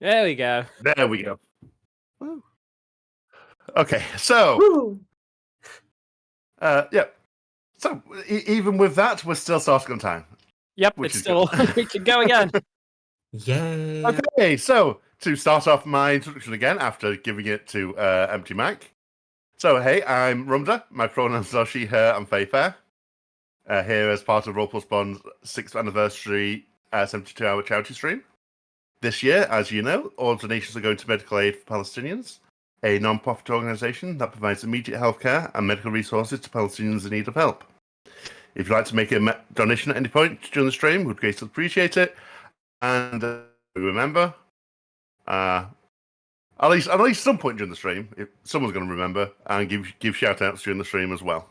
There we go. There we go. Woo. Okay, so Woo. yeah. So even with that, we're still starting on time, Yep, which it's is still good. we can go again. Yay! Okay, so to start off my introduction again after giving it to Empty Mac. So hey, I'm Rumda. My pronouns are she, her, and they, fair. Here as part of Roll Plus Bond's 6th anniversary 72-hour charity stream. This year, as you know, all donations are going to Medical Aid for Palestinians, a non-profit organisation that provides immediate healthcare and medical resources to Palestinians in need of help. If you'd like to make a donation at any point during the stream, we'd greatly appreciate it. And remember, at least some point during the stream, if someone's going to remember, and give shout-outs during the stream as well.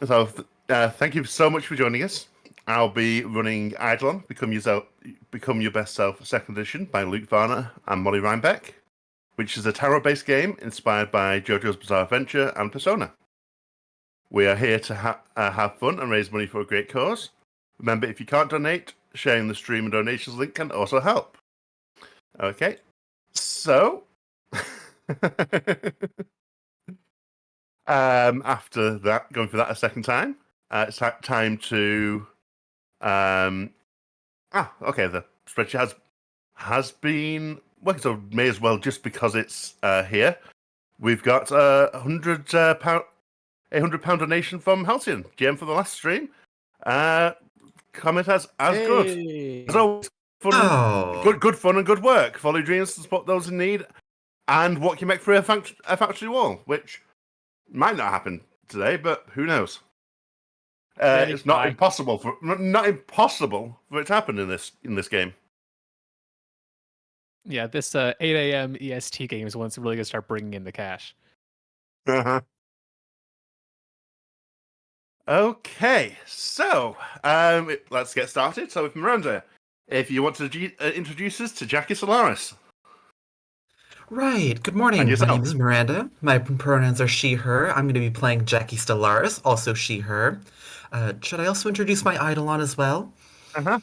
So thank you so much for joining us. I'll be running Eidolon, Become Your Best Self, Second Edition by Luke Varner and Molly Reinbeck, which is a tarot-based game inspired by JoJo's Bizarre Adventure and Persona. We are here to have fun and raise money for a great cause. Remember, if you can't donate, sharing the stream and donations link can also help. Okay, so after that, going through that a second time, it's time to okay, the spreadsheet has been working, so may as well, just because it's here. We've got £100 donation from Halcyon, GM for the last stream. Comment as good. Hey. As always, good fun and good work. Follow your dreams to support those in need, and what can you make for a factory wall, which might not happen today, but who knows? It's not impossible for it to happen in this game. Yeah, this 8 a.m. EST game is once really gonna start bringing in the cash. Uh-huh. Okay, so let's get started. So with Miranda, if you want to introduce us to Jackie Solaris. Right. Good morning. My name is Miranda. My pronouns are she, her. I'm going to be playing Jackie Stellaris, also she, her. Should I also introduce my Eidolon as well? Uh-huh.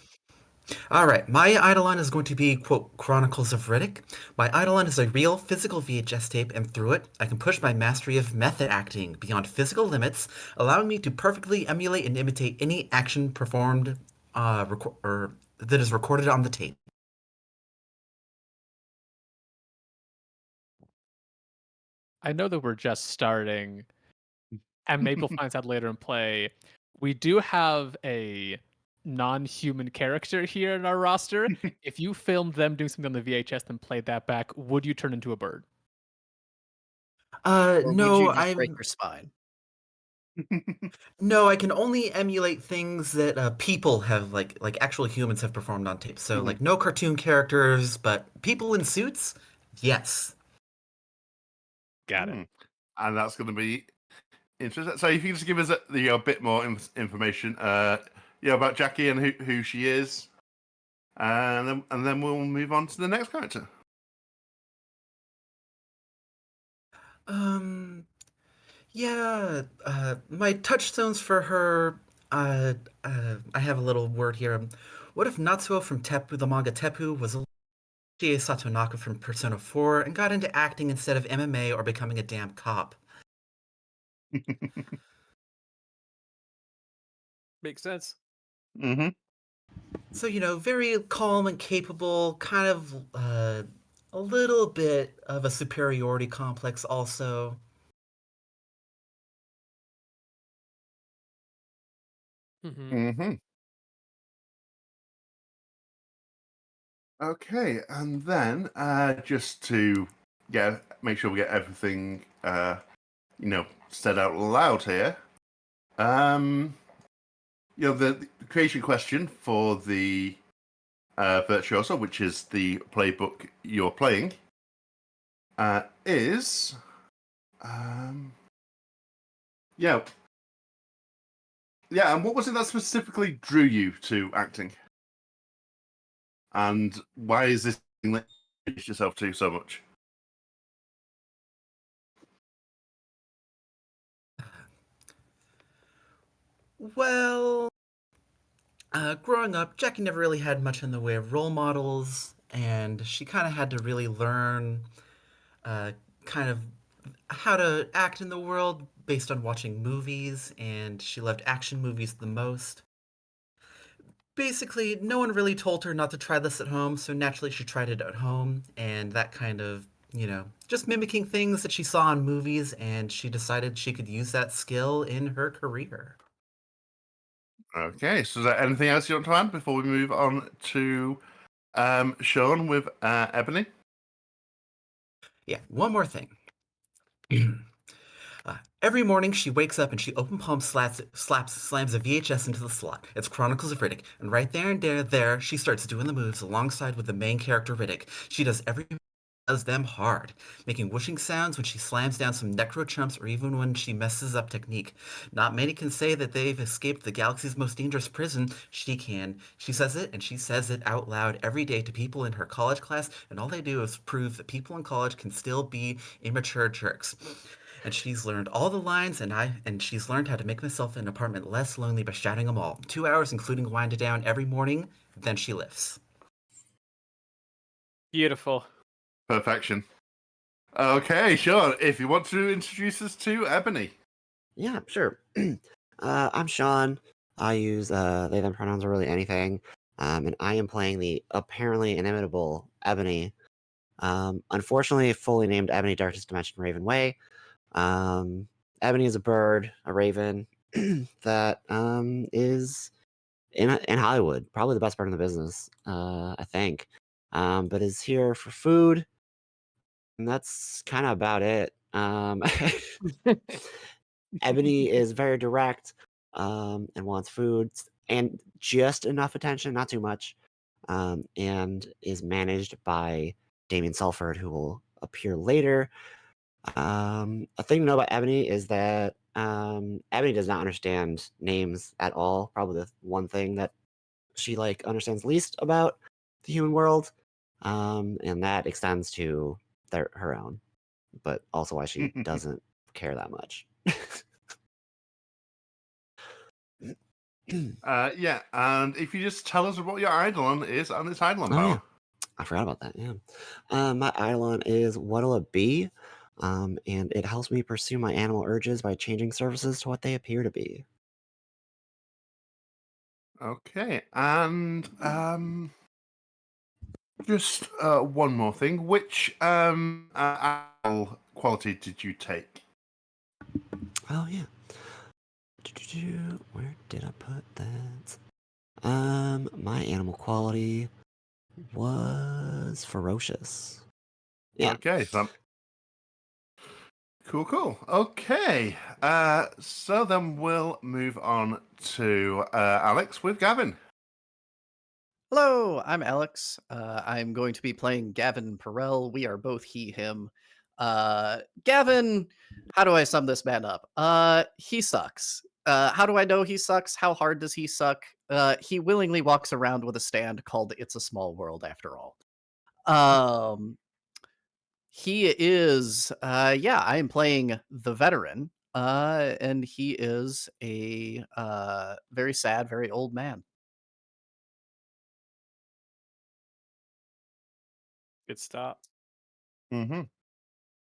All right. My Eidolon is going to be, quote, Chronicles of Riddick. My Eidolon is a real physical VHS tape, and through it, I can push my mastery of method acting beyond physical limits, allowing me to perfectly emulate and imitate any action performed that is recorded on the tape. I know that we're just starting, and Maple finds out later in play. We do have a non-human character here in our roster. If you filmed them doing something on the VHS and played that back, would you turn into a bird? No, would you just break your spine? No, I can only emulate things that people have, like actual humans have performed on tape. So, like, no cartoon characters, but people in suits, yes. Got it. And that's going to be interesting. So, if you can just give us a bit more information, about Jackie and who she is, and then we'll move on to the next character. Yeah, my touchstones for her, I have a little word here. What if Natsuo from Teppu, the manga Teppu, was a Chie Satonaka from Persona 4 and got into acting instead of MMA or becoming a damn cop? Makes sense. Mm-hmm. So, very calm and capable, kind of a little bit of a superiority complex also. Mm-hmm. Okay, and then just to make sure we get everything said out loud here. The creation question for the Virtuoso, which is the playbook you're playing, is and what was it that specifically drew you to acting? And why is this thing that you introduced yourself to so much? Well, Growing up, Jackie never really had much in the way of role models, and she kind of had to really learn uh, kind of how to act in the world based on watching movies, and she loved action movies the most. Basically, no one really told her not to try this at home, so naturally she tried it at home, and that kind of, just mimicking things that she saw in movies, and she decided she could use that skill in her career. Okay, so is there anything else you want to add before we move on to Sean with Ebony? Yeah, one more thing. Every morning she wakes up and she open palm slams a VHS into the slot. It's Chronicles of Riddick, and right there, she starts doing the moves alongside with the main character Riddick. She does them hard, making whooshing sounds when she slams down some necro chumps or even when she messes up technique. Not many can say that they've escaped the galaxy's most dangerous prison. She can. She says it, and she says it out loud every day to people in her college class, and all they do is prove that people in college can still be immature jerks. And she's learned all the lines, and she's learned how to make myself an apartment less lonely by shouting them all. 2 hours, including wind down every morning. Then she lifts. Beautiful. Perfection. Okay, Sean, if you want to introduce us to Ebony. Yeah, sure. I'm Sean. I use they them pronouns or really anything. And I am playing the apparently inimitable Ebony. Unfortunately, fully named Ebony Darkest Dimension Raven Way. Ebony is a bird, a raven that is in Hollywood, probably the best bird in the business, I think. But is here for food, and that's kind of about it. Ebony is very direct, and wants food and just enough attention, not too much, and is managed by Damien Sulford, who will appear later. A thing to know about Ebony is that Ebony does not understand names at all. Probably the one thing that she understands least about the human world, and that extends to her own, but also why she doesn't care that much. Yeah, and if you just tell us what your Eidolon is and its Eidolon power. Yeah. I forgot about that, yeah. My Eidolon is What'll It Be? And it helps me pursue my animal urges by changing surfaces to what they appear to be. Okay, and just one more thing. Which animal quality did you take? Oh, yeah. Where did I put that? My animal quality was ferocious. Yeah. Okay, cool. Okay, so then we'll move on to Alex with Gavin. Hello, I'm Alex. I'm going to be playing Gavin Perel. We are both he, him. Gavin, how do I sum this man up? He sucks. How do I know he sucks? How hard does he suck? He willingly walks around with a stand called It's a Small World After All. He is, I am playing the veteran, and he is a very sad, very old man. Good start. Mm-hmm.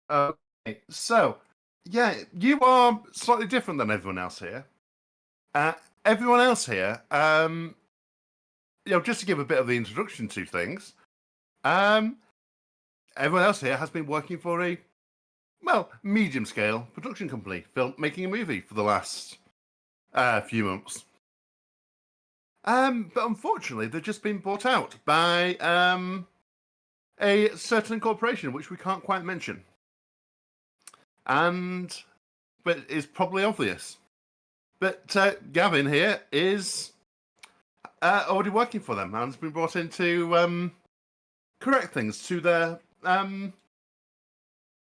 Okay, so yeah, you are slightly different than everyone else here. Everyone else here, just to give a bit of the introduction to things, everyone else here has been working for a medium scale production company, making a movie for the last few months. But unfortunately, they've just been bought out by a certain corporation, which we can't quite mention. But it's probably obvious. But Gavin here is already working for them and has been brought in to correct things to their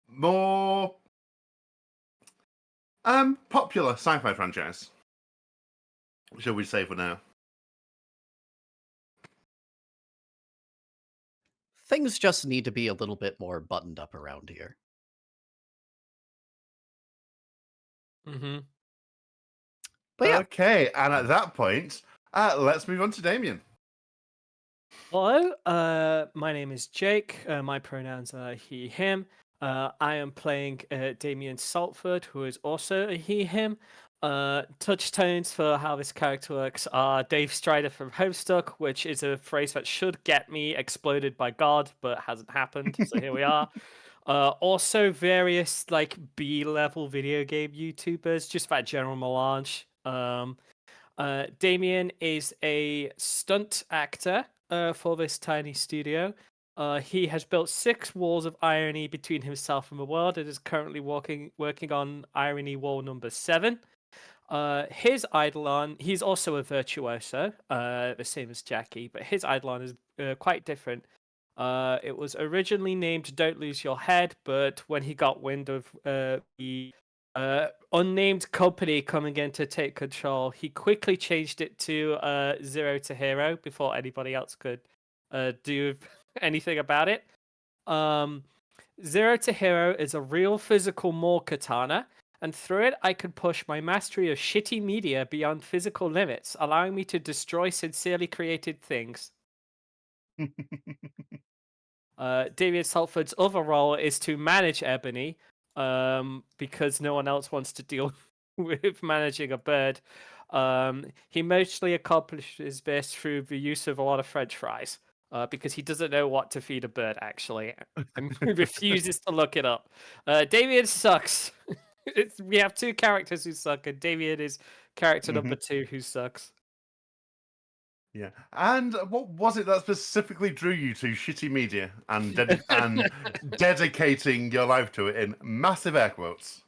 more popular sci-fi franchise, shall we say for now. Things just need to be a little bit more buttoned up around here. Mm-hmm. But yeah, Okay, and at that point, Let's move on to Damien. Hello, my name is Jake. My pronouns are he, him. I am playing Damien Saltford, who is also a he, him. Touch tones for how this character works are Dave Strider from Homestuck, which is a phrase that should get me exploded by God, but hasn't happened. So here we are. Also various like B-level video game YouTubers, just that general melange. Damien is a stunt actor for this tiny studio. He has built 6 walls of irony between himself and the world and is currently working on irony wall number 7. His Eidolon, he's also a virtuoso, the same as Jackie, but his Eidolon is quite different. It was originally named Don't Lose Your Head, but when he got wind of the unnamed company coming in to take control, he quickly changed it to Zero to Hero before anybody else could do anything about it. Zero to Hero is a real physical Moor katana, and through it I could push my mastery of shitty media beyond physical limits, allowing me to destroy sincerely created things. Damien Salford's other role is to manage Ebony, because no one else wants to deal with managing a bird. He mostly accomplishes this through the use of a lot of French fries, because he doesn't know what to feed a bird, actually, and he refuses to look it up. Damien sucks. We have 2 characters who suck, and Damien is character number 2 who sucks. Yeah. And what was it that specifically drew you to shitty media and dedicating your life to it in massive air quotes?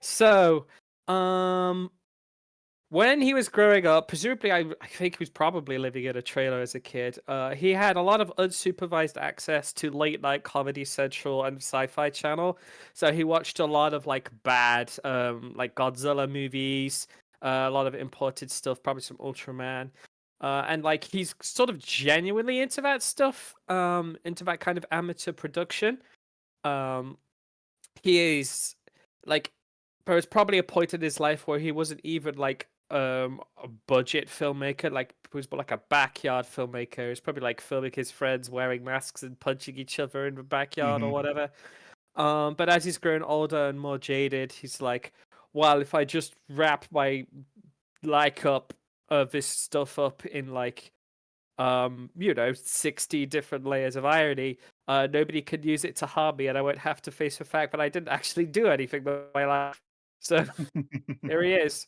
So, when he was growing up, presumably, I think he was probably living in a trailer as a kid. He had a lot of unsupervised access to late night Comedy Central and Sci-Fi Channel, so he watched a lot of like bad, like Godzilla movies, a lot of imported stuff, probably some Ultraman, and like he's sort of genuinely into that stuff, into that kind of amateur production. Um, he is like there was probably a point in his life where he wasn't even like a budget filmmaker, like he was more like a backyard filmmaker. He's probably like filming his friends wearing masks and punching each other in the backyard or whatever. But as he's grown older and more jaded, he's like, well, if I just wrap my up this stuff up in like 60 different layers of irony, nobody could use it to harm me, and I won't have to face the fact that I didn't actually do anything with my life. So here he is.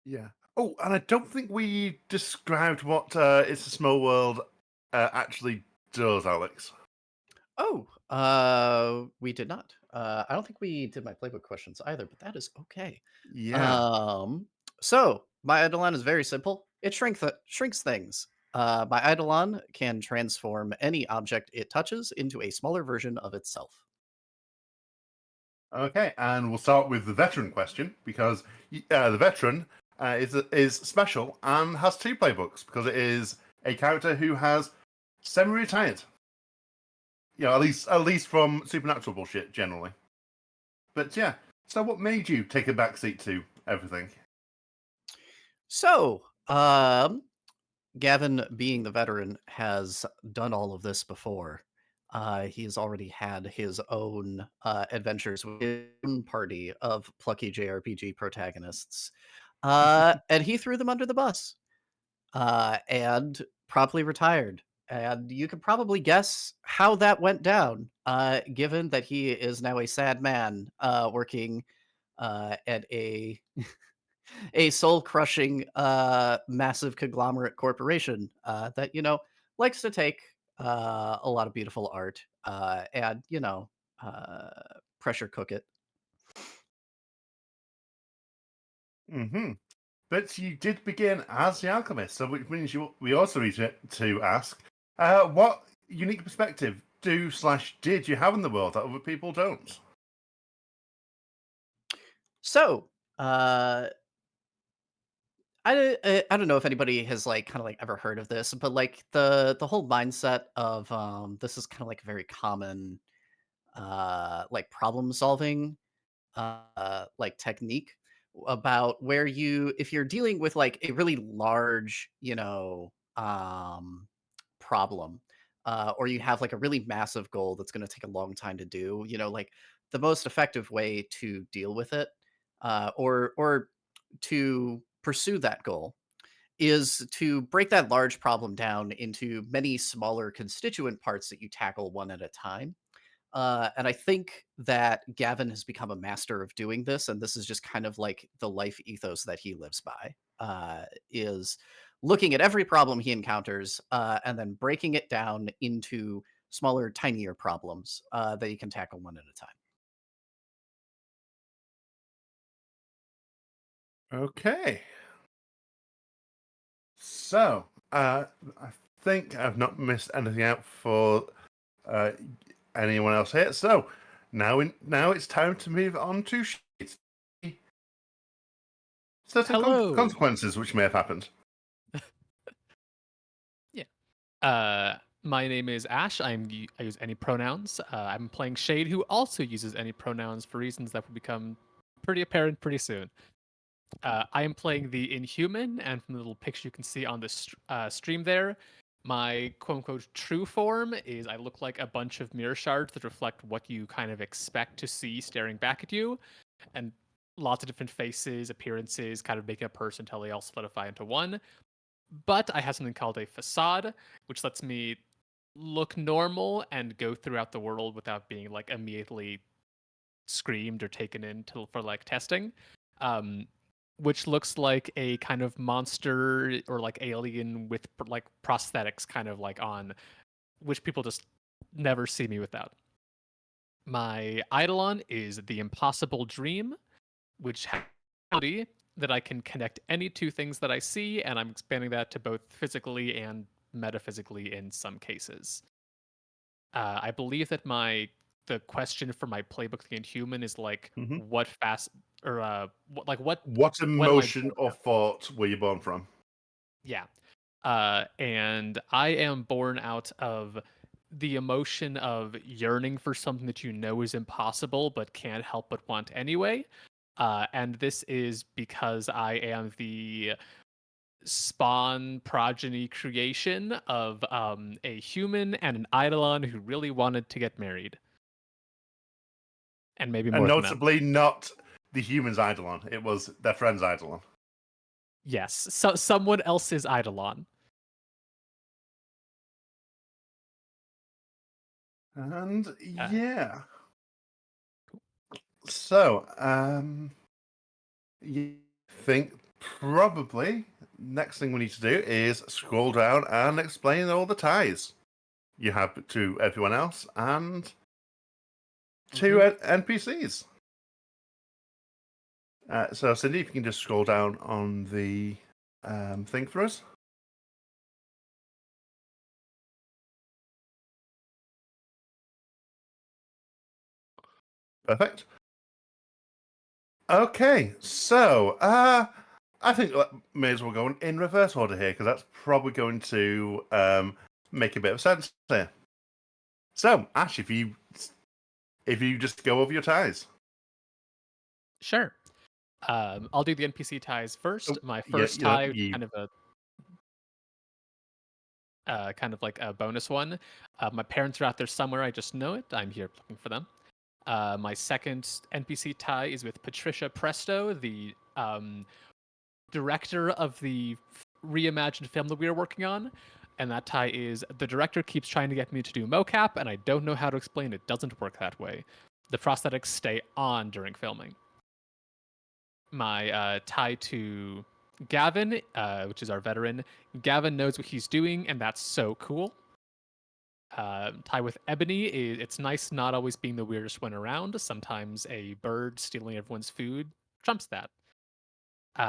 Yeah. Oh, and I don't think we described what It's a Small World actually does, Alex. We did not. I don't think we did my playbook questions either, but that is okay. Yeah. So my Eidolon is very simple. It shrinks things. My Eidolon can transform any object it touches into a smaller version of itself. Okay, and we'll start with the veteran question because the veteran is special and has 2 playbooks because it is a character who has semi-retired. At least from supernatural bullshit generally. But yeah, so what made you take a backseat to everything? So, Gavin, being the veteran, has done all of this before. He's already had his own adventures with his own party of plucky JRPG protagonists, and he threw them under the bus and promptly retired. And you can probably guess how that went down, given that he is now a sad man working at a soul-crushing, massive conglomerate corporation that likes to take a lot of beautiful art and uh, pressure cook it. Mm-hmm. But you did begin as the alchemist, so which means we also need to ask, what unique perspective did you have in the world that other people don't? So, I don't know if anybody has kind of ever heard of this, but the whole mindset of this is kind of like a very common like problem solving technique about where if you're dealing with like a really large, problem, or you have like a really massive goal that's going to take a long time to do, like the most effective way to deal with it, or to pursue that goal is to break that large problem down into many smaller constituent parts that you tackle one at a time. And I think that Gavin has become a master of doing this, and this is just kind of like the life ethos that he lives by. Is looking at every problem he encounters, and then breaking it down into smaller, tinier problems that you can tackle one at a time. Okay. So, I think I've not missed anything out for uh, anyone else here. So, now it's time to move on to certain Hello. consequences which may have happened. Yeah. My name is Ash. I use any pronouns. I'm playing Shade, who also uses any pronouns for reasons that will become pretty apparent pretty soon. I am playing the Inhuman, and from the little picture you can see on the stream there, my quote unquote true form is I look like a bunch of mirror shards that reflect what you kind of expect to see staring back at you, and lots of different faces, appearances, kind of making a person until they all solidify into one. But I have something called a facade, which lets me look normal and go throughout the world without being like immediately screamed or taken in for like testing. Um, which looks like a kind of monster or like alien with like prosthetics kind of like on, which people just never see me without. My Eidolon is the impossible dream, which has the ability that I can connect any two things that I see, and I'm expanding that to both physically and metaphysically in some cases. I believe that the question for my playbook, The Inhuman, is like Mhm. what fast or What when am I emotion born or out? thought were you born from? Yeah. And I am born out of the emotion of yearning for something that you know is impossible but can't help but want anyway. And this is because I am the spawn progeny creation of a human and an Eidolon who really wanted to get married. And maybe And more than that. notably not the human's Eidolon. It was their friend's Eidolon. Yes, so someone else's Eidolon. And Uh, yeah. So, you think probably next thing we need to do is scroll down and explain all the ties you have to everyone else and to NPCs. So, Cindy, if you can just scroll down on the thing for us. Perfect. Okay, so I think may as well go in reverse order here because that's probably going to make a bit of sense here. So, Ash, if you just go over your ties. sure. I'll do the NPC ties Oh, first. My yeah, first tie, you. kind of like a bonus one. My parents are out there somewhere. I just know it. I'm here looking for them. My second NPC tie is with Patricia Presto, the director of the reimagined film that we are working on. And that tie is the director keeps trying to get me to do mocap, and I don't know how to explain it. Doesn't work that way. The prosthetics stay on during filming. My tie to Gavin, which is our veteran. Gavin knows what he's doing, and that's so cool. Tie with Ebony is it's nice not always being the weirdest one around. Sometimes a bird stealing everyone's food trumps that.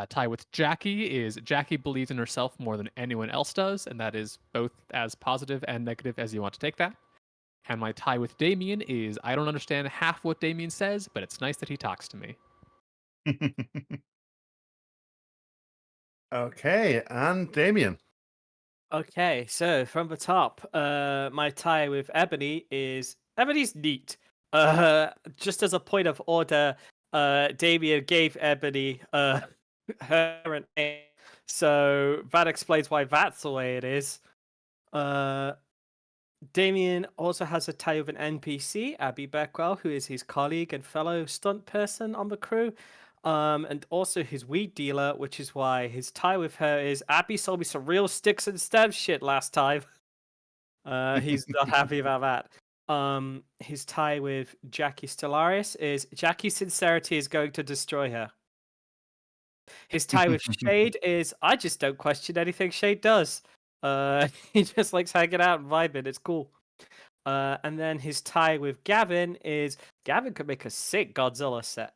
Tie with Jackie is Jackie believes in herself more than anyone else does, and that is both as positive and negative as you want to take that. And my tie with Damien is I don't understand half what Damien says, but it's nice that he talks to me. Okay, and Damien. Okay, so from the top, my tie with Ebony's neat. Just as a point of order, Damien gave Ebony her current name, so that explains why that's the way it is. Damien also has a tie with an NPC, Abby Beckwell, who is his colleague and fellow stunt person on the crew, and also his weed dealer, which is why his tie with her is Abby sold me some real sticks and stab shit last time. He's not happy about that. His tie with Jackie Stellaris is Jackie's sincerity is going to destroy her. His tie with Shade is I just don't question anything Shade does. He just likes hanging out and vibing. It's cool. And then his tie with Gavin is Gavin could make a sick Godzilla set.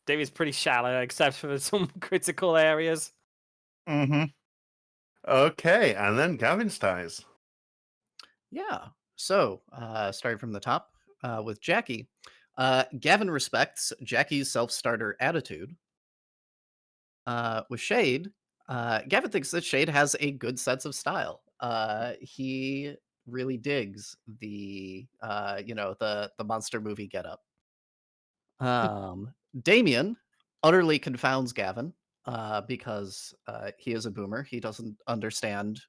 David's pretty shallow, except for some critical areas. Mm-hmm. Okay, and then Gavin's ties. Yeah. So, starting from the top with Jackie, Gavin respects Jackie's self-starter attitude. With Shade, Gavin thinks that Shade has a good sense of style. He really digs the the monster movie getup. Damien utterly confounds Gavin because he is a boomer. He doesn't understand.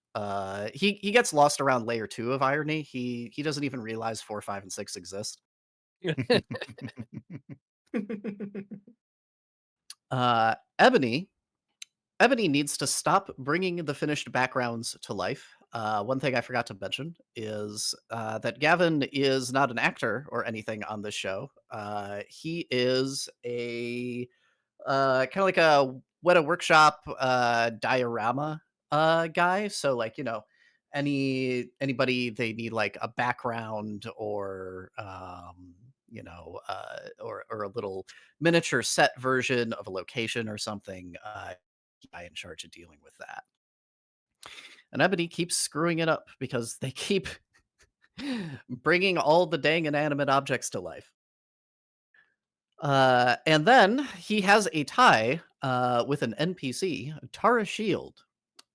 He gets lost around layer 2 of irony. He doesn't even realize 4, 5, and 6 exist. Ebony needs to stop bringing the finished backgrounds to life. One thing I forgot to mention is that Gavin is not an actor or anything on this show. He is a kind of like a Weta Workshop diorama guy. So like anybody they need like a background or or a little miniature set version of a location or something. Guy in charge of dealing with that. And Ebony keeps screwing it up because they keep bringing all the dang inanimate objects to life. And then he has a tie with an NPC, Tara Shield.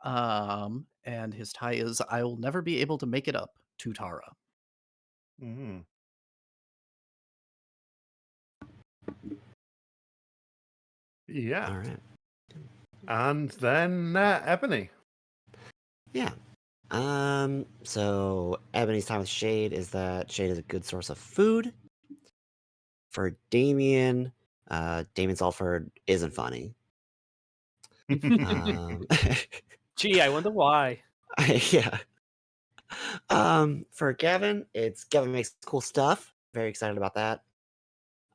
And his tie is I will never be able to make it up to Tara. Mm. Yeah. All right. And then Ebony. Yeah. So Ebony's time with Shade is that Shade is a good source of food. For Damien, Damien Salford isn't funny. Gee, I wonder why. Yeah. For Gavin, it's Gavin makes cool stuff. Very excited about that.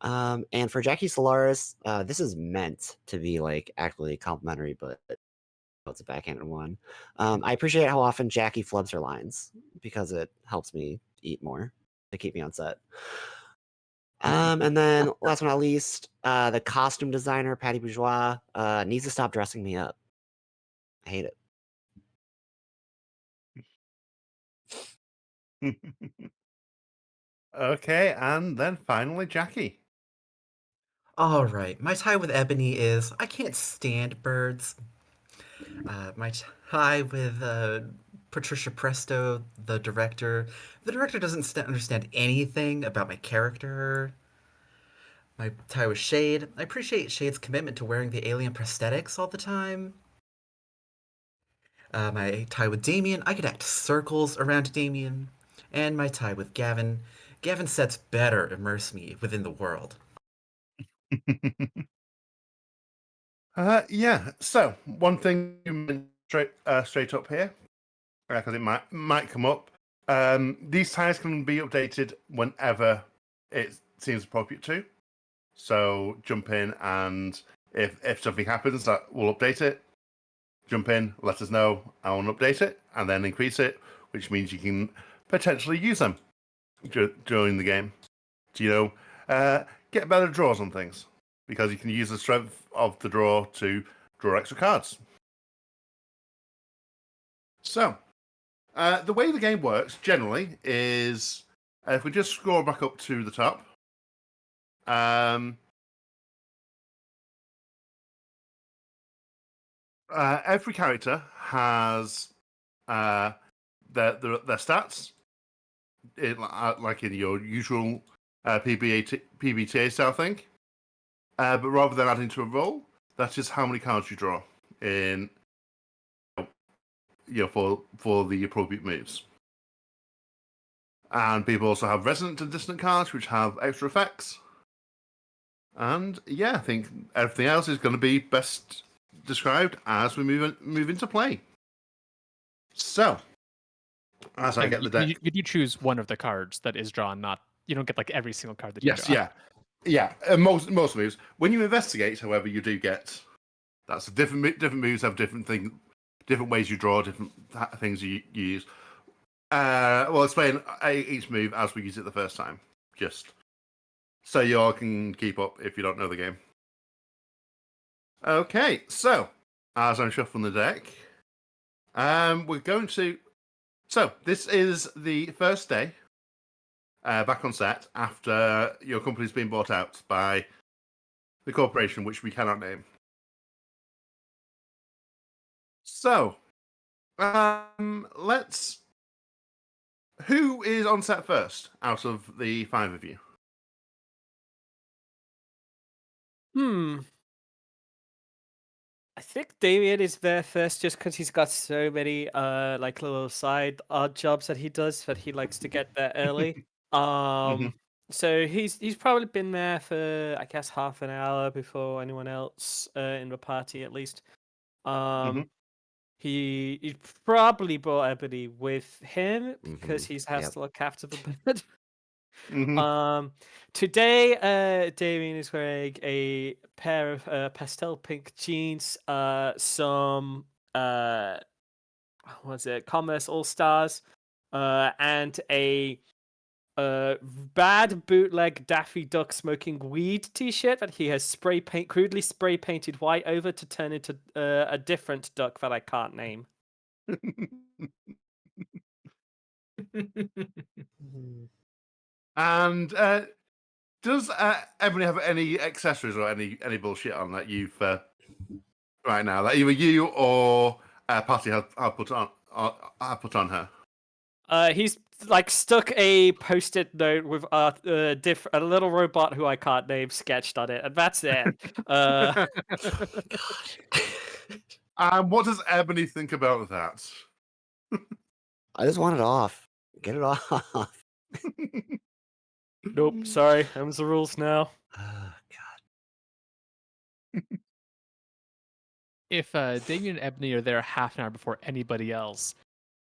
And for Jackie Solaris, this is meant to be like actually complimentary, but it's a backhanded one. I appreciate how often Jackie flubs her lines because it helps me eat more to keep me on set. And then last but not least, the costume designer, Patty Bourgeois, needs to stop dressing me up. I hate it. Okay, and then finally Jackie. All right, my tie with Ebony is I can't stand birds. My tie with Patricia Presto, the director. The director doesn't understand anything about my character. My tie with Shade. I appreciate Shade's commitment to wearing the alien prosthetics all the time. My tie with Damien. I could act circles around Damien. And my tie with Gavin. Gavin sets better immerse me within the world. Yeah. So one thing you mentioned straight up here, because it might come up. These ties can be updated whenever it seems appropriate to. So jump in, and if something happens, that will update it. Jump in, let us know, I will update it, and then increase it, which means you can potentially use them during the game to get better draws on things, because you can use the strength of the draw to draw extra cards. So, the way the game works generally is if we just scroll back up to the top, every character has their stats, like in your usual PBTA style thing. But rather than adding to a roll, that's just how many cards you draw in, for the appropriate moves. And people also have resonant and dissonant cards, which have extra effects. And yeah, I think everything else is going to be best described as we move into play. So, as I get the deck, you do choose one of the cards that is drawn. Not you don't get like every single card that you yes, draw. yeah. Most moves. When you investigate, however, you do get that's different moves have different ways you draw, different things you use. We'll explain each move as we use it the first time, just so you all can keep up if you don't know the game. Okay, so as I'm shuffling the deck, we're going to. So this is the first day back on set after your company's been bought out by the corporation, which we cannot name. So, let's. Who is on set first out of the 5 of you? I think Damien is there first just because he's got so many like little side odd jobs that he does that he likes to get there early. So he's probably been there for I guess half an hour before anyone else in the party at least. He probably brought Ebony with him because he has to look after the bird. Today, Damien is wearing a pair of pastel pink jeans, some what's it, Commerce All Stars, and a bad bootleg Daffy Duck smoking weed T-shirt that he has crudely spray painted white over to turn into a different duck that I can't name. And does Ebony have any accessories or any bullshit on that you've right now that either you or Patty have put on her? He's like stuck a post-it note with a little robot who I can't name sketched on it, and that's it. What does Ebony think about that? I just want it off. Get it off. Nope, sorry, them's the rules now. Oh, God. If Damien and Ebony are there half an hour before anybody else,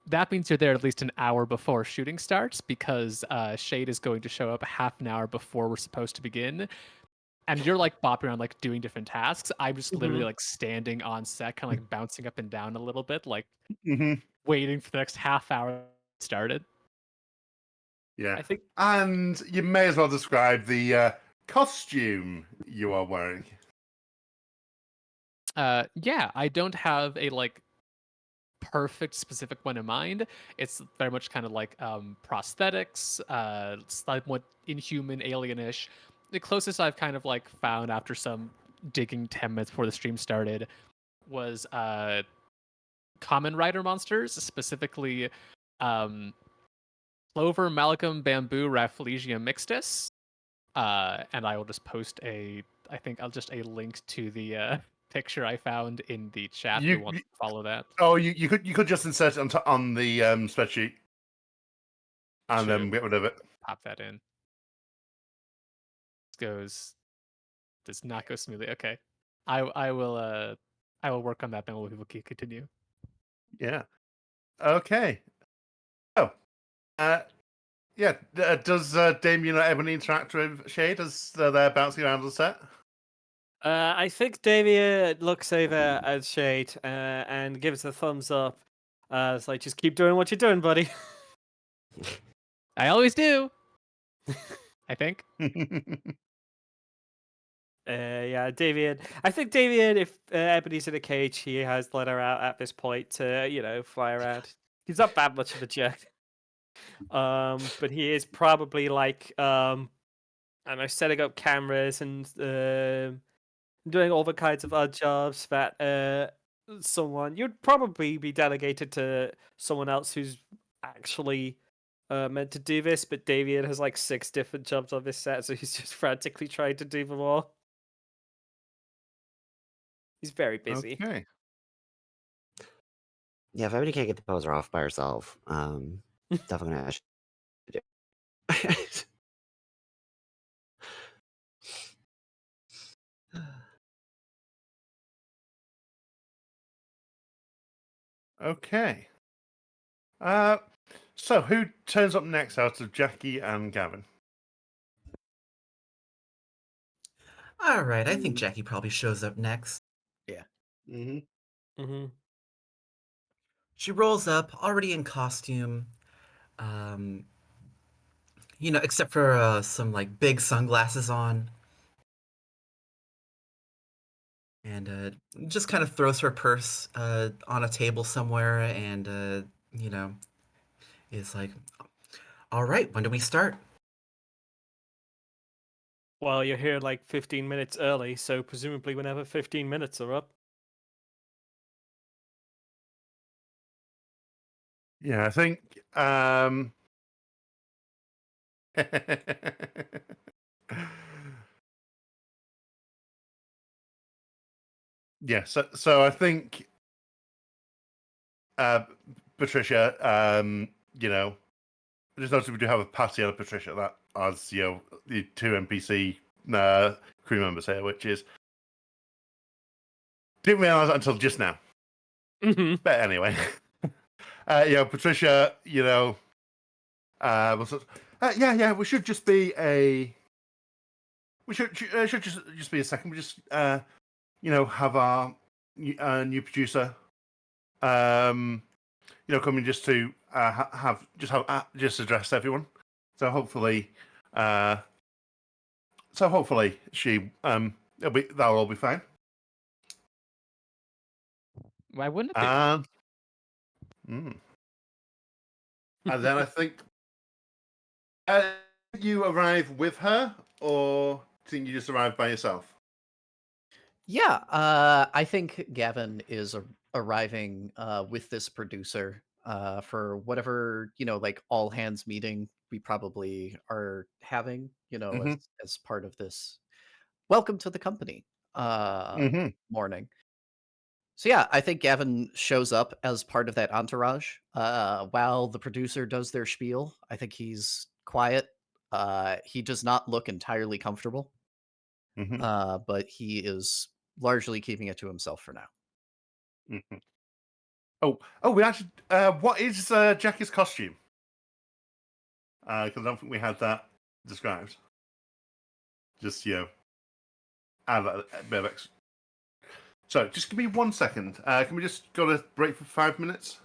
that means you're there at least an hour before shooting starts because Shade is going to show up half an hour before we're supposed to begin. And you're like bopping around, like doing different tasks. I'm just literally like standing on set, kind of like bouncing up and down a little bit, like waiting for the next half hour started. Yeah, I think, and you may as well describe the costume you are wearing. Yeah, I don't have a like perfect specific one in mind. It's very much kind of like prosthetics, somewhat inhuman, alienish. The closest I've kind of like found after some digging 10 minutes before the stream started was common rider monsters, specifically Clover, Malcolm, Bamboo, Rafflesia mixtus. And I will just post I think I'll just a link to the picture I found in the chat. You want to follow that? Oh, you could just insert it on the spreadsheet and then get rid of it. Pop that in. Does not go smoothly. Okay, I will work on that. Then we'll continue. Yeah. Okay. Oh. Yeah. Does Damien or Ebony interact with Shade as they're bouncing around the set? I think Damien looks over at Shade and gives a thumbs up. It's like, just keep doing what you're doing, buddy. I always do. I think. Yeah, Damien. I think Damien, if Ebony's in a cage, he has let her out at this point to, fly around. He's not that much of a jerk. But he is probably like, I don't know, setting up cameras and doing all the kinds of odd jobs that you'd probably be delegated to someone else who's actually meant to do this, but Damien has like 6 different jobs on this set, so he's just frantically trying to do them all. He's very busy. Okay. Yeah, if everybody can't get the poser off by herself, definitely gonna do. Okay. So who turns up next out of Jackie and Gavin? All right, I think Jackie probably shows up next. Mm-hmm. Mm-hmm. She rolls up, already in costume. Um, except for some like big sunglasses on, and just kind of throws her purse on a table somewhere, and is like, "All right, when do we start?" Well, you're here like 15 minutes early, so presumably whenever 15 minutes are up. Yeah, I think. Yeah, so I think Patricia, just noticed we do have a Patty and a Patricia that as the 2 NPC crew members here, which is didn't realize that until just now. Mm-hmm. But anyway, Patricia, yeah, we should just be a. We should just be a second. We just have our new producer, coming just to just address everyone. So hopefully, she that'll all be fine. Why wouldn't it be? Mm. And then I think you arrive with her, or do you think you just arrive by yourself? Yeah, I think Gavin is arriving with this producer for whatever like all hands meeting we probably are having. Mm-hmm. As part of this welcome to the company Mm-hmm. morning. So yeah, I think Gavin shows up as part of that entourage while the producer does their spiel. I think he's quiet. He does not look entirely comfortable, Mm-hmm. but he is largely keeping it to himself for now. Mm-hmm. We actually. What is Jackie's costume? Because I don't think we had that described. Just add a bit of extra. So, just give me 1 second. Can we just go to break for 5 minutes?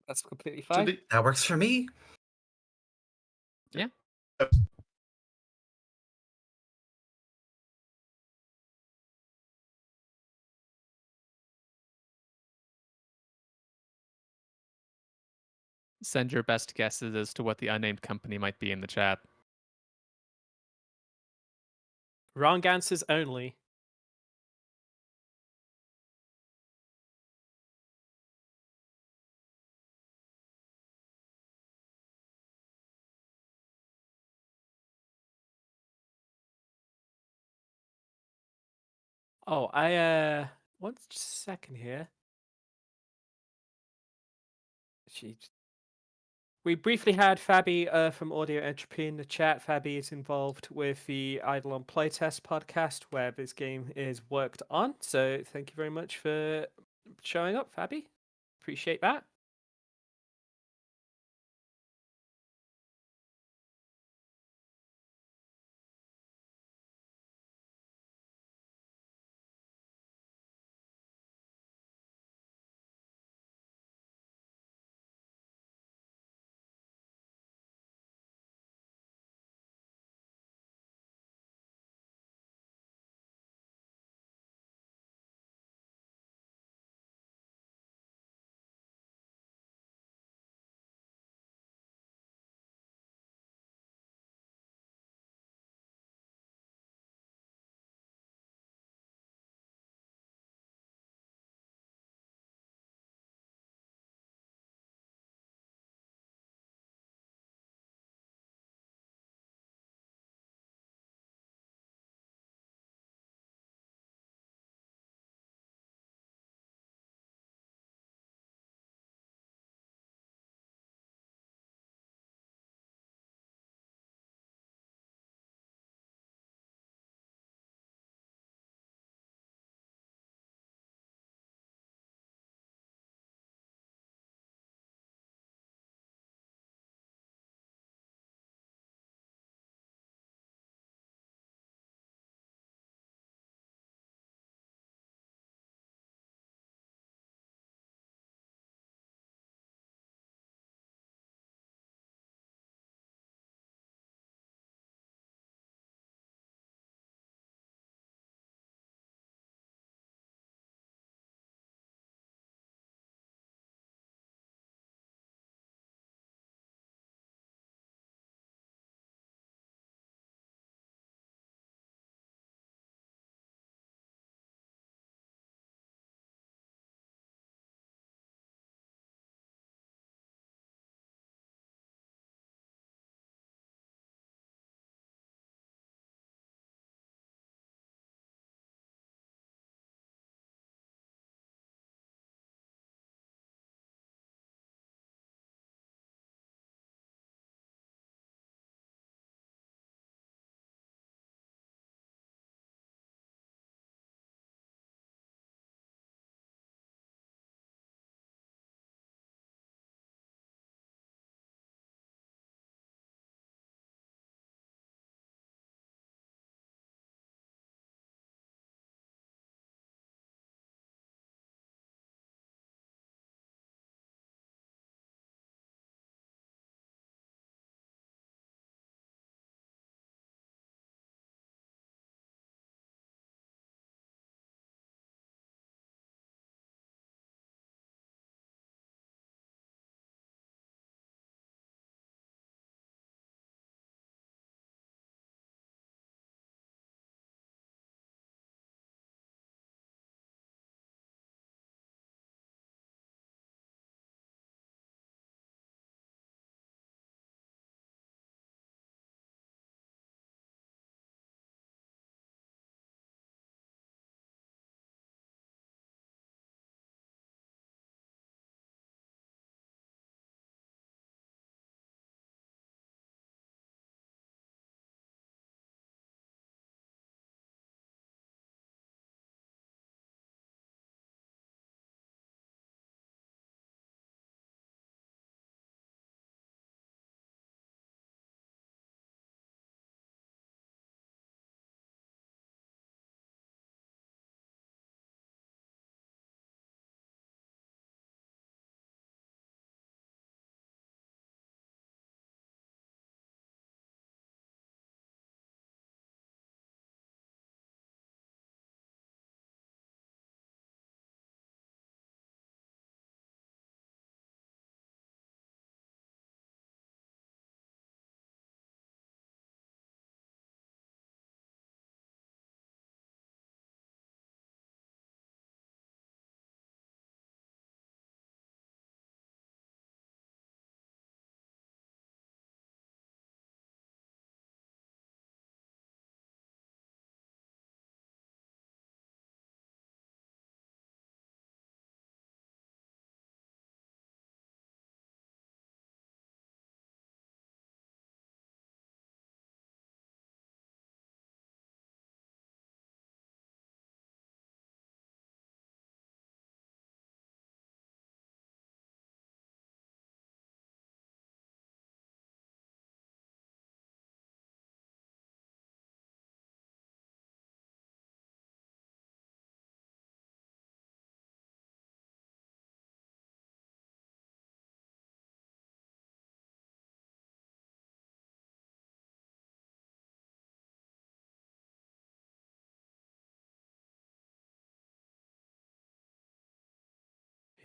That's completely fine. That works for me. Yeah. Send your best guesses as to what the unnamed company might be in the chat. Wrong answers only. Oh, I 1 second here. Jeez. We briefly had Fabi from Audio Entropy in the chat. Fabi is involved with the Eidolon Playtest podcast where this game is worked on. So thank you very much for showing up, Fabi. Appreciate that.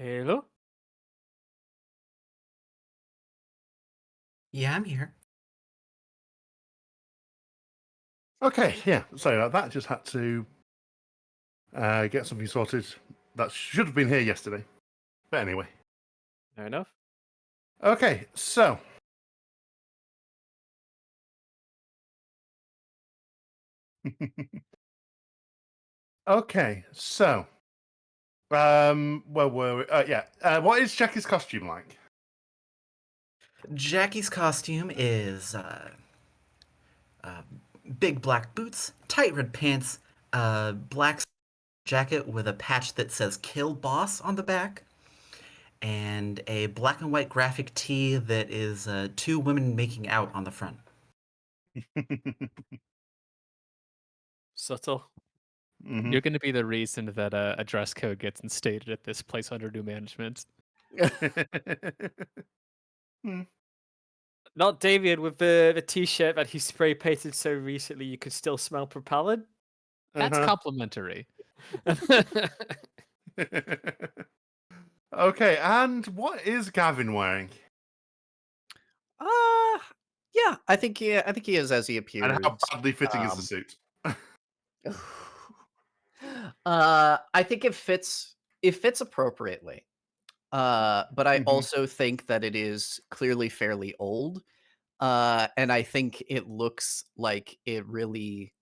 Hello? Yeah, I'm here. Okay, yeah. Sorry about that. Just had to get something sorted that should have been here yesterday. But anyway. Fair enough. Okay, so. Okay, so. Well, were we? Yeah. What is Jackie's costume like? Jackie's costume is big black boots, tight red pants, black jacket with a patch that says "Kill Boss" on the back, and a black and white graphic tee that is two women making out on the front. Subtle. Mhm. You're going to be the reason that a dress code gets instated at this place under new management. Hmm. Not Damien with the t-shirt that he spray painted so recently you could still smell propellant. That's Uh-huh. complimentary. Okay, and what is Gavin wearing? Uh yeah, I think he is as he And appears. how badly fitting is the Um, suit? I think it fits appropriately. But I Mhm. also think that it is clearly fairly old. And I think it looks like it really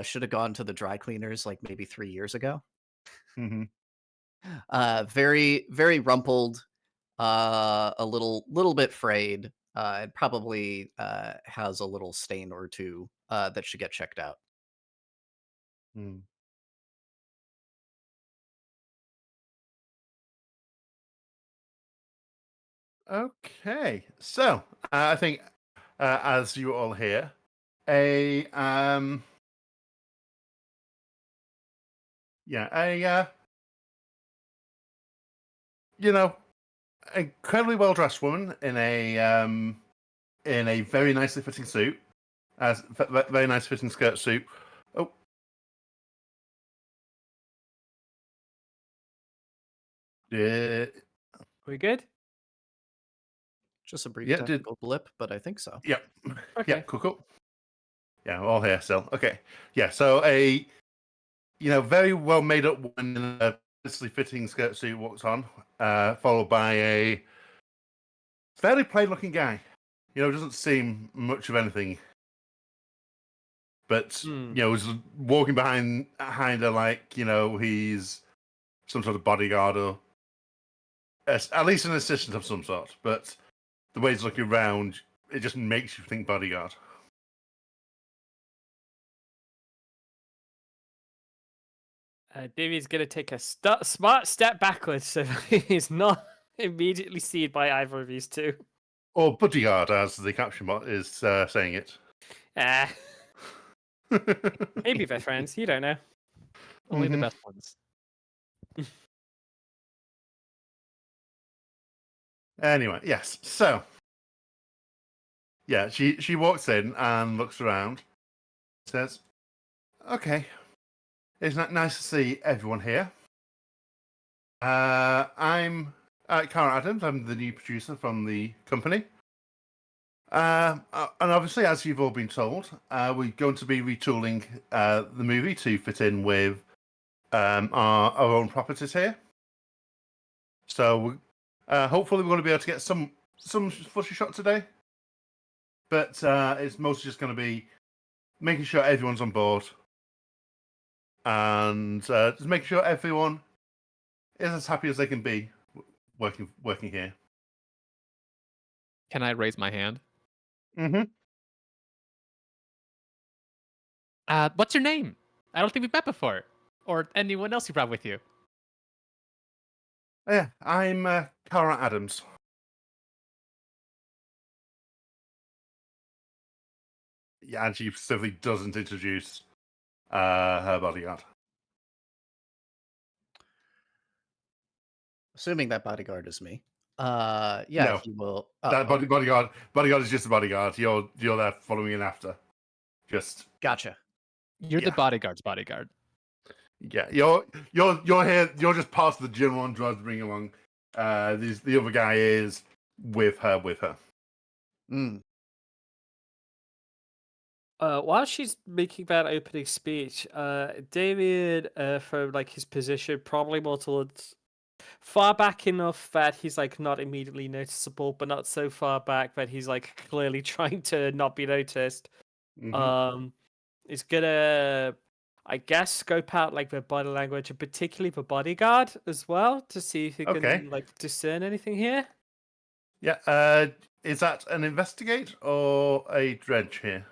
should have gone to the dry cleaners like maybe 3 years ago. Mhm. Very, very rumpled, a little bit frayed. It probably has a little stain or two that should get checked out. Mm. Okay, so I think as you all hear, a yeah, you know, incredibly well dressed woman in a very nicely fitting suit, as very nice fitting skirt suit. Oh, yeah, We good? Just a brief yeah, did technical blip, but I think so. yep, Okay. yep, cool. Yeah, we're all here still. Okay, yeah, so a very well made up woman in a nicely fitting skirt suit walks on, followed by a fairly plain looking guy. Doesn't seem much of anything, but Hmm. is walking behind her like he's some sort of bodyguard or at least an assistant of some sort. But the way he's looking around, it just makes you think bodyguard. Davies gonna take a smart step backwards so that he's not immediately seen by either of these two. Or bodyguard, as the caption bot is saying it. Ah, maybe they're friends. You don't know. Only the Mhm. best ones. Anyway, yes. So, yeah, she walks in and looks around. Says, "Okay, it's nice to see everyone here. I'm Cara Adams. I'm the new producer from the company. And obviously, as you've all been told, we're going to be retooling the movie to fit in with our own properties here. So, hopefully, we're going to be able to get some footage shot today. But it's mostly just going to be making sure everyone's on board and just making sure everyone is as happy as they can be working here." Can I raise my hand? Mm-hmm. What's your name? I don't think we've met before. Or anyone else you brought with you. Yeah, I'm Cara Adams. Yeah, and she specifically doesn't introduce her bodyguard. Assuming that bodyguard is me. Yeah, No, he will. that bodyguard is just a bodyguard. You're there following in after. Just Gotcha. You're the yeah, bodyguard's bodyguard. Yeah, you're here. You're just part of the general entourage to bring along. The other guy is with her. Mm. While she's making that opening speech, Damien, from like his position, probably more towards far back enough that he's like not immediately noticeable, but not so far back that he's like clearly trying to not be noticed. Mhm. Is gonna, I guess, scope out like the body language and particularly the bodyguard as well to see if he Okay. can like discern anything here. Yeah. Is that an investigate or a dredge here?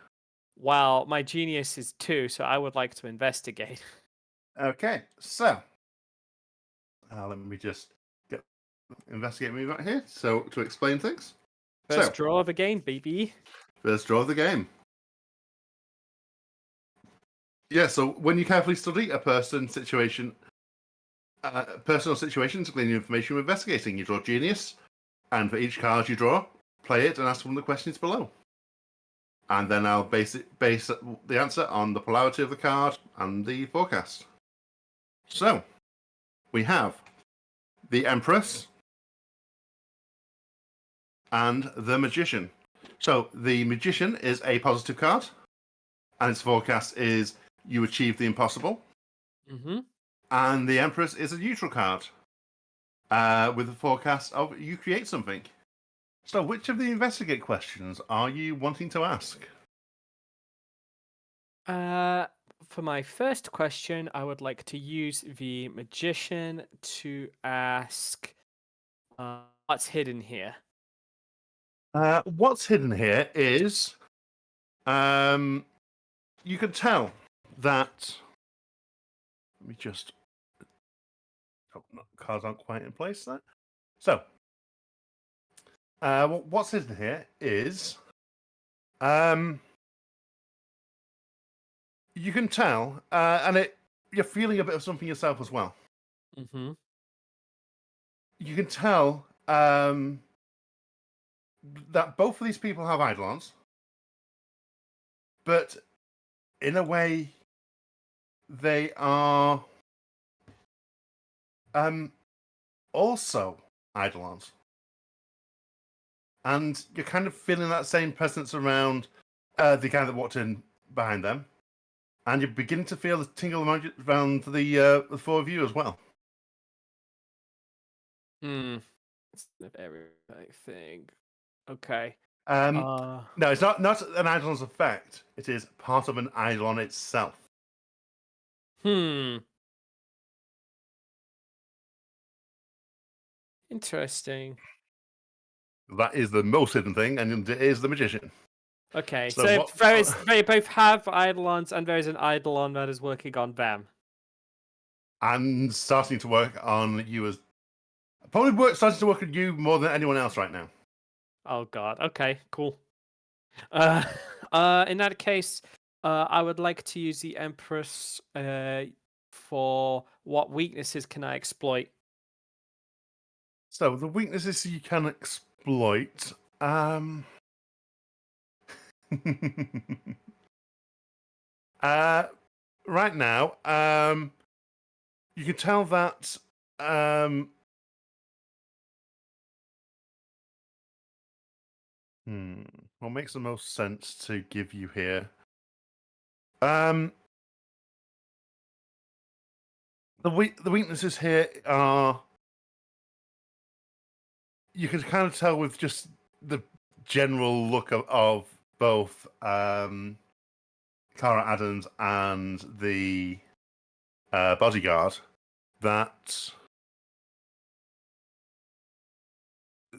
Wow, my genius is 2, so I would like to investigate. Okay. So let me just get investigate me right here. So to explain things. First So draw of the game, baby. first draw of the game. Yeah. So when you carefully study a personal situation to glean information you're investigating, you draw genius, and for each card you draw, play it and ask one of the questions below. And then I'll base the answer on the polarity of the card and the forecast. So we have the Empress and the Magician. So the Magician is a positive card, and its forecast is you achieve the impossible. Mm-hmm. And the Empress is a neutral card, with a forecast of you create something. So which of the investigate questions are you wanting to ask? For my first question, I would like to use the magician to ask, what's hidden here? What's hidden here is, you can tell that. Let me just. Oh, no, cards aren't quite in place there. So, what's hidden here is, you can tell, and you're feeling a bit of something yourself as well. Mm-hmm. You can tell that both of these people have Eidolons, but in a way, they are also Eidolons. And you're kind of feeling that same presence around the guy that walked in behind them. And you're beginning to feel the tingle around the four of you as well. It's the very right thing. Okay. No, it's not an Eidolon's effect. It is part of an Eidolon itself. Interesting. That is the most hidden thing, and it is the magician. Okay, So so what- they both have Eidolons, and there is an Eidolon that is working on them. And starting to work on you as starting to work on you more than anyone else right now. Oh god. Okay, cool. In that case, I would like to use the Empress for what weaknesses can I exploit? So the weaknesses you can exploit. Right now, you can tell that what makes the most sense to give you here? The weaknesses here are you can kind of tell with just the general look of both Clara Adams and the bodyguard that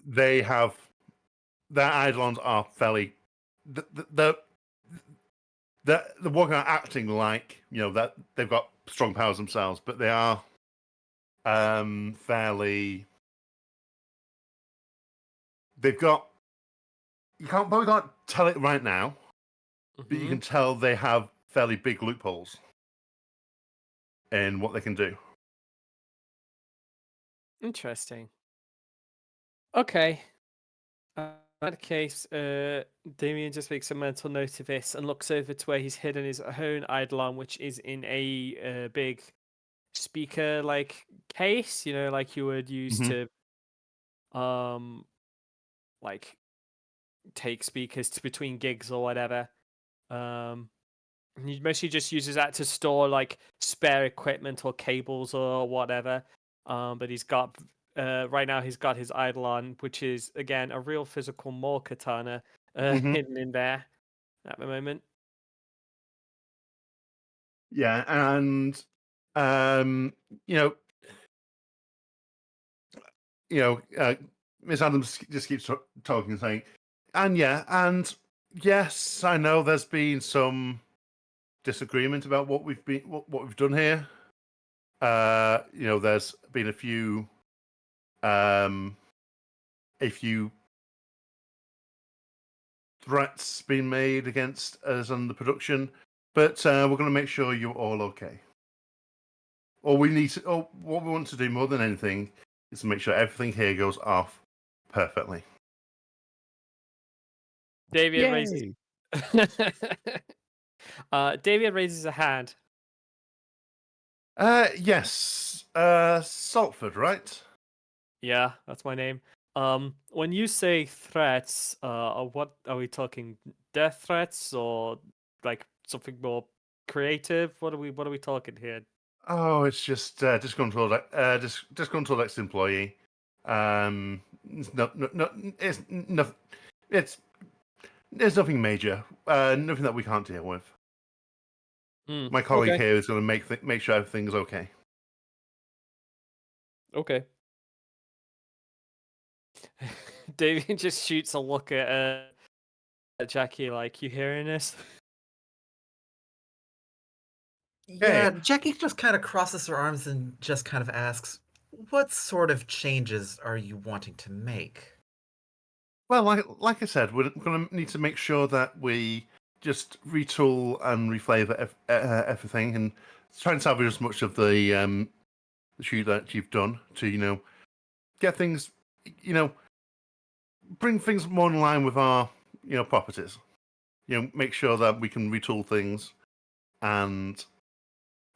they have their Eidolons are fairly the they're working on acting like that they've got strong powers themselves, but they are fairly. They've got you can't tell it right now, but you can tell they have fairly big loopholes in what they can do. Interesting. Okay. In that case, Damien just makes a mental note of this and looks over to where he's hidden his own Eidolon, which is in a big speaker like case, like you would use Mhm. to like take speakers to between gigs or whatever. He mostly just uses that to store like spare equipment or cables or whatever. But he's got right now he's got his Eidolon, which is again a real physical Maul katana Mhm. hidden in there at the moment. Yeah, and um, you know, you know, Miss Adams just keeps talking, saying, and yeah, and yes, I know there's been some disagreement about what we've done here. There's been a few threats being made against us on the production, but we're going to make sure you're all okay. What we want to do more than anything is to make sure everything here goes off perfectly. David raises Yay! David raises a hand. Yes, Salford, right? Yeah, that's my name. When you say threats, what are we talking? Death threats or like something more creative? What are we talking here? Oh, it's just disgruntled ex-employee. It's it's there's nothing major. Nothing that we can't deal with. My colleague Okay. here is going to make sure everything's okay. Okay. David just shoots a look at Jackie like, you hearing this? Yeah, Jackie just kind of crosses her arms and just kind of asks, "What sort of changes are you wanting to make?" Well, like I said, we're going to need to make sure that we just retool and reflavor everything and try and salvage as much of the shoot that you've done to get things, bring things more in line with our properties. Make sure that we can retool things and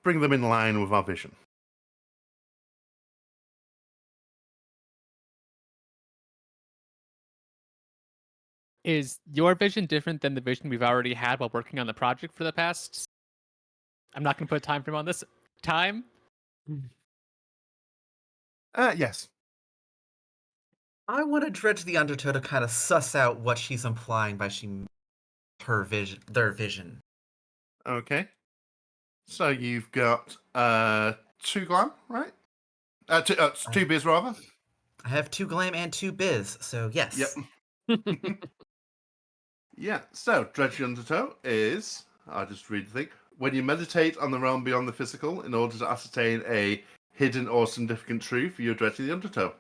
bring them in line with our vision. Is your vision different than the vision we've already had while working on the project for the past? I'm not going to put a time frame on this. Time? Yes. I want to dredge the undertow to kind of suss out what she's implying by their vision. Okay. So you've got 2 glam, right? Two beers rather. I have 2 glam and 2 biz, so Yep. yes. Yeah. So dredge the undertow is, I'll just read the thing. When you meditate on the realm beyond the physical in order to ascertain a hidden or significant truth, you're dredging the undertow.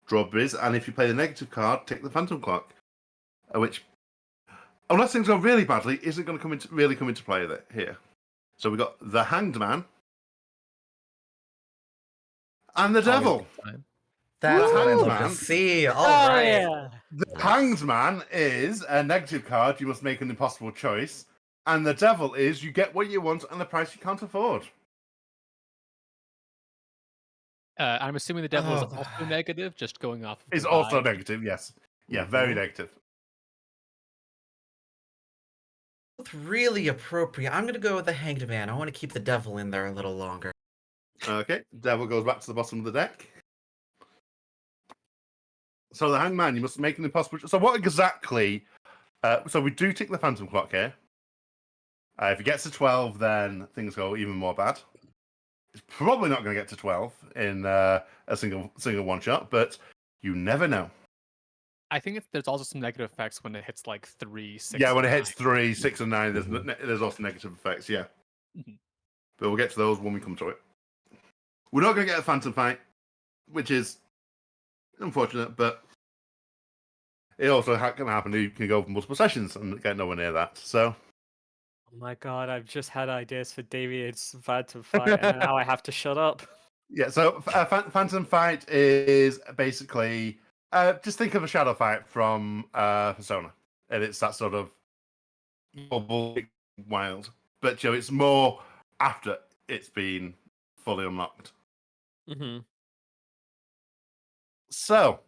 Draw biz, and if you play the negative card, take the phantom clock. Which, unless things go really badly, isn't going to really come into play here. So we got the Hanged Man and the Always a Devil. good time. That's what I Hanged love to Man. see. All Oh right. yeah. The Nice. Hanged Man is a negative card. You must make an impossible choice. And the Devil is you get what you want and the price you can't afford. I'm assuming the devil is Oh. also negative, just going off of Is the also vibe. negative, yes. Yeah, very negative. Both really appropriate. I'm going to go with the Hanged Man. I want to keep the devil in there a little longer. Okay, Devil goes back to the bottom of the deck. So the Hanged Man, you must make an impossible choice. So what exactly... so we do tick the Phantom Clock here. If it gets to 12, then things go even more bad. It's probably not going to get to 12 in a single one-shot, but you never know. I think there's also some negative effects when it hits like 3, 6. Yeah, when and it hits 9. 3, 6, and 9, there's also negative effects, yeah. Mhm. But we'll get to those when we come to it. We're not going to get a Phantom fight, which is unfortunate, but it also can happen. You can go for multiple sessions and get nowhere near that. So, Oh my god, I've just had ideas for David's Phantom fight, and now I have to shut up. yeah, so Phantom fight is basically just think of a shadow fight from Persona, and it's that sort of wild, but it's more after it's been fully unlocked. Mm-hmm. So,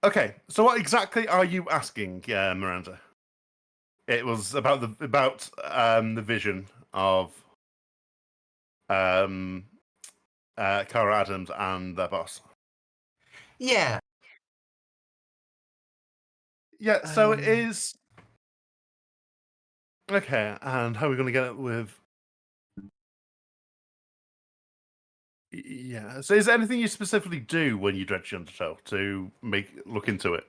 okay. So, what exactly are you asking, Miranda? It was about the vision of Cara Adams and their boss. Yeah. Yeah. So it Um, is okay. And how are we going to get it with? Yeah. So, is there anything you specifically do when you dredge the undertow to look into it?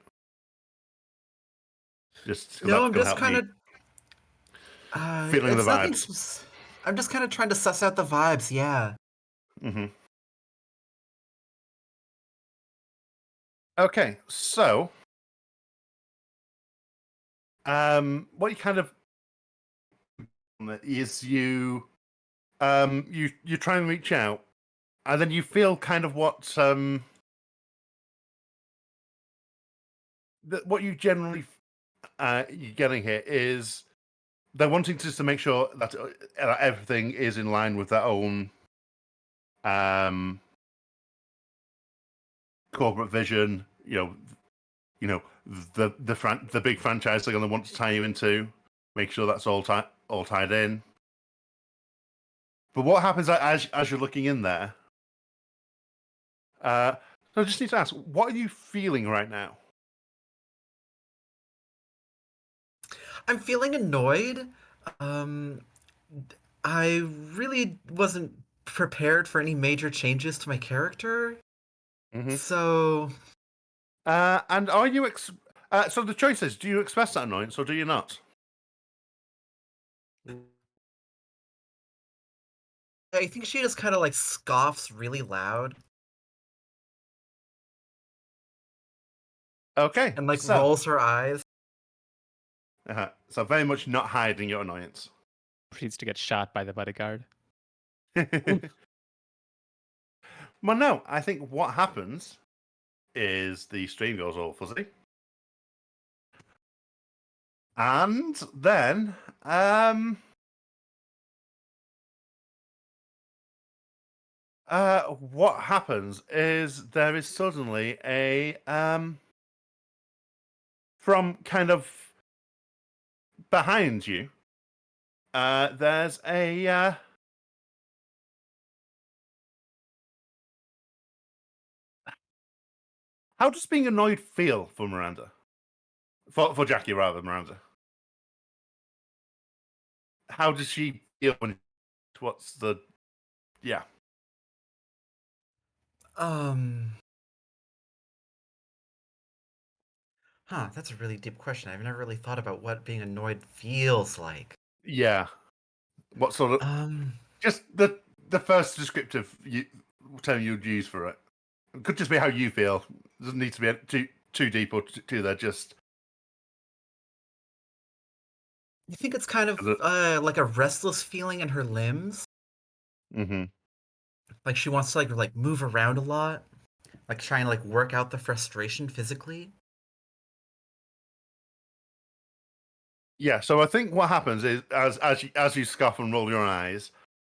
Just because no, that's I'm going to just help kind me of. feeling the It's nothing. vibe. I'm just kind of trying to suss out the vibes. Yeah. Hmm. Okay. So, what you kind of is you try and reach out, and then you feel kind of what you generally you're getting here is they're wanting to make sure that everything is in line with their own um, corporate vision. The big franchise they're going to want to tie you into. Make sure that's all tied in. But what happens as you're looking in there? So I just need to ask, what are you feeling right now? I'm feeling annoyed. Um, I really wasn't prepared for any major changes to my character. Mm-hmm. So, And are you so the choice is: do you express that annoyance or do you not? I think she just kind of like scoffs really loud Okay, and like so rolls her eyes. so very much not hiding your annoyance. Proceeds to get shot by the bodyguard. Well, no, I think what happens is the stream goes all fuzzy, and then what happens is there is suddenly a from kind of behind you. There's a how does being annoyed feel for Miranda? For Jackie, rather, Miranda. How does she feel when? What's the? Yeah. Um, that's a really deep question. I've never really thought about what being annoyed feels like. Yeah. What sort of? Um, Just the first descriptive term you'd use for it. It could just be how you feel. It doesn't need to be too deep or too there. Just I think it's kind of like a restless feeling in her limbs. mm-hmm. Like she wants to like move around a lot, like trying to like work out the frustration physically. Yeah. So I think what happens is as you scoff and roll your eyes,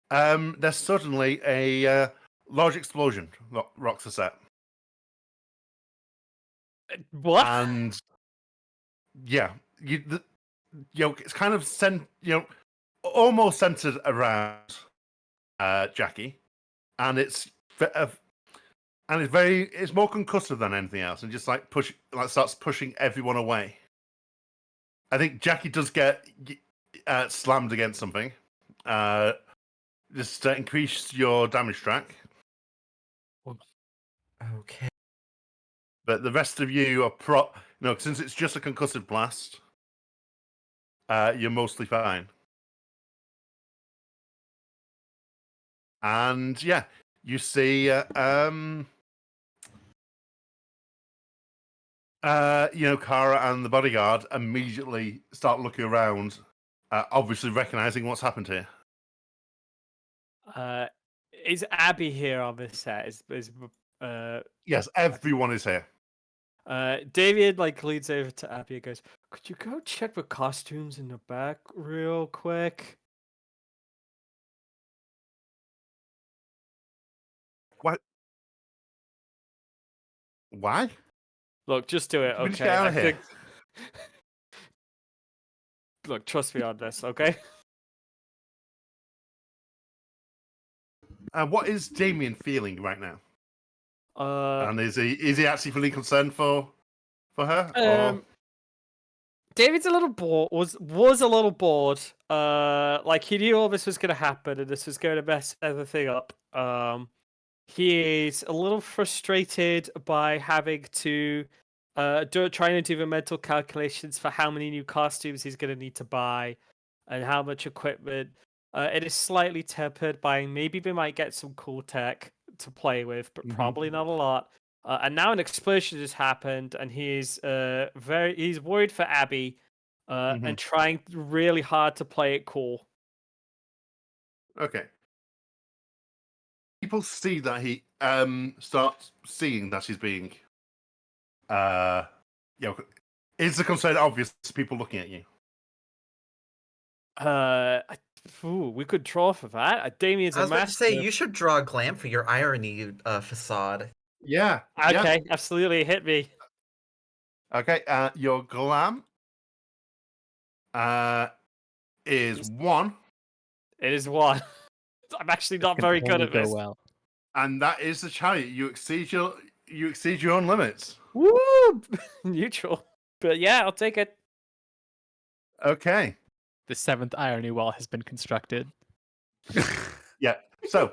there's suddenly a large explosion rocks the set, What? and yeah, it's kind of almost centered around Jackie, and it's more concussive than anything else, and just like starts pushing everyone away. I think Jackie does get slammed against something. Just increase your damage track, Okay. but the rest of you are since it's just a concussive blast, you're mostly fine. And yeah, you see, Kara and the bodyguard immediately start looking around, obviously recognizing what's happened here. Is Abby here on this set? Yes, everyone is here. David like leads over to Abby and goes, "Could you go check the costumes in the back real quick?" Why? Look, just do it, We just okay? get out of I here. think. Look, trust me on this, okay? What is Damien feeling right now? Uh, And is he actually feeling concerned for her? Or David's a little bored. Was a little bored. Like he knew all this was going to happen, and this was going to mess everything up. He is a little frustrated by having to trying to do the mental calculations for how many new costumes he's going to need to buy and how much equipment. It is slightly tempered by maybe they might get some cool tech to play with, but probably not a lot. And now an explosion has happened, and he's he's worried for Abby, and trying really hard to play it cool. okay. People see that he starts seeing that he's being is the concern obvious to people looking at you? We could draw for that. Damien's I a was about to master. say, you should draw a glam for your irony facade. Yeah. Okay, absolutely, hit me. Okay. Your glam is 1. It is 1. I'm actually not very good at this. Well. And that is the chariot. You exceed your own limits. Woo! Neutral. But yeah, I'll take it. Okay. The 7th irony wall has been constructed. Yeah. So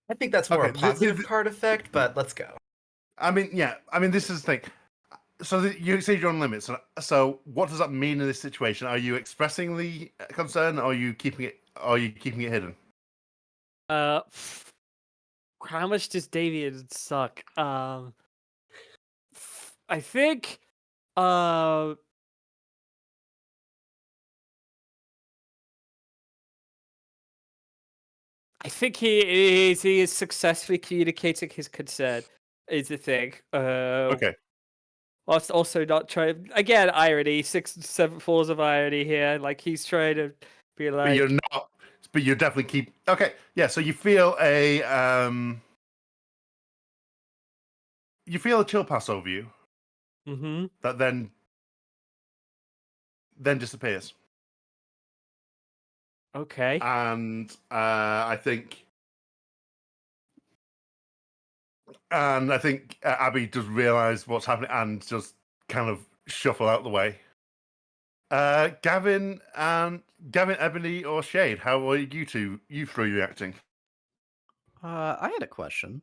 I think that's more Okay, a positive card effect, but let's go. I mean, this is the thing. So you exceed your own limits. So what does that mean in this situation? Are you expressing the concern, or are you keeping it? Hidden? How much does Damien suck? I think he is successfully communicating his concern. Is the thing. Okay. Whilst also not trying again, irony, 6 and 7 falls of irony here. Like he's trying to be like, But you're not. But you definitely keep. Okay. Yeah. So you feel a chill pass over you that then disappears. Okay. And I think Abby does realize what's happening and just kind of shuffle out the way. Gavin, Ebony, or Shade, how are you three reacting? I had a question.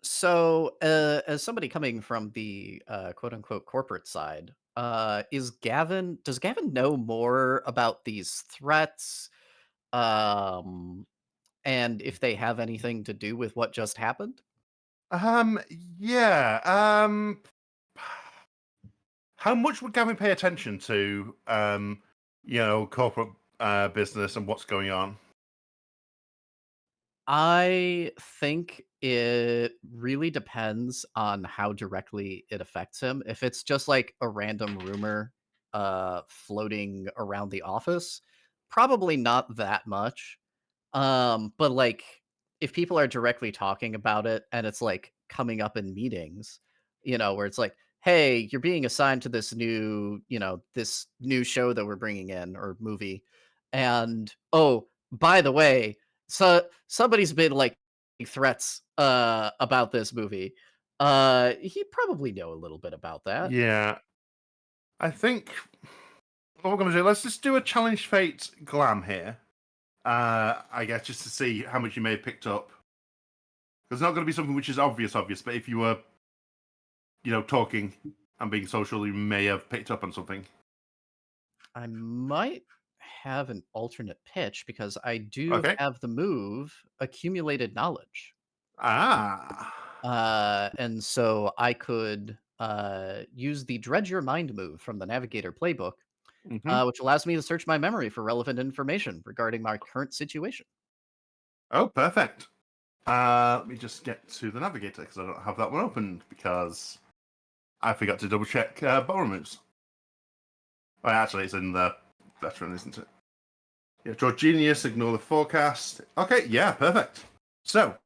So, as somebody coming from the quote unquote corporate side, does Gavin know more about these threats? And if they have anything to do with what just happened? Yeah. How much would Gavin pay attention to, corporate business and what's going on? I think it really depends on how directly it affects him. If it's just like a random rumor floating around the office, probably not that much. But like if people are directly talking about it and it's like coming up in meetings, where it's like, "Hey, you're being assigned to this new show that we're bringing in or movie." And, "Oh, by the way, so somebody's been like threats about this movie." He'd probably know a little bit about that. Yeah. I think what we're going to do, let's just do a challenge fate glam here. I guess just to see how much you may have picked up. There's not going to be something which is obvious, but if you were, talking and being social, you may have picked up on something. I might have an alternate pitch because I do Okay. have the move accumulated knowledge. Ah. And so I could use the Dredge Your Mind move from the Navigator playbook, which allows me to search my memory for relevant information regarding my current situation. Oh, perfect. Let me just get to the Navigator because I don't have that one open because I forgot to double check borrow moves. Oh, actually, it's in the veteran, isn't it? Yeah, draw genius, ignore the forecast. Okay, yeah, perfect. So,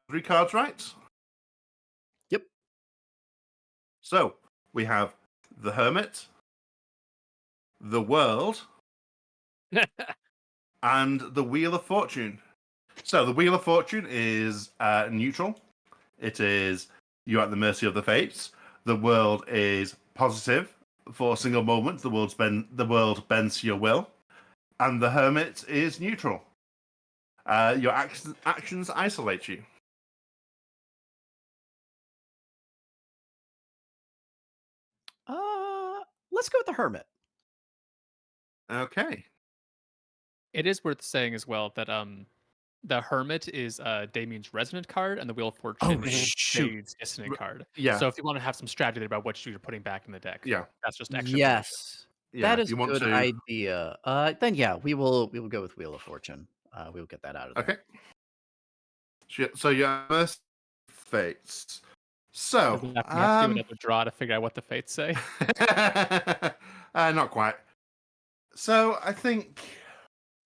3 cards, right? So we have the Hermit, the World, and the Wheel of Fortune. So the Wheel of Fortune is neutral. It is you're at the mercy of the fates. The world is positive. For a single moment, the world bends to your will, and the Hermit is neutral. Your actions isolate you. Let's go with the hermit. Okay. It is worth saying as well that the Hermit is Damien's resonant card, and the Wheel of Fortune is shoot. Jade's dissonant card. Yeah. So if you want to have some strategy there about what you're putting back in the deck, Yeah. that's just extra information. Yes. Yeah. That is You a want good to. idea. Then yeah, we will go with Wheel of Fortune. We will get that out of there. Okay. So your mercy fates. So Does it have to do another draw to figure out what the fates say? not quite. So I think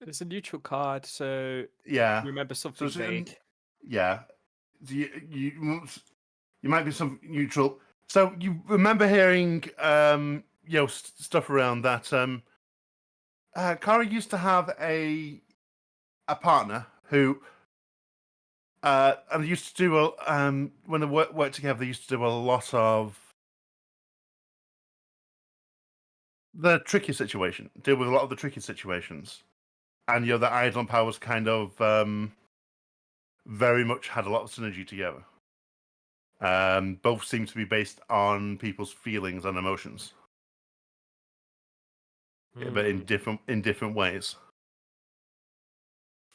It's a neutral card, so yeah. remember something So, vague. yeah. You might be some neutral. So you remember hearing stuff around that Kara used to have a partner who and they used to do when they worked together, they used to do a lot of the tricky situation, deal with a lot of the tricky situations. And the Eidolon powers kind of very much had a lot of synergy together. Both seem to be based on people's feelings and emotions, but in different ways.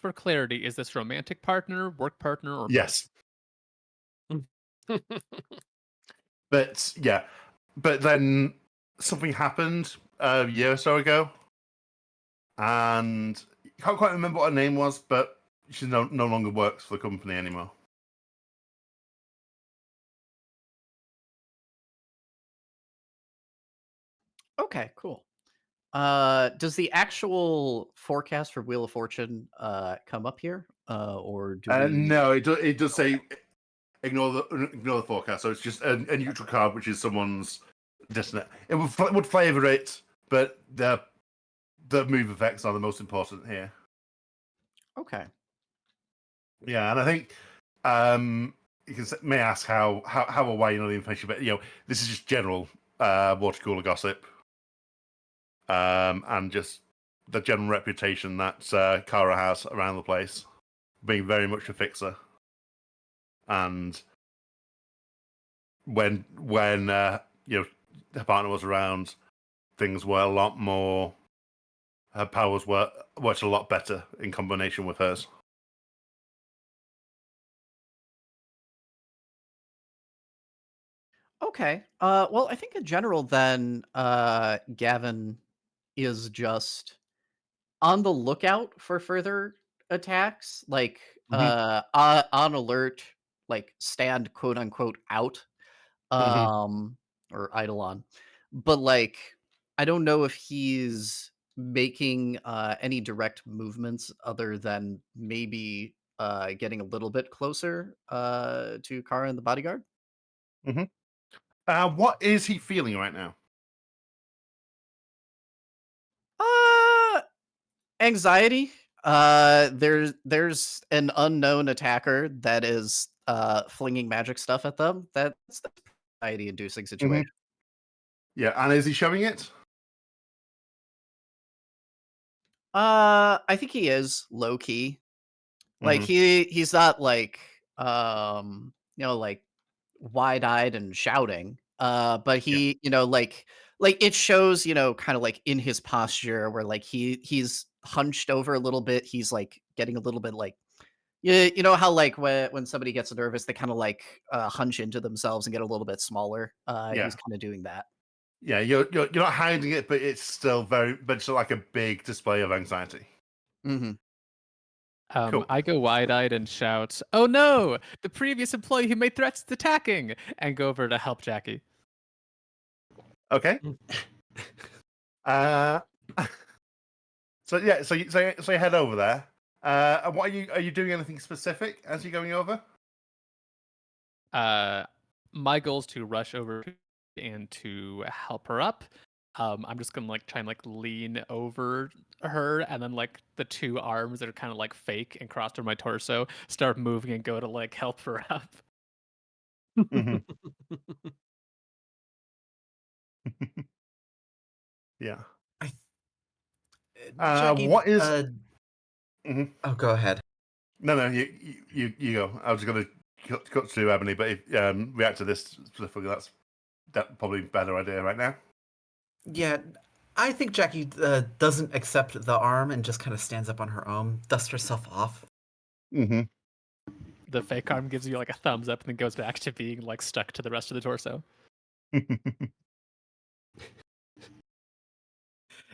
For clarity, is this romantic partner, work partner, or Yes, both? but yeah, but then something happened a year or so ago, and I can't quite remember what her name was, but she no longer works for the company anymore. Okay, cool. Does the actual forecast for Wheel of Fortune come up here? Or do we No, it does say ignore the forecast. So it's just a neutral card, which is someone's dissonant. It would flavor it, but the move effects are the most important here. Okay. Yeah, and I think you may ask how or why you know the information, but this is just general water cooler gossip, and just the general reputation that Kara has around the place, being very much a fixer, and when her partner was around, things were a lot more. Her powers worked a lot better in combination with hers. Okay. Well, I think in general, then Gavin is just on the lookout for further attacks, like Mhm. on alert, like stand quote unquote out, Mhm. or Eidolon. But like, I don't know if he's making any direct movements other than maybe getting a little bit closer to Kara and the bodyguard. Mhm. What is he feeling right now? Uh Anxiety. There's an unknown attacker that is flinging magic stuff at them. That's the anxiety inducing situation. Mhm. Yeah, and is he showing it? I think he is low key. Like Mhm. he's not like like wide eyed and shouting. But Yeah. he, like it shows, kind of like in his posture where like he's hunched over a little bit. He's like getting a little bit like you know how like when somebody gets nervous, they kind of like hunch into themselves and get a little bit smaller. Yeah. He's kind of doing that. Yeah, you're not hiding it, but it's still like a big display of anxiety. Hmm. Cool. I go wide-eyed and shout, "Oh no! The previous employee who made threats is attacking!" and go over to help Jackie. Okay. Uh, so yeah, so you head over there. And what are you doing anything specific as you're going over? My goal is to rush over to and to help her up. I'm just gonna like try and like lean over her, and then like the two arms that are kind of like fake and crossed over my torso start moving and go to like help her up. Mhm. Yeah. Jackie, What is? Mhm. oh, go ahead. No, you go. I was going to cut to Ebony, but if react to this specifically, that's probably a better idea right now. Yeah, I think Jackie doesn't accept the arm and just kind of stands up on her own, dusts herself off. Mm-hmm. The fake arm gives you like a thumbs up and then goes back to being like stuck to the rest of the torso.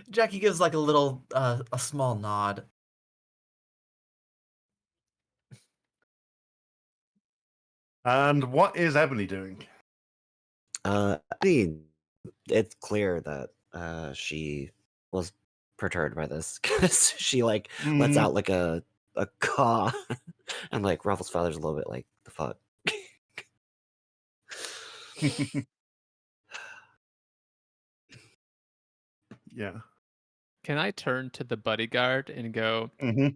Jackie gives like a little, a small nod. And what is Ebony doing? I mean, it's clear that she was perturbed by this because she like lets out like a caw, and like Ruffles' father's a little bit like the fuck. Yeah. Can I turn to the bodyguard and go, Mm-hmm.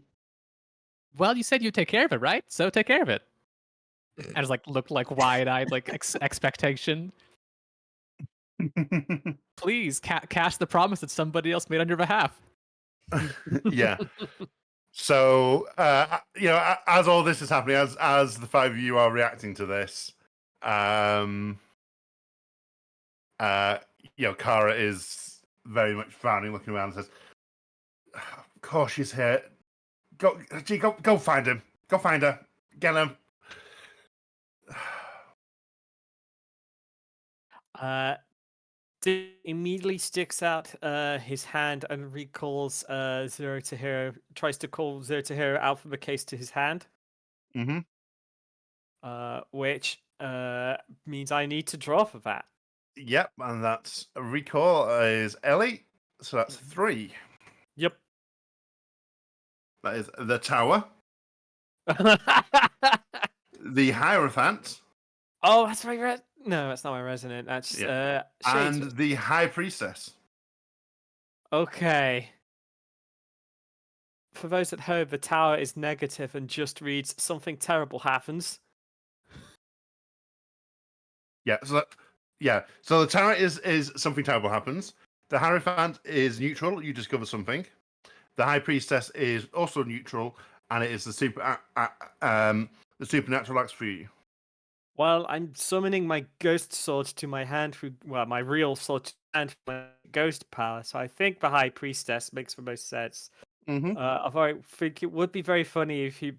well, you said you'd take care of it, right? So take care of it. And just like look like wide-eyed like expectation. Please cash the promise that somebody else made on your behalf. Yeah. So, as all this is happening, as the five of you are reacting to this, Kara is very much frowning, looking around, and says, "Of course she's here. Go find him. Go find her. Get him." Immediately sticks out his hand and recalls Zero to Hero, tries to call Zero to Hero out from the case to his hand, Mm-hmm. which means I need to draw for that. Yep, and that's a recall is Ellie, so that's 3. Yep. That is the Tower, the Hierophant, Oh, that's my no, that's not my resonant. That's Yeah. Shades. and the High Priestess. Okay. For those at home, the tower is negative and just reads something terrible happens. Yeah, so the Tower is something terrible happens. The Hierophant is neutral. You discover something. The High Priestess is also neutral, and it is the the supernatural acts for you. Well, I'm summoning my ghost sword to my hand my real sword to my hand for my ghost power, so I think the High Priestess makes the most sense. Mm-hmm. Although I think it would be very funny if he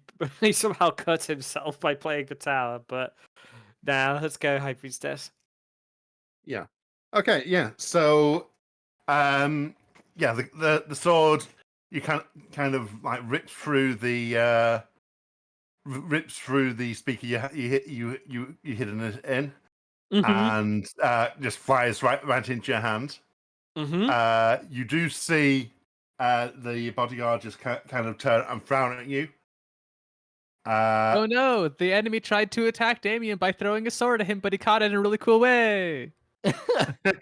somehow cut himself by playing the tower, but now let's go High Priestess. Yeah. Okay. Yeah. So, the sword you kind of like rips through the speaker you hidden it in, Mm-hmm. and just flies right into your hand. Mm-hmm. You do see the bodyguard just kind of turn and frown at you. Oh no, the enemy tried to attack Damien by throwing a sword at him, but he caught it in a really cool way.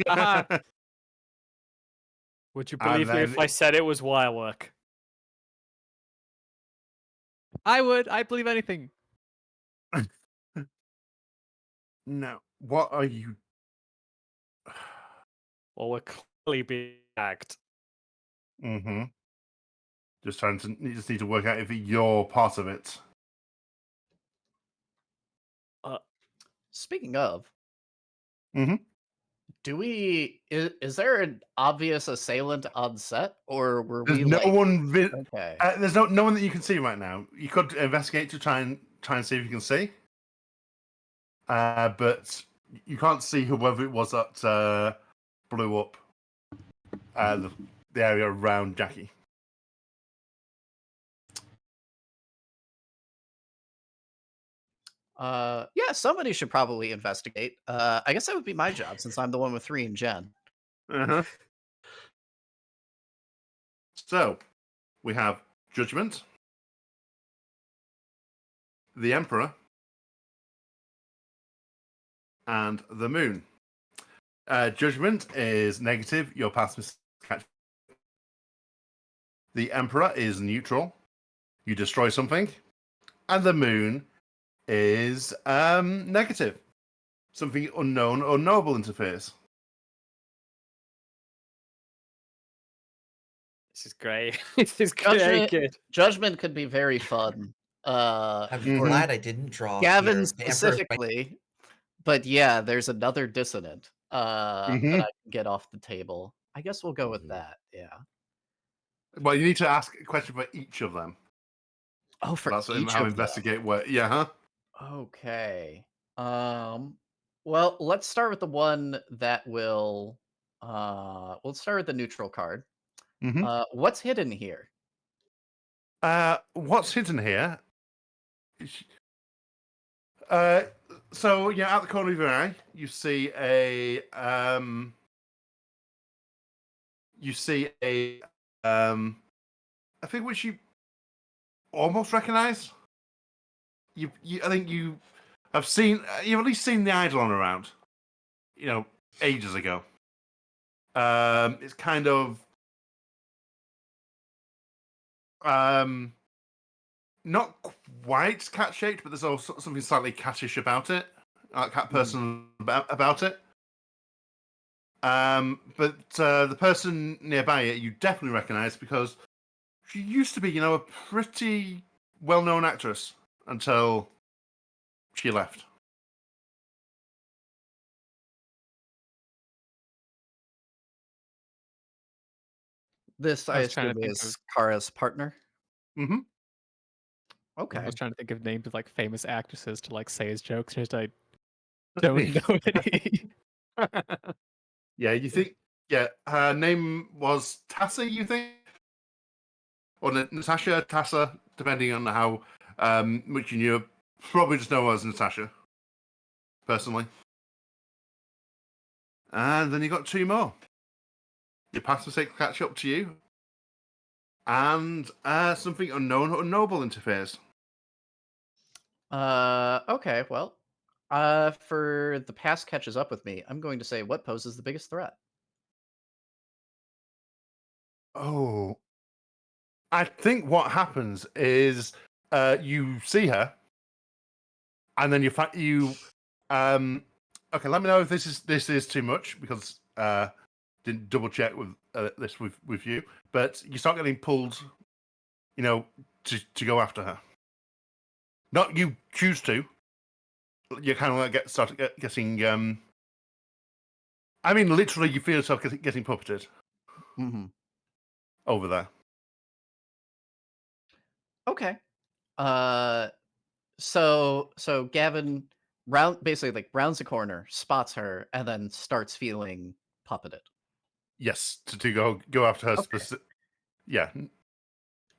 Haha. Would you And believe me then if I said it was wire work? I would. I believe anything. no, what are you? Well, we're clearly being attacked. Mm-hmm. You just need to work out if you're part of it. Speaking of, Mm-hmm. is there an obvious assailant on set, or were There's we no like one. okay? There's no one that you can see right now. You could investigate to try and see if you can see, but you can't see whoever it was that blew up the area around Jackie. Yeah, somebody should probably investigate. I guess that would be my job since I'm the one with 3 and Jen. Uh-huh. So we have Judgment, the Emperor, and the Moon. Judgment is negative. Your past mistakes catch. The Emperor is neutral. You destroy something. And the Moon is negative. Something unknown or noble interferes. This is great. This is very Judgment, good. judgment could be very fun. I'm Mhm. glad I didn't draw Gavin here. The Emperor's right. specifically, but yeah, there's another dissonant that Mhm. I can get off the table. I guess we'll go with Mhm. that. Yeah. Well, you need to ask a question for each of them. Oh, for That's each how of them. investigate work. Yeah, huh? Okay. Well, let's start with the one that will we'll start with the neutral card. Mhm. What's hidden here? What's hidden here? Uh, so yeah, out the corner of your eye, you see I think which you almost recognise. I think you have seen, you've at least seen the Eidolon around, ages ago. It's kind of not quite cat shaped, but there's also something slightly cattish about it, cat person about it. But the person nearby it, you definitely recognise because she used to be, a pretty well-known actress until she left. This, I I was trying assume, to think of is Kara's partner. Mm-hmm. I Okay. was trying to think of names of like famous actresses to like say as jokes. Just I don't know any. Yeah, you think? Yeah, her name was Tassa. You think, or Natasha, Tassa, depending on how much you knew. Probably just know her as Natasha, personally. And then you got two more. Your past mistake catch up to you, and something unknown or noble interferes. Okay, well, for the past catches up with me, I'm going to say what poses the biggest threat? Oh, I think what happens is you see her, and then you okay. Let me know if this is too much because didn't double check with this with you, but you start getting pulled, to go after her. Not you choose to. You kind of like getting. I mean, literally, you feel yourself getting puppeted Mm-hmm. over there. Okay. Uh, so Gavin basically like rounds the corner, spots her, and then starts feeling puppeted. Yes, to go after her Okay. specific. Yeah,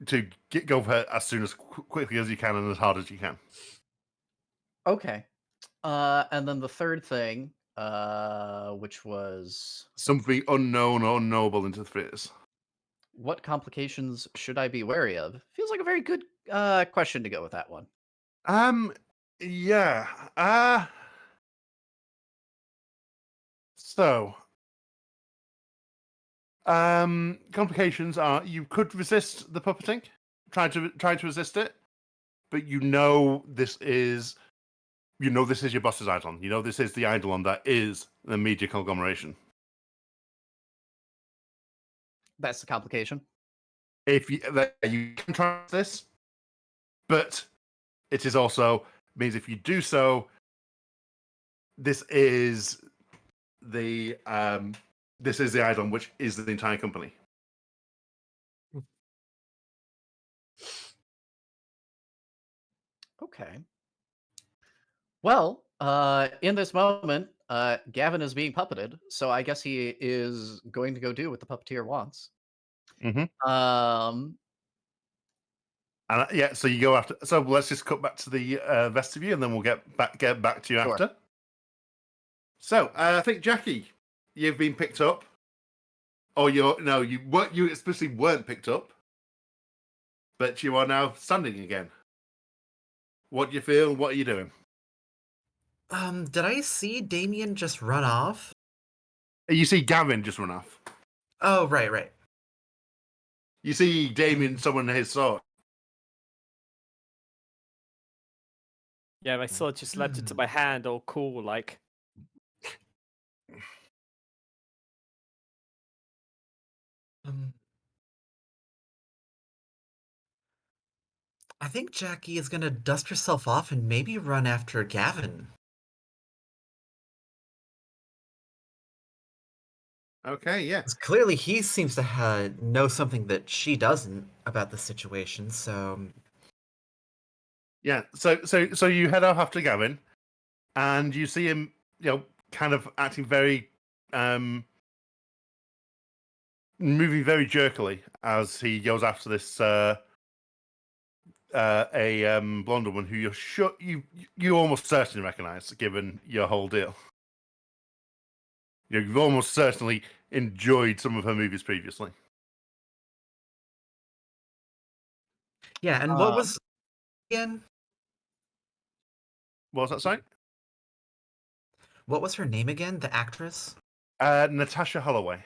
to go for her as soon as quickly as you can and as hard as you can. Okay. And then the third thing, which was Something unknown or noble interferes. what complications should I be wary of? Feels like a very good question to go with that one. Yeah. So, complications are you could resist the puppeting, try to resist it, but this is your boss's Eidolon. You know this is the Eidolon that is the media conglomeration. That's the complication. If you can try this, but it is also means if you do so, this is the Eidolon, which is the entire company. Okay. Well, in this moment, Gavin is being puppeted, so I guess he is going to go do what the puppeteer wants. Mm-hmm. Um, And yeah, so you go after. So let's just cut back to the rest of you, and then we'll get back to you Sure. after. So I think Jackie, you've been picked up, or you especially weren't picked up, but you are now standing again. What do you feel? What are you doing? Did I see Damien just run off? You see Gavin just run off. Oh, right. You see Damien summon his sword. Yeah, my sword just leapt into my hand, all cool, like. Um, I think Jackie is gonna dust herself off and maybe run after Gavin. Okay, yeah. 'Cause clearly, he seems to know something that she doesn't about the situation. So, Yeah. So you head off after Gavin, and you see him, kind of acting very, moving very jerkily as he goes after this blonde woman who you're sure you almost certainly recognize, given your whole deal. You've almost certainly enjoyed some of her movies previously. yeah. And what was again? What was that, sorry? What was her name again? The actress? Natasha Holloway.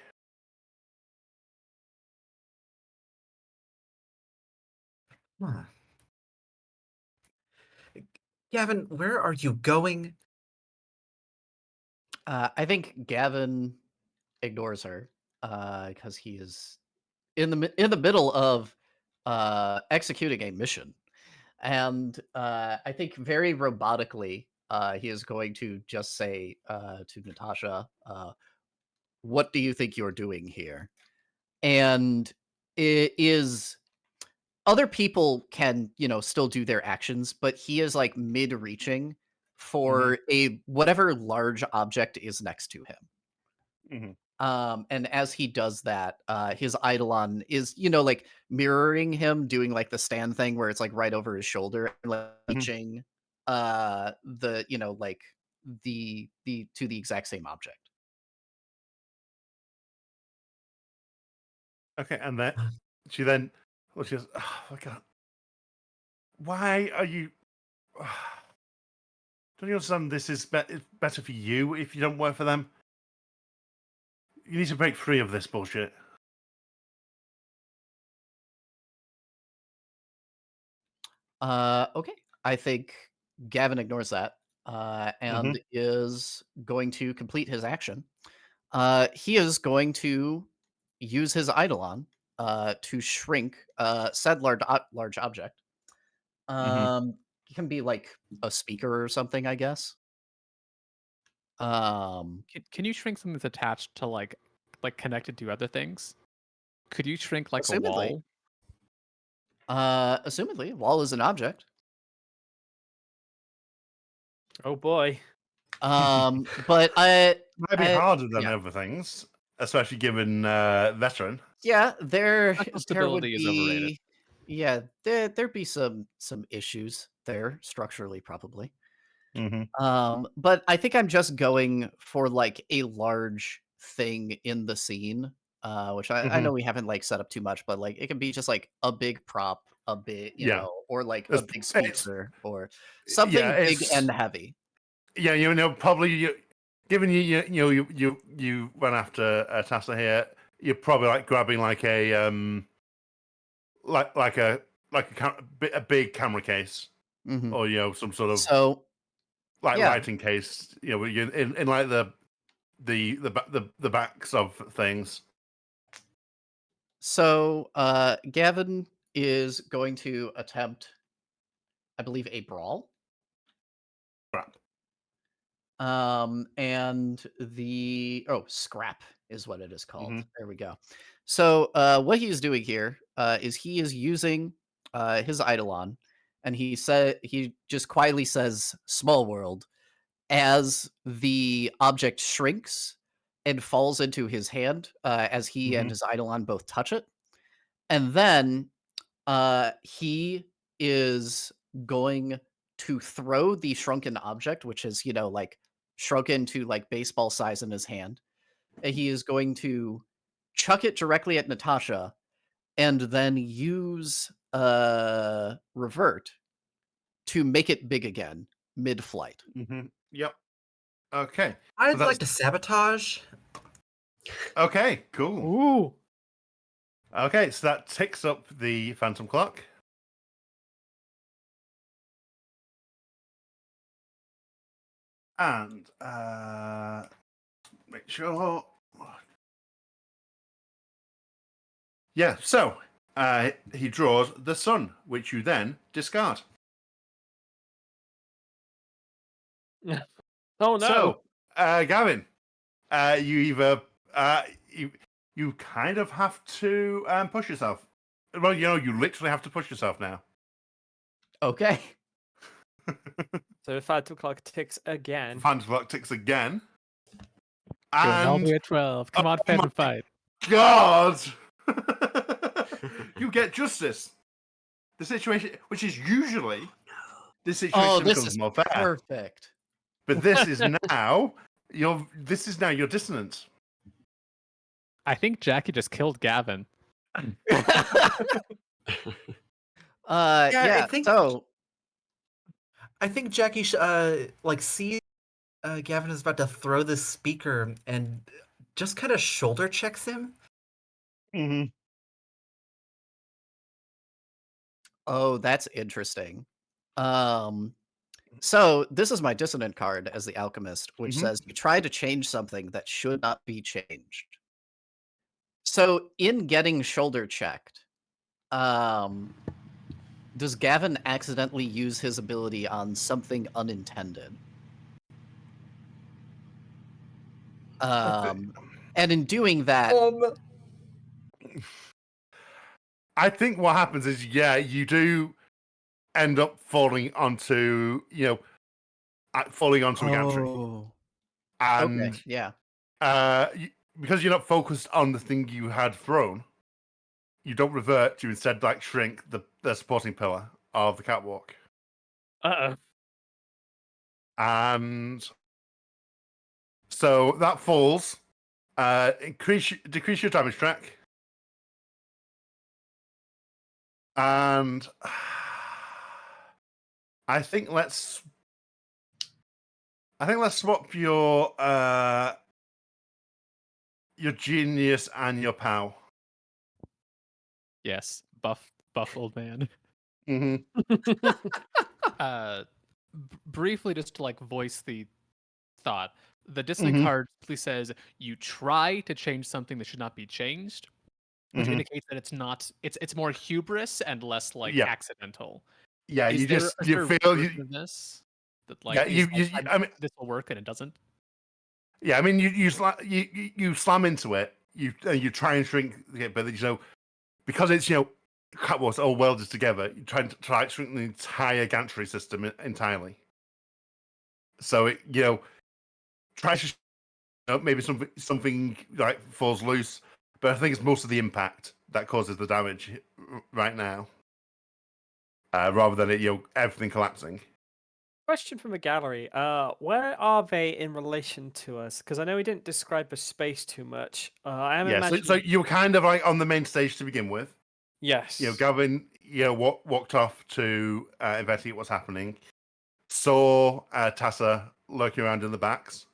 Huh. Gavin, where are you going? I think Gavin ignores her because he is in the middle of executing a mission, and I think very robotically he is going to just say to Natasha, "What do you think you're doing here?" And it is other people can still do their actions, but he is like mid reaching for a whatever large object is next to him. Mm-hmm. And as he does that, his Eidolon is, like mirroring him doing like the stand thing where it's like right over his shoulder and like reaching the, like the to the exact same object. Okay, and then she then, well, she goes, "Oh my God, why are you? Don't you understand? This is it's better for you if you don't work for them. You need to break free of this bullshit." Okay. I think Gavin ignores that Mm-hmm. and is going to complete his action. He is going to use his Eidolon to shrink said large object. Mm-hmm. It can be like a speaker or something, I guess. Um, Can you shrink something that's attached to like connected to other things? Could you shrink like a assumedly, wall? assumedly, wall is an object. Oh boy. But Might be harder than yeah, other things, especially given veteran. yeah, there Special there would stability is overrated. be, there'd be some issues there structurally probably. Mm-hmm. But I think I'm just going for like a large thing in the scene, which I Mm-hmm. know we haven't like set up too much, but like it can be just like a big prop, a big, Yeah, or like a it's, big it's speaker or yeah, something big it's and heavy. yeah, probably given you run after Tassa here, you're probably like grabbing like a like a big camera case, hmm or some sort of So like yeah, lighting case, where you in like the backs of things. so Gavin is going to attempt, I believe, a brawl. Crap. And scrap is what it is called. Mm-hmm. There we go. So what he's doing here is he is using his Eidolon, and he just quietly says "small world" as the object shrinks and falls into his hand as he and Mm-hmm. his Eidolon both touch it, and then he is going to throw the shrunken object, which is, like shrunken to like baseball size in his hand. And he is going to chuck it directly at Natasha and then use revert to make it big again mid flight. Mm-hmm. Yep. Okay. So I'd that's like to sabotage. Okay, cool. Ooh. Okay, so that ticks up the phantom clock. And make sure. Yeah, so he draws the sun, which you then discard. Oh no! So, Gavin, you either you kind of have to push yourself. Well, you literally have to push yourself now. Okay. So the phantom clock ticks again. Phantom clock ticks again. Going all the And way at 12. Come on, oh Phantom my fight. God, you get justice. The situation, which is usually the Oh, situation this becomes is more fair, perfect. but this is now your dissonance. I think Jackie just killed Gavin. Yeah. I think Jackie see Gavin is about to throw this speaker and just kind of shoulder checks him. Mm-hmm. Oh, that's interesting. So this is my dissonant card as the alchemist, which Mhm. says you try to change something that should not be changed. So in getting shoulder checked, does Gavin accidentally use his ability on something unintended? And in doing that, I think what happens is, you do end up falling onto a gantry, okay, and yeah, because you're not focused on the thing you had thrown, you don't revert to instead shrink the supporting pillar of the catwalk, and so that falls. Decrease your damage track, and I think let's swap your genius and your pow. Yes, buff old man. Mm-hmm. Briefly, just to voice the thought, the dissonant Mm-hmm. card simply says you try to change something that should not be changed, which Mm-hmm. indicates that it's more hubris and less Yeah. accidental. Yeah, Is you there just is you there a feel version you of this that yeah is you I mean this will work and it doesn't? yeah I mean you slam into it, you try and shrink it, but because it's catwalks all welded together, you try to shrink the entire gantry system entirely. So it tries to maybe something falls loose, but I think it's most of the impact that causes the damage right now, rather than everything collapsing. Question from the gallery. Where are they in relation to us? Because I know we didn't describe the space too much. I am Yeah, so imagining. you were kind of on the main stage to begin with. Yes. Gavin, walked off to investigate what's happening. Saw Tassa lurking around in the backs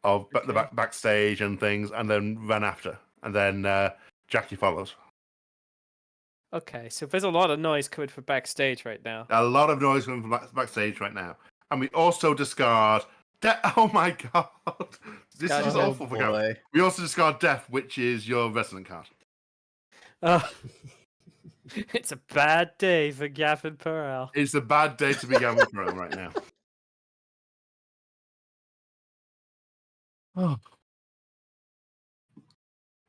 of the Okay. backstage and things, and then ran after. And then Jackie follows. Okay, so there's a lot of noise coming from backstage right now. A lot of noise coming from backstage right now. And we also discard oh my God. This is just Oh awful for Gavin. boy. We also discard Death, which is your resident card. It's a bad day for Gavin Pearl. It's a bad day to be Gavin Pearl right now. Oh.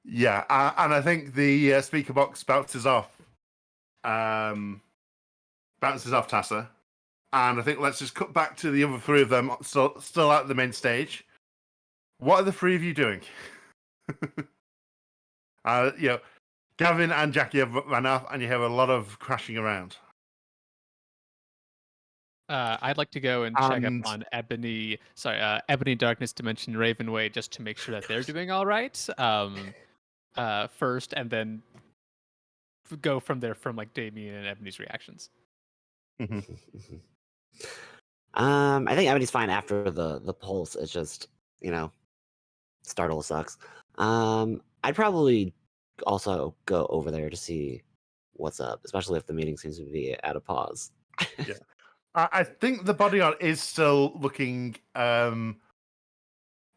Yeah, and I think the speaker box bounces off Tassa. And I think let's just cut back to the other three of them still at the main stage. What are the three of you doing? Gavin and Jackie have run off, and you have a lot of crashing around. I'd like to go and check up on Ebony Darkness Dimension Ravenway just to make sure that they're doing all right. First, and then go from there from Damien and Ebony's reactions. Mm-hmm. I think Ebony's fine after the pulse. It's just Startle sucks. I'd probably also go over there to see what's up, especially if the meeting seems to be at a pause. I think the bodyguard is still looking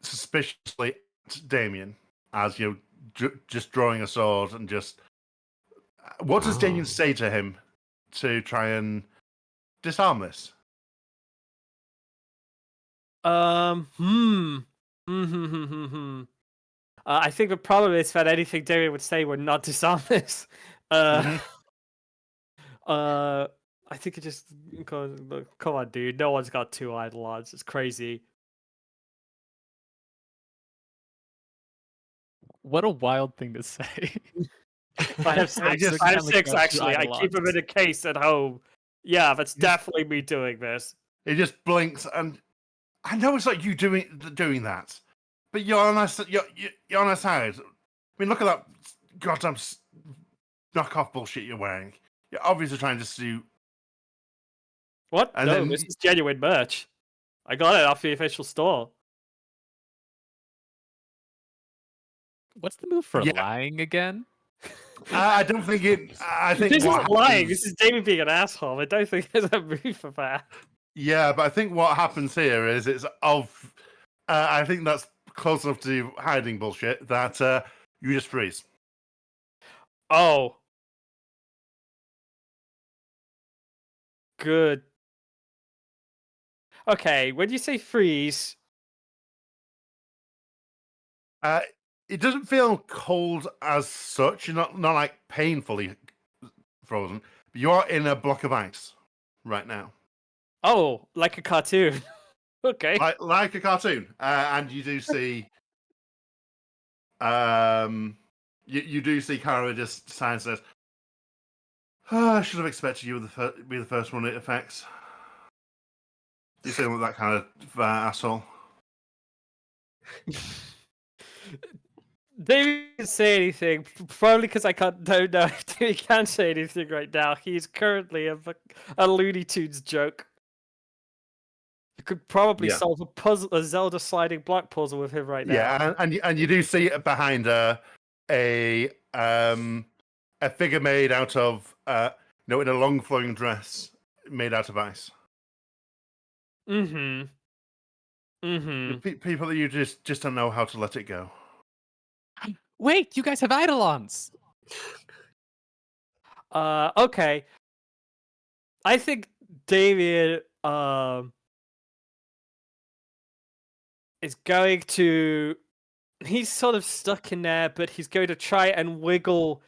suspiciously at Damien as just drawing a sword and just. What does Damien Oh. say to him to try and disarm this? I think the problem is that anything Damien would say would not disarm this. I think it just goes, look, come on, dude. No one's got 2 Eidolons. It's crazy. What a wild thing to say. I have I 6. just- I have Kinda 6 got 2 actually. I keep them in a case at home. Yeah, that's definitely me doing this. He just blinks, and I know it's like you doing that, but you're on you're on our side. I mean, look at that goddamn knockoff bullshit you're wearing. You're obviously trying to do. What? And No, then- this is genuine merch. I got it off the official store. What's the move for Yeah. lying again? I don't think it. I think This what isn't lying. happens- This is Damien being an asshole. I don't think there's a move for that. Yeah, but I think what happens here is it's of. I think that's close enough to hiding bullshit that you just freeze. Oh. Good. Okay, when you say freeze, It doesn't feel cold as such. You're not like painfully frozen, but you are in a block of ice right now, oh, like a cartoon. Okay. like a cartoon. And you do see, you do see Kara just sign says, oh, "I should have expected you to be the first one it affects." You seem like that kind of asshole. David didn't say anything, probably because I don't know if he can say anything right now. He's currently a Looney Tunes joke. You could probably Yeah. solve a Zelda sliding block puzzle with him right now. Yeah, and you do see behind her a figure made out of in a long flowing dress made out of ice. Mm-hmm. Mm-hmm. People that you just don't know how to let it go. Wait, you guys have Eidolons! Okay. I think Damien is going to. He's sort of stuck in there, but he's going to try and wiggle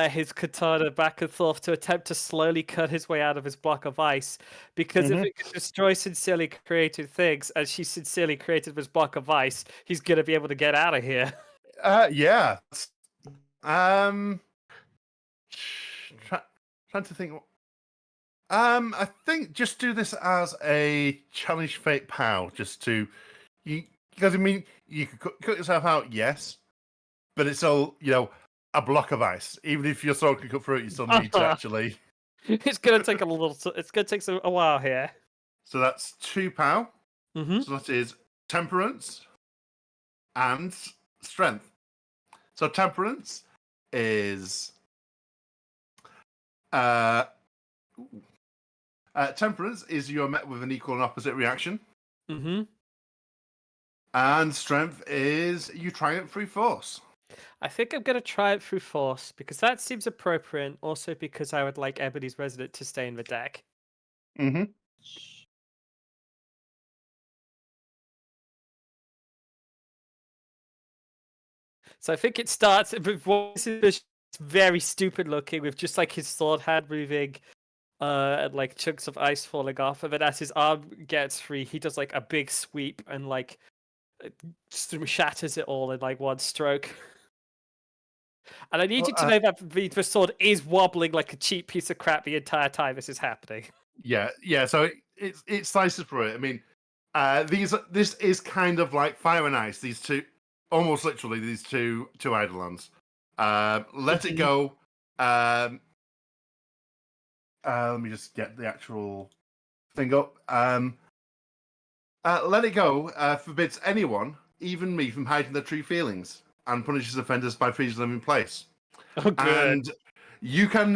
his katana back and forth to attempt to slowly cut his way out of his block of ice. Because if it can destroy sincerely created things, as she sincerely created this block of ice, he's going to be able to get out of here. Yeah. Trying to think. I think just do this as a challenge fate pow, just to because I mean you could cut yourself out, yes, but it's all a block of ice. Even if your sword can cut through it, you still need to actually. It's going to take It's going to take a while here. So that's 2 pow. Mm-hmm. So that is temperance and strength. So temperance is temperance is you're met with an equal and opposite reaction, Mm-hmm. and strength is you triumph through force. I think I'm going to try it through force because that seems appropriate. Also, because I would like Ebony's Resident to stay in the deck. Mm-hmm. So I think it starts with it's very stupid looking, with just like his sword hand moving, and like chunks of ice falling off. And then as his arm gets free, he does like a big sweep and like shatters it all in like one stroke. And I need you to know that the sword is wobbling like a cheap piece of crap the entire time this is happening. Yeah. So it slices through it. I mean, this is kind of like fire and ice. These two, almost literally, these two Eidolons. Let it go. Let me just get the actual thing up. Let it go forbids anyone, even me from hiding their true feelings and punishes offenders by freezing them in place. Oh, good. And you can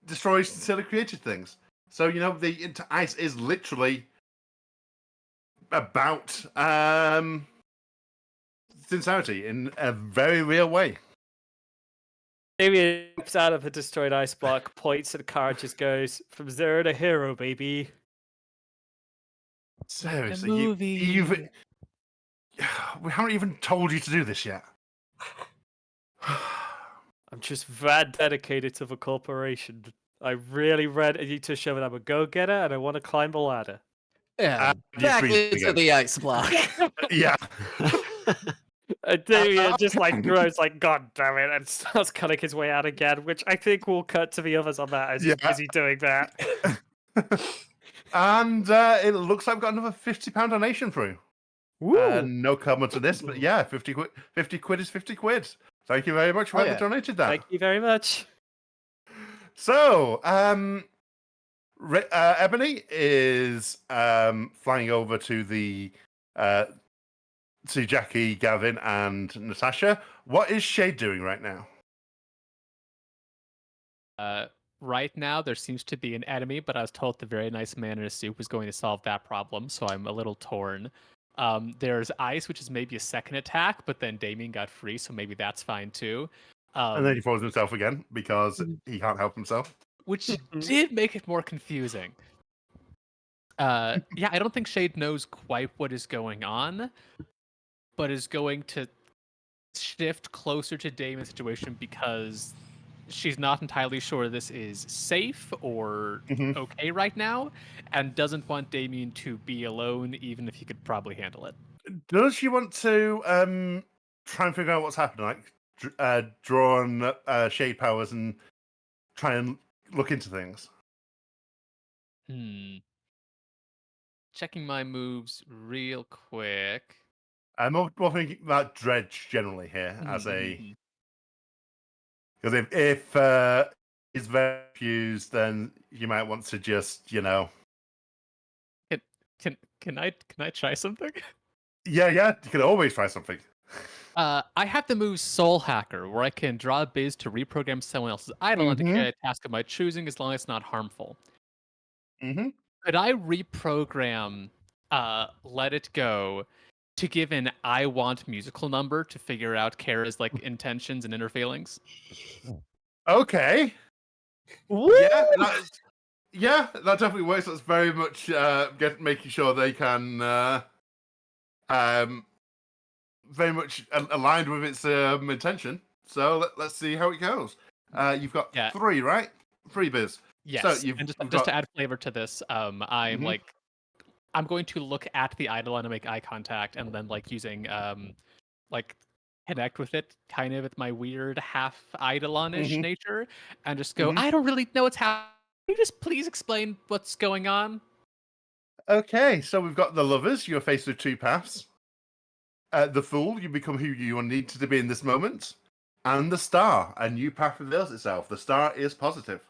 destroy sincerely created things. So, the ice is literally about sincerity in a very real way. Damien pops out of a destroyed ice block, points at the car, just goes, "From zero to hero, baby." Seriously, movie. you've we haven't even told you to do this yet. I'm just that dedicated to the corporation. I really need to show that I'm a go-getter and I want to climb the ladder. And you back freeze into again. the ice block. Yeah. And Damien just grows God damn it, and starts cutting his way out again, which I think will cut to the others on that as he's busy doing that. And it looks like we've got another £50 donation through. No comment to this, but yeah, 50 quid. 50 quid is 50 quid. Thank you very much for whoever donated that. Thank you very much. So, Ebony is flying over to the to Jackie, Gavin, and Natasha. What is Shade doing right now? Right now, there seems to be an enemy, but I was told the very nice man in a suit was going to solve that problem, so I'm a little torn. There's ice, which is maybe a second attack, but then Damien got free, so maybe that's fine too. And then he throws himself again because he can't help himself. Which did make it more confusing. Yeah, I don't think Shade knows quite what is going on, but is going to shift closer to Damien's situation because she's not entirely sure this is safe or okay right now, and doesn't want Damien to be alone, even if he could probably handle it. Does she want to try and figure out what's happening, like draw on shade powers and try and look into things? Checking my moves real quick. I'm more thinking about Dredge generally here as a... Because if he's very confused, then you might want to just, Can I try something? Yeah, you can always try something. I have the move Soul Hacker, where I can draw a biz to reprogram someone else's Eidolon to carry a task of my choosing as long as it's not harmful. Could I reprogram Let It Go to give an I Want musical number to figure out Kara's intentions and inner feelings? Okay. Yeah, that definitely works. That's very much making sure they can very much aligned with its intention. So let's see how it goes. You've got 3, right? 3 biz. Yes. So and just to add flavor to this, I'm going to look at the Eidolon and make eye contact, and then using connect with it, kind of with my weird half Eidolon-ish nature, and just go, I don't really know what's happening. Can you just please explain what's going on? Okay, so we've got the lovers. You're faced with 2 paths. The fool, you become who you need to be in this moment. And the star, a new path reveals itself. The star is positive.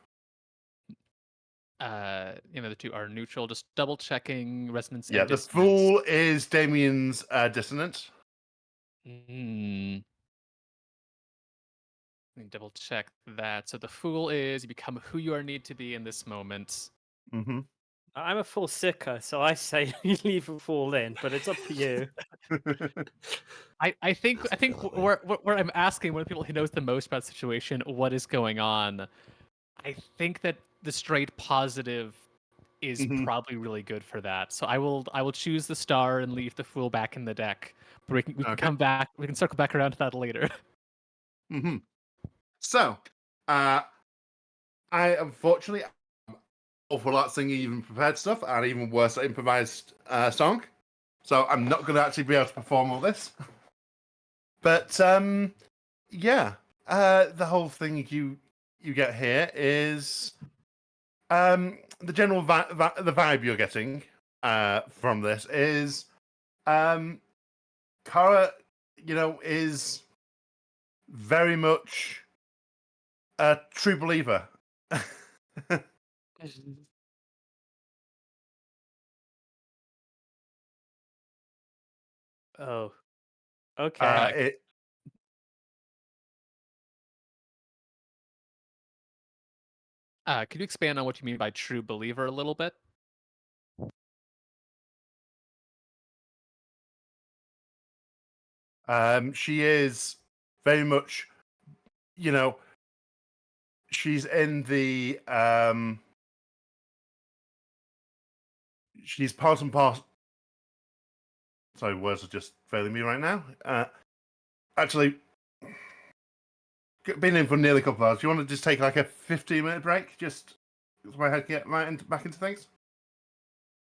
The 2 are neutral. Just double checking resonance. Yeah, and the dissonance. fool is Damien's dissonant. Let me double check that. So the fool is you become who you need to be in this moment. I'm a full sicker, so I say you leave a fool in, but it's up to you. I think where I'm asking one of the people who knows the most about the situation, what is going on, I think that the straight positive is probably really good for that. So I will choose the star and leave the fool back in the deck. But we can come back. We can circle back around to that later. So, I unfortunately awful lot singing even prepared stuff, and even worse at improvised song. So I'm not going to actually be able to perform all this. But yeah, the whole thing you get here is the general the vibe you're getting from this is Kara, is very much a true believer. Oh, Okay. Could you expand on what you mean by true believer a little bit? She is very much, you know, she's in the she's part and parcel. Sorry, words are just failing me right now. Actually, been in for nearly a couple of hours. Do you want to just take like a 15-minute break? Just so my head get back into things.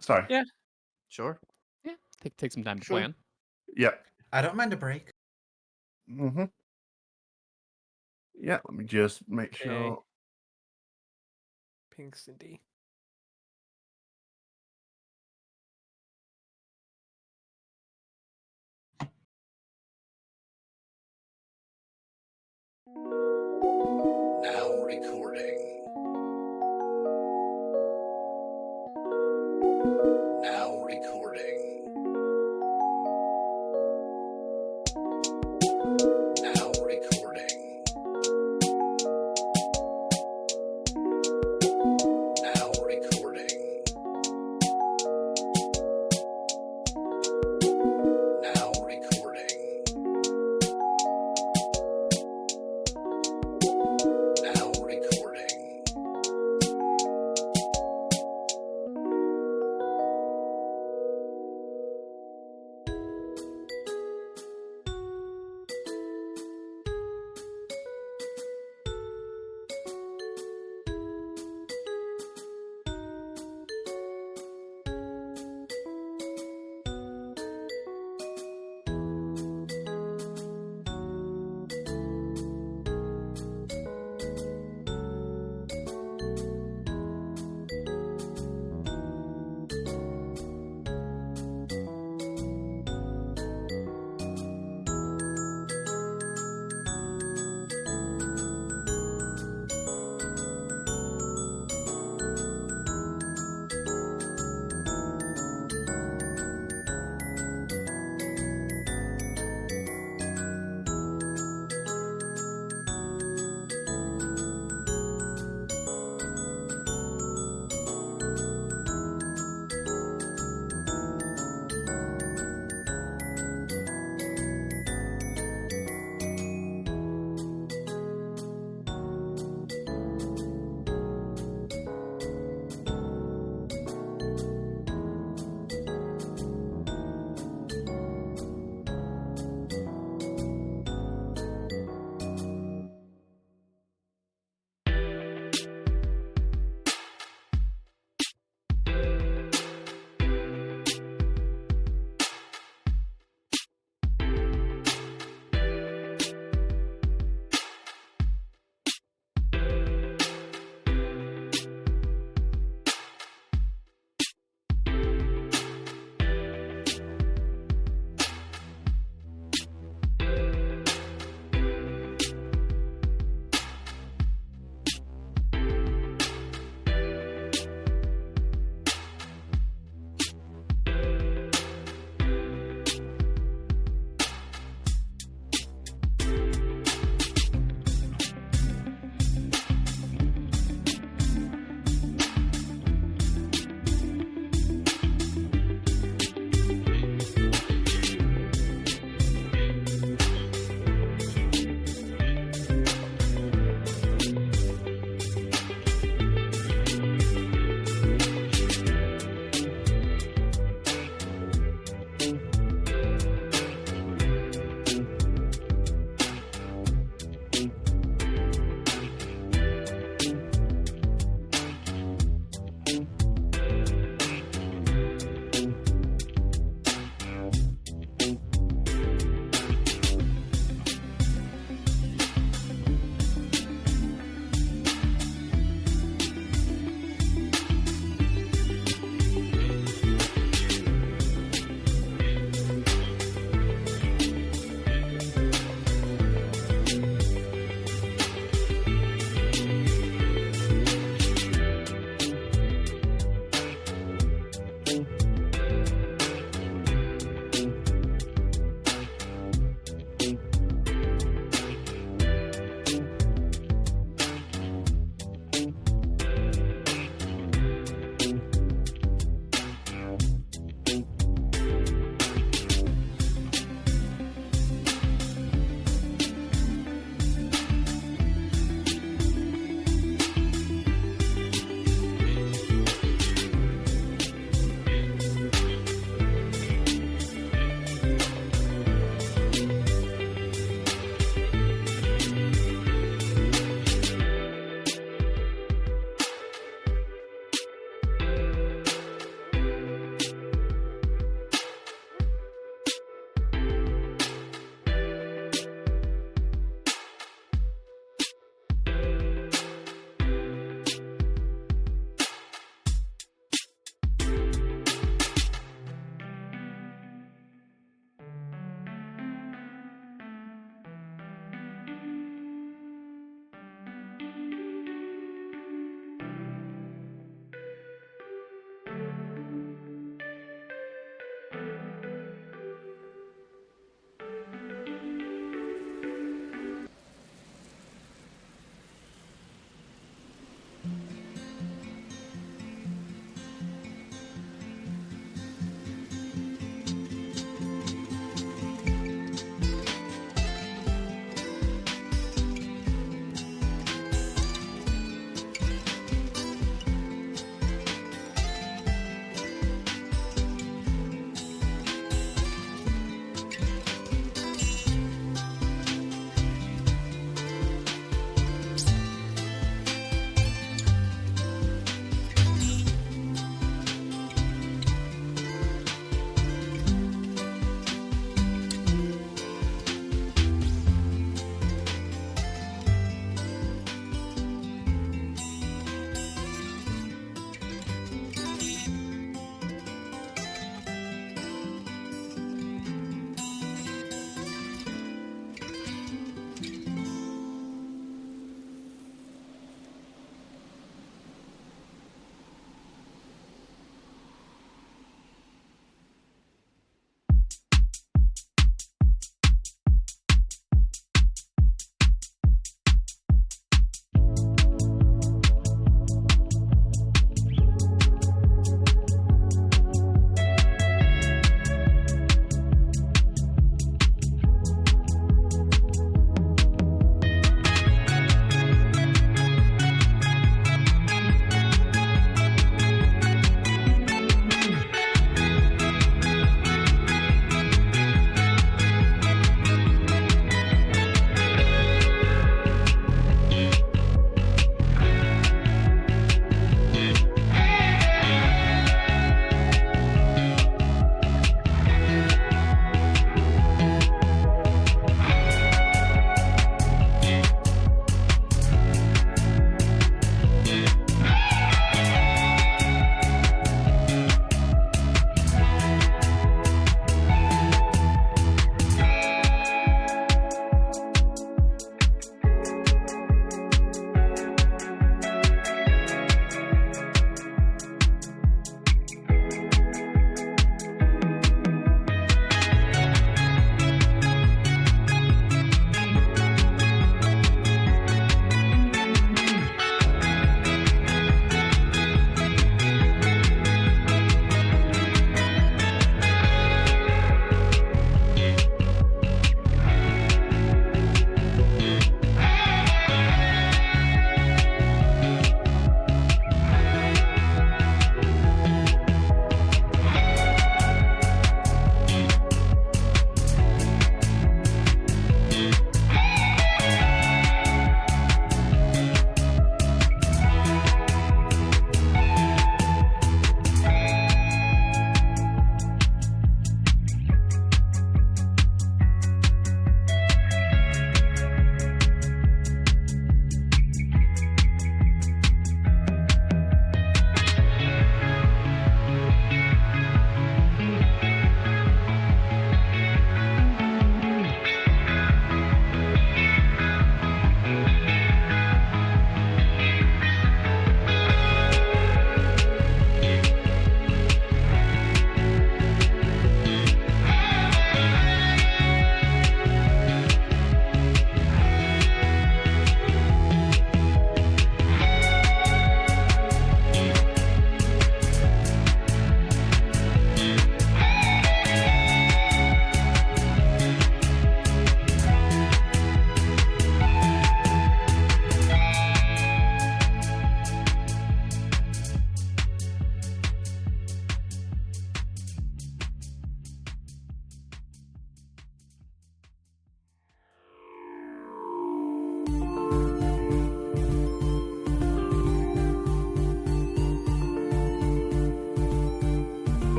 Sorry. Yeah. Sure. Yeah. Take some time to Sure. plan. Yeah. I don't mind a break. Mm-hmm. Yeah. Let me just make Okay. sure. Pink Cindy. Now recording. Now recording. Now recording. Now recording. Now recording. Now recording.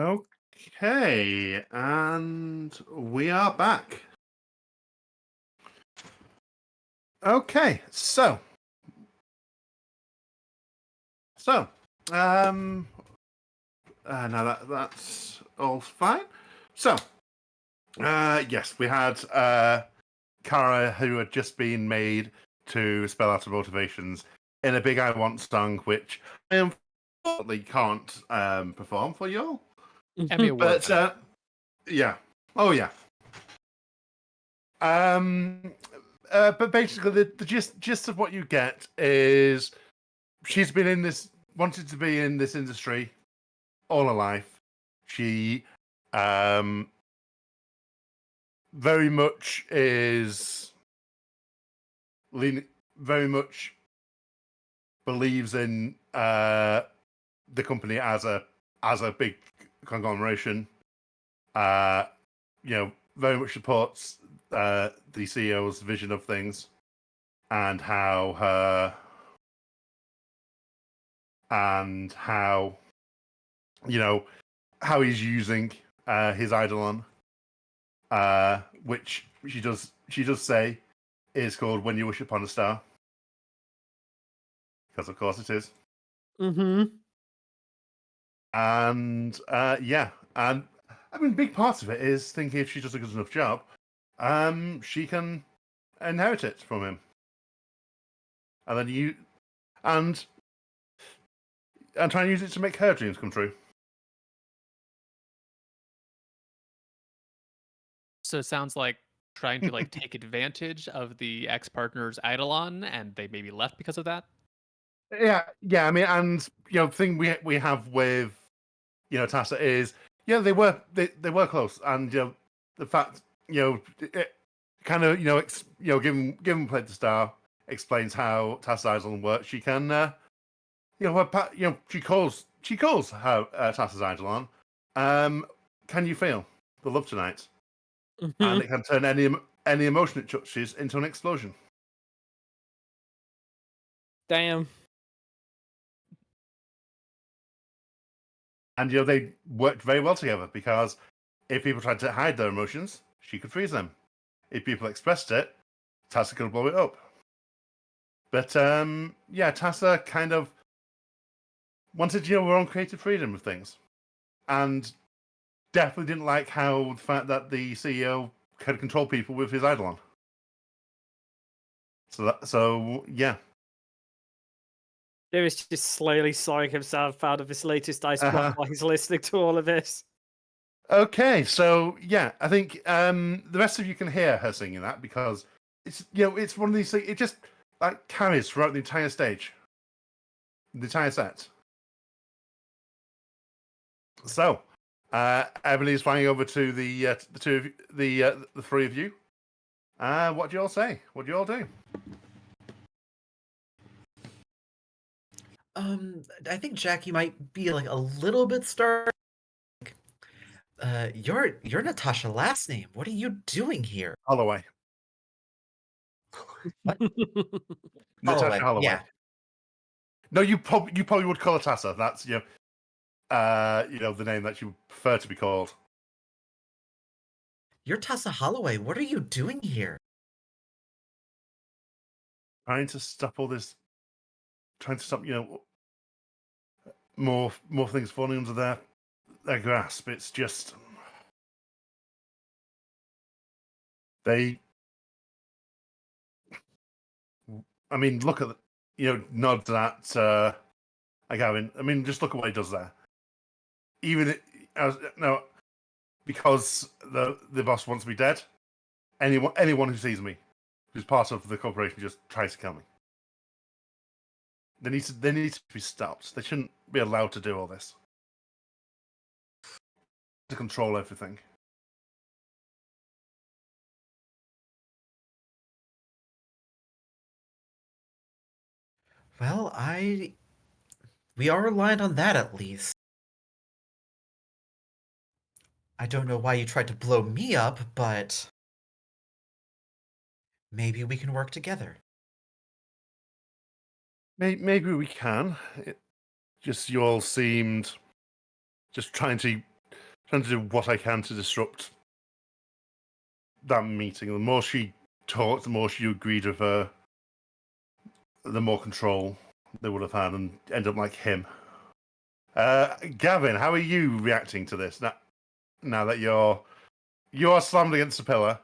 Okay, and we are back. Okay, now that's all fine. So, yes, we had Kara, who had just been made to spell out her motivations in a Big I Want song, which I unfortunately can't perform for you all. Emmy Award. But yeah, oh yeah. But basically, the gist of what you get is she's been wanted to be in this industry all her life. She very much is very much believes in the company as a big conglomeration. Very much supports the CEO's vision of things and how how he's using his Eidolon, which she does say is called "When You Wish Upon a Star," because of course it is. Mm-hmm. And and I mean, big part of it is thinking if she does a good enough job, she can inherit it from him, and then and try and use it to make her dreams come true. So it sounds like trying to like take advantage of the ex-partner's Eidolon, and they maybe left because of that. Yeah. I mean, and thing we have with Tassa is they were close, and the fact it kind of given play the star explains how Tassa's Eidolon works. She can she calls her Tassa's Eidolon. Can you feel the love tonight? Mm-hmm. And it can turn any emotion it touches into an explosion. Damn. And they worked very well together because if people tried to hide their emotions, she could freeze them. If people expressed it, Tassa could blow it up. But Tassa kind of wanted her own creative freedom of things, and definitely didn't like how the fact that the CEO could control people with his Eidolon. So yeah. David's just slowly sighing himself out of his latest ice block while he's listening to all of this. Okay, so yeah, I think the rest of you can hear her singing that because it's it's one of these things. It just like carries throughout the entire stage, the entire set. So everybody's flying over to the two of the three of you. What do you all say? What do you all do? I think Jackie might be like a little bit startled. You're Natasha last name. What are you doing here? Holloway. What? Natasha Holloway. Yeah. No, you probably would call her Tassa. That's the name that you would prefer to be called. You're Tassa Holloway. What are you doing here? Trying to stop all this. Trying to stop more things falling under their grasp. It's just they. I mean, look at nods at Gavin. I mean, just look at what he does there. Even no, because the boss wants me dead. Anyone who sees me, who's part of the corporation, just tries to kill me. They need to be stopped. They shouldn't be allowed to do all this. To control everything. Well, we are aligned on that at least. I don't know why you tried to blow me up, but maybe we can work together. Maybe we can. Just you all seemed just trying to trying to do what I can to disrupt that meeting. The more she talked, the more she agreed with her, the more control they would have had, and end up like him. Gavin, how are you reacting to this now that you are slammed against a pillar?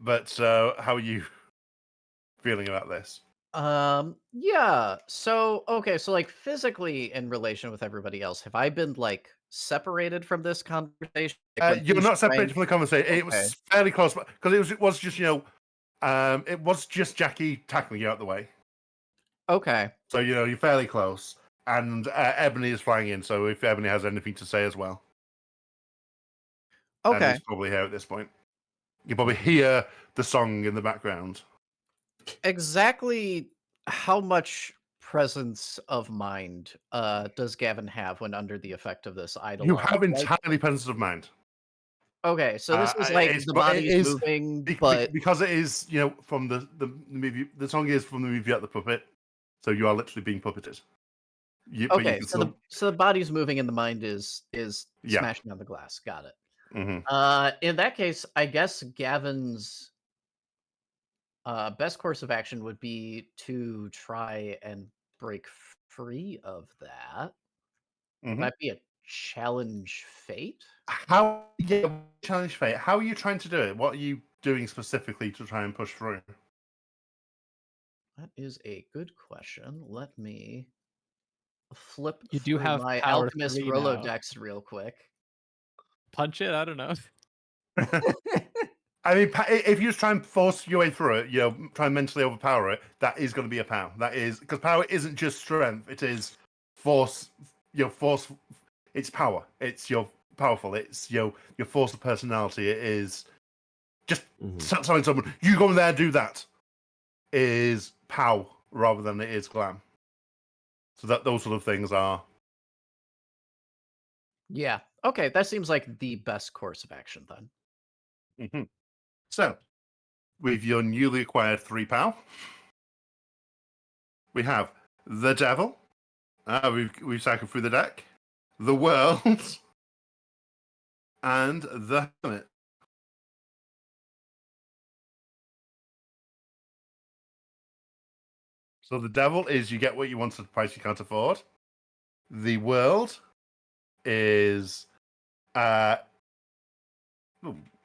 But how are you feeling about this? Yeah. So, okay, so like physically in relation with everybody else, have I been like separated from this conversation? Like when You're he's not separated trying. from the conversation. It Okay. was fairly close because it was just it was just Jackie tackling you out the way. Okay. So you're fairly close, and Ebony is flying in. So if Ebony has anything to say as well, and Okay. he's probably here at this point. You probably hear the song in the background. Exactly how much presence of mind does Gavin have when under the effect of this You Eidolon? have Like, entirely presence of mind. okay, so this is like the It body's is moving, but because it is from the movie. The song is from the movie at the puppet, so you are literally being puppeted. But you okay, can so the still so the body's moving and the mind is yeah. smashing on the glass. Got it. Hmm. In that case, I guess Gavin's best course of action would be to try and break free of that. Hmm. Might be a challenge fate. How challenge fate? How are you trying to do it? What are you doing specifically to try and push through? That is a good question. Let me flip You do through have my power Alchemist 3 now. Rolodex real quick. Punch it? I don't know. I mean, if you just try and force your way through it, try and mentally overpower it, that is going to be a power. That is because power isn't just strength; it is force. Force. It's power. It's powerful. It's your force of personality. It is just telling someone you go in there, do that. Is pow rather than it is glam. So that those sort of things are. Yeah. Okay, that seems like the best course of action then. Mhm. So, with your newly acquired 3 pow, we have the devil. We've cycled through the deck, the world, and the hermit. So the devil is you get what you want at the price you can't afford. The world is ooh,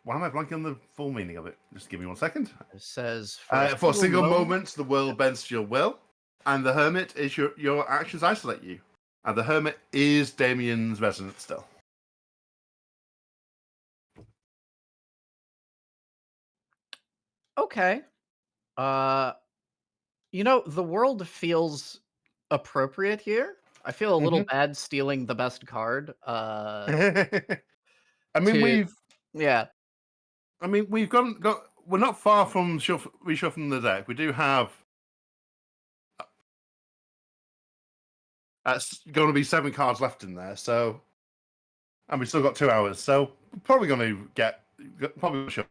why am I blanking on the full meaning of it? Just give me 1 second. It says For a single moment, the world bends to your will, and the hermit is your actions isolate you. And the hermit is Damien's resonance still. Okay. Uh the world feels appropriate here. I feel a little Mhm. bad stealing the best card. I mean, To yeah. we've got. We're not far from reshuffling the deck. We do have. That's going to be 7 cards left in there, so and we've still got 2 hours, so we're probably going to get probably sure.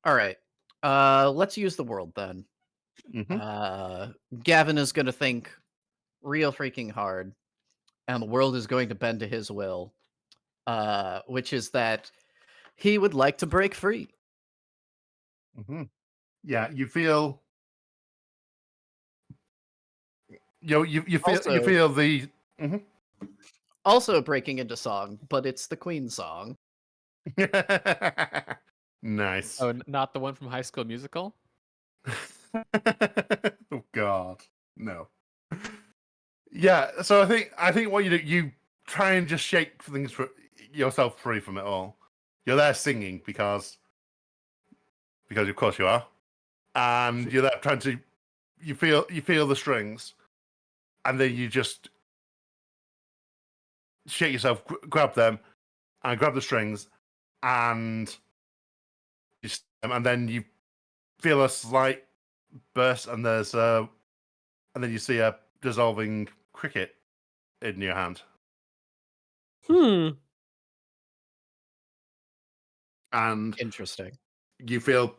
All right. Let's use the world then. Mm-hmm. Gavin is going to think real freaking hard, and the world is going to bend to his will, which is that he would like to break free. Mm-hmm. Yeah, you feel. You Also, feel the. Mm-hmm. also breaking into song, but it's the Queen song. Nice. Oh, not the one from High School Musical? Oh God, no. Yeah, so I think what you do, you try and just shake things for yourself free from it all. You're there singing because of course you are, and you're there trying to you feel the strings, and then you just shake yourself, grab them, and grab the strings, and and then you feel a slight burst, and and then you see a dissolving cricket in your hand, and Interesting. you feel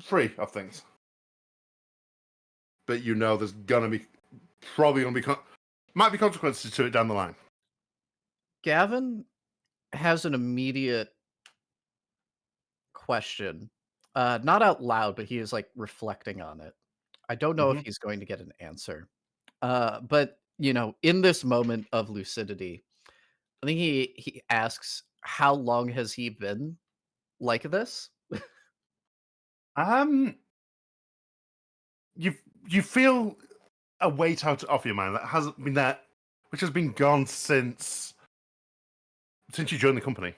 free of things. But there's gonna be probably gonna be might be consequences to it down the line. Gavin has an immediate question. Not out loud, but he is like reflecting on it. I don't know if Mhm. he's going to get an answer. But in this moment of lucidity, I think he asks, how long has he been like this? Um, you you feel a weight out off your mind that hasn't been there, which has been gone since you joined the company.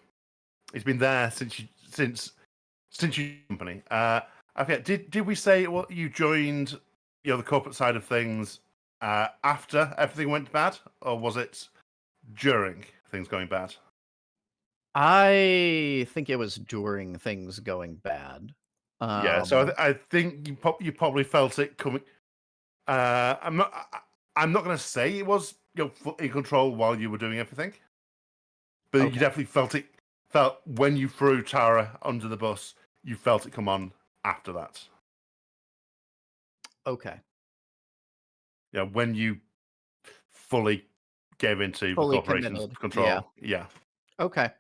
It's been there since you joined the company. I forget. Did we say what you joined? The corporate side of things after everything went bad, or was it during things going bad? I think it was during things going bad. Yeah. So Um, I think you probably felt it coming. I'm not going to say it was in control while you were doing everything, but you okay, definitely felt when you threw Tara under the bus. You felt it come on after that. okay, Yeah, when you fully gave into the fully corporation's committed. Yeah, control. Yeah, okay.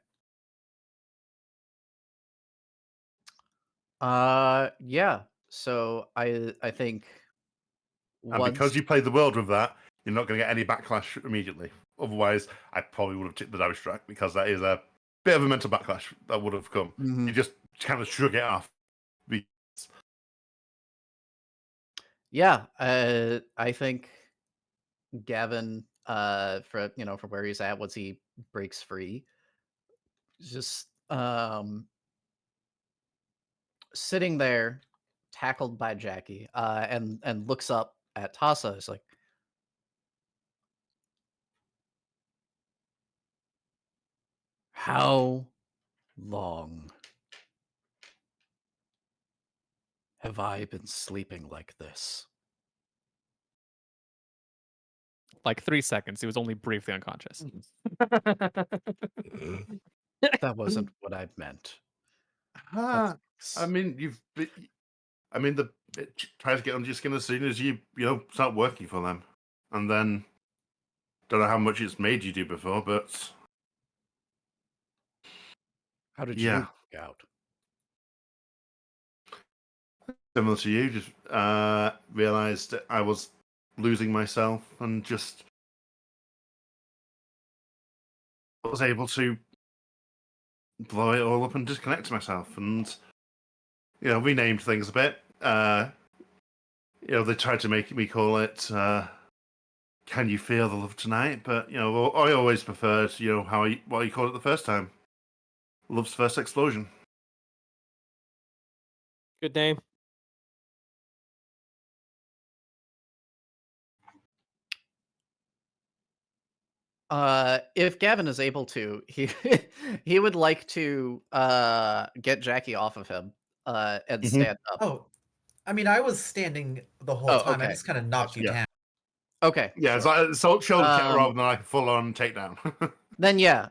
Yeah. So I think and because once. you played the world with that, you're not going to get any backlash immediately. Otherwise, I probably would have tipped the dice track because that is a bit of a mental backlash that would have come. You Mhm. just kind of shrug it off. Be- Yeah, I think Gavin, for where he's at, once he breaks free, just sitting there, tackled by Jackie, and looks up at Tasa. Is like, how long have I been sleeping like this? Like 3 seconds. He was only briefly unconscious. That wasn't what I meant. Ah, I That's mean, I mean, it tries to get under your skin as soon as you start working for them, and then don't know how much it's made you do before, but how did you yeah, work out? similar to you, just realized that I was losing myself and just was able to blow it all up and disconnect myself, and renamed things a bit. They tried to make me call it "Can You Feel the Love Tonight?" But I always preferred what you called it the first time, "Love's First Explosion." Good name. If Gavin is able to, he he would like to get Jackie off of him and Hmm. stand up. Oh, I mean, I was standing the whole Oh, time. I okay. just kind of knocked you Gotcha. Yeah, down. Okay, yeah, it's sure. like shoulder check Um, rather than like a full on takedown. then yeah.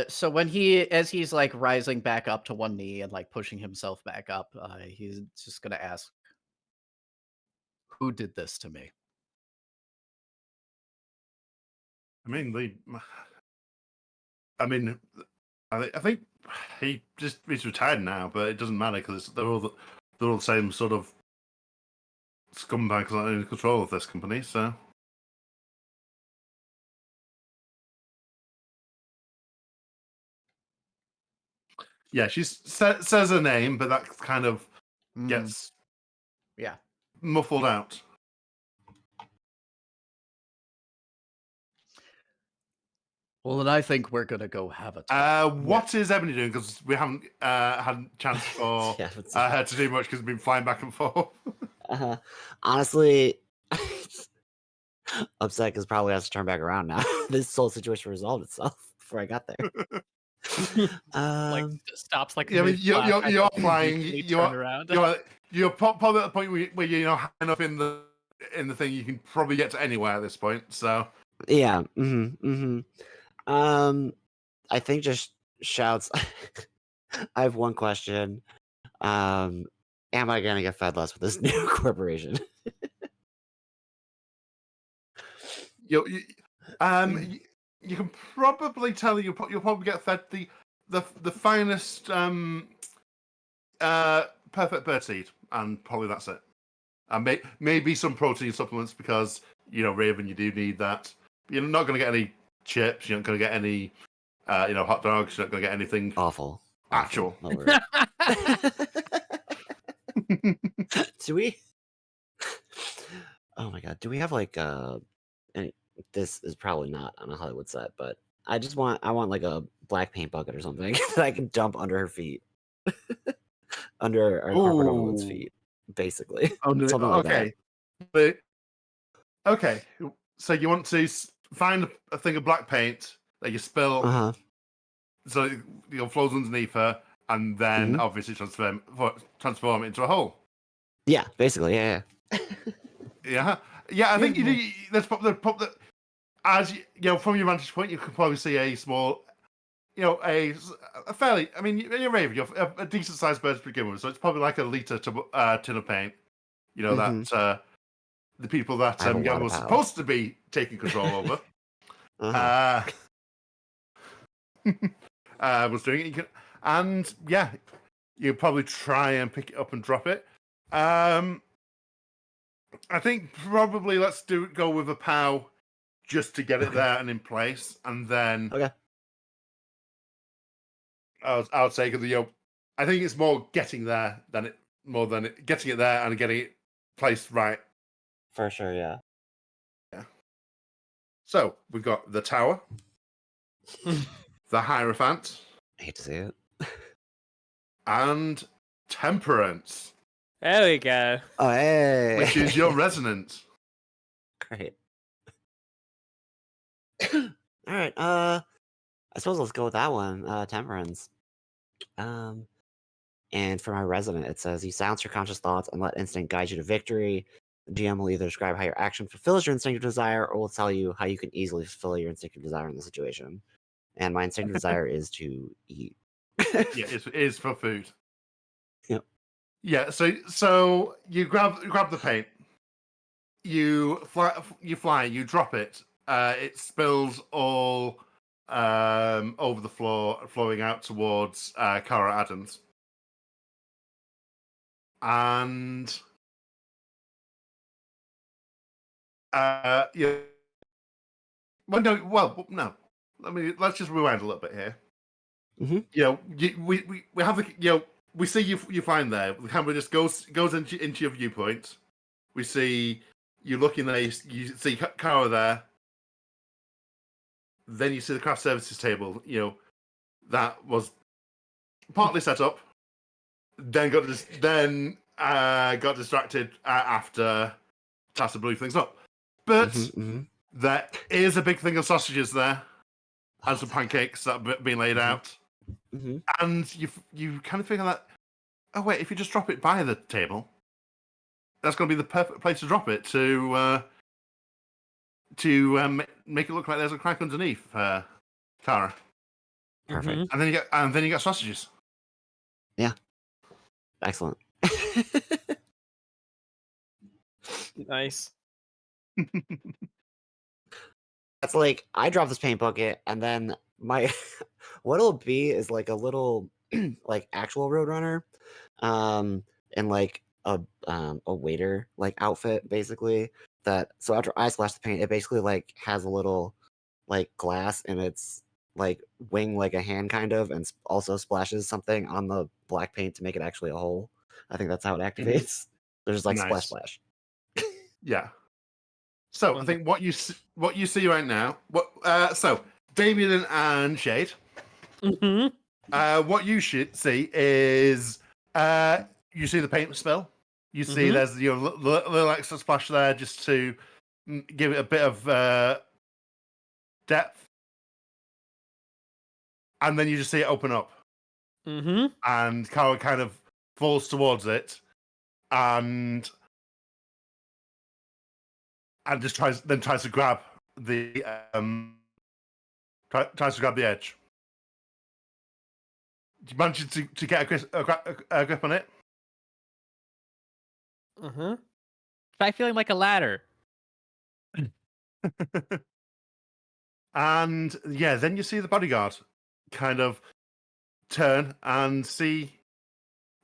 So as he's like rising back up to one knee and like pushing himself back up, he's just gonna ask, "Who did this to me?" I mean, I mean, I think he's retired now, but it doesn't matter because they're all the same sort of scumbags that are in control of this company. So yeah, she says her name, but that kind of Mhm. gets Yeah. muffled out. Well, then I think we're gonna go have a talk. What is Ebony doing? Because we haven't had a chance for Yeah, it's, her to do much because we've been flying back and forth. honestly, upset because probably has to turn back around now. This whole situation resolved itself before I got there. Like Um, stops like Yeah, I mean, mid flash. you're flying. Turn around. You're probably at the point where you're high enough in the thing you can probably get to anywhere at this point. So yeah. Um, I think just shouts. I have one question. Um, am I gonna get fed less with this new corporation? you, you um you can probably tell you'll probably get fed the finest perfect bird seed, and probably that's it. And maybe some protein supplements because Raven, you do need that. You're not going to get any chips. You're not going to get any hot dogs. You're not going to get anything Awful. actual. Awful. Do we? Oh my god. Do we have like any, this is probably not on a Hollywood set, but I want like a black paint bucket or something that I can dump under her feet. Under our corporate overlord's Ooh. feet, basically. Under, Something like that. okay. But, okay. So you want to find a thing of black paint that you spill, Uh-huh. so it flows underneath her, and then Mhm. obviously transform it into a hole. Yeah, basically, yeah. Yeah, yeah. I think you do. There's probably as from your vantage point, you can probably see a small, a fairly. I mean, you're Raven, you're a decent sized bird to begin with, so it's probably like a liter tin of paint. Mhm. That the people that I have a lot Gavin of was power. supposed to be taking control over Uh-huh. Was doing it. And yeah, you probably try and pick it up and drop it. I think probably let's go with a POW just to get it Okay. there and in place, and then Okay. I would say because I think it's more getting there than getting it there and getting it placed right. For sure, yeah. Yeah. So we've got the tower, the Hierophant, I hate to see it. and Temperance, There we go. Oh, hey. which is your resonance. Great. All right. I suppose let's go with that one. Temperance. And for my resident, it says you silence your conscious thoughts and let instinct guide you to victory. The GM will either describe how your action fulfills your instinctive desire, or will tell you how you can easily fulfill your instinctive desire in the situation. And my instinctive desire is to eat. Yeah, it is for food. Yep. Yeah, so you grab the paint, you fly, you drop it. It spills all over the floor, flowing out towards Cara Adams. And yeah. No. Let's just rewind a little bit here. Mm-hmm. We have we see you flying there. The camera just goes into your viewpoint. We see you looking there. You see Cara there. Then you see the craft services table. That was partly set up. Then got distracted after Tassa blew things up. But Mm-hmm. there is a big thing of sausages there, and some pancakes that have been laid out. Mm-hmm. And you kind of figure that, oh wait, if you just drop it by the table, that's going to be the perfect place to drop it to make it look like there's a crack underneath, Tara. Perfect. And then you got sausages. Yeah. Excellent. Nice. That's like I drop this paint bucket, and then my what it'll be is like a little like actual Roadrunner, and like a waiter like outfit basically. So after I splash the paint, it basically like has a little like glass in its like wing, like a hand kind of, and also splashes something on the black paint to make it actually a hole. I think that's how it activates. There's like Nice. splash. Yeah. So I think what you see right now, so Damien and Shade, what you should see is you see the paint spill. You see there's little extra splash there just to give it a bit of depth, and then you just see it open up, and Cara kind of falls towards it, and just tries to grab the tries to grab the edge. Do you manage to get a grip on it? Try feeling like a ladder. And yeah, then you see the bodyguard kind of turn and see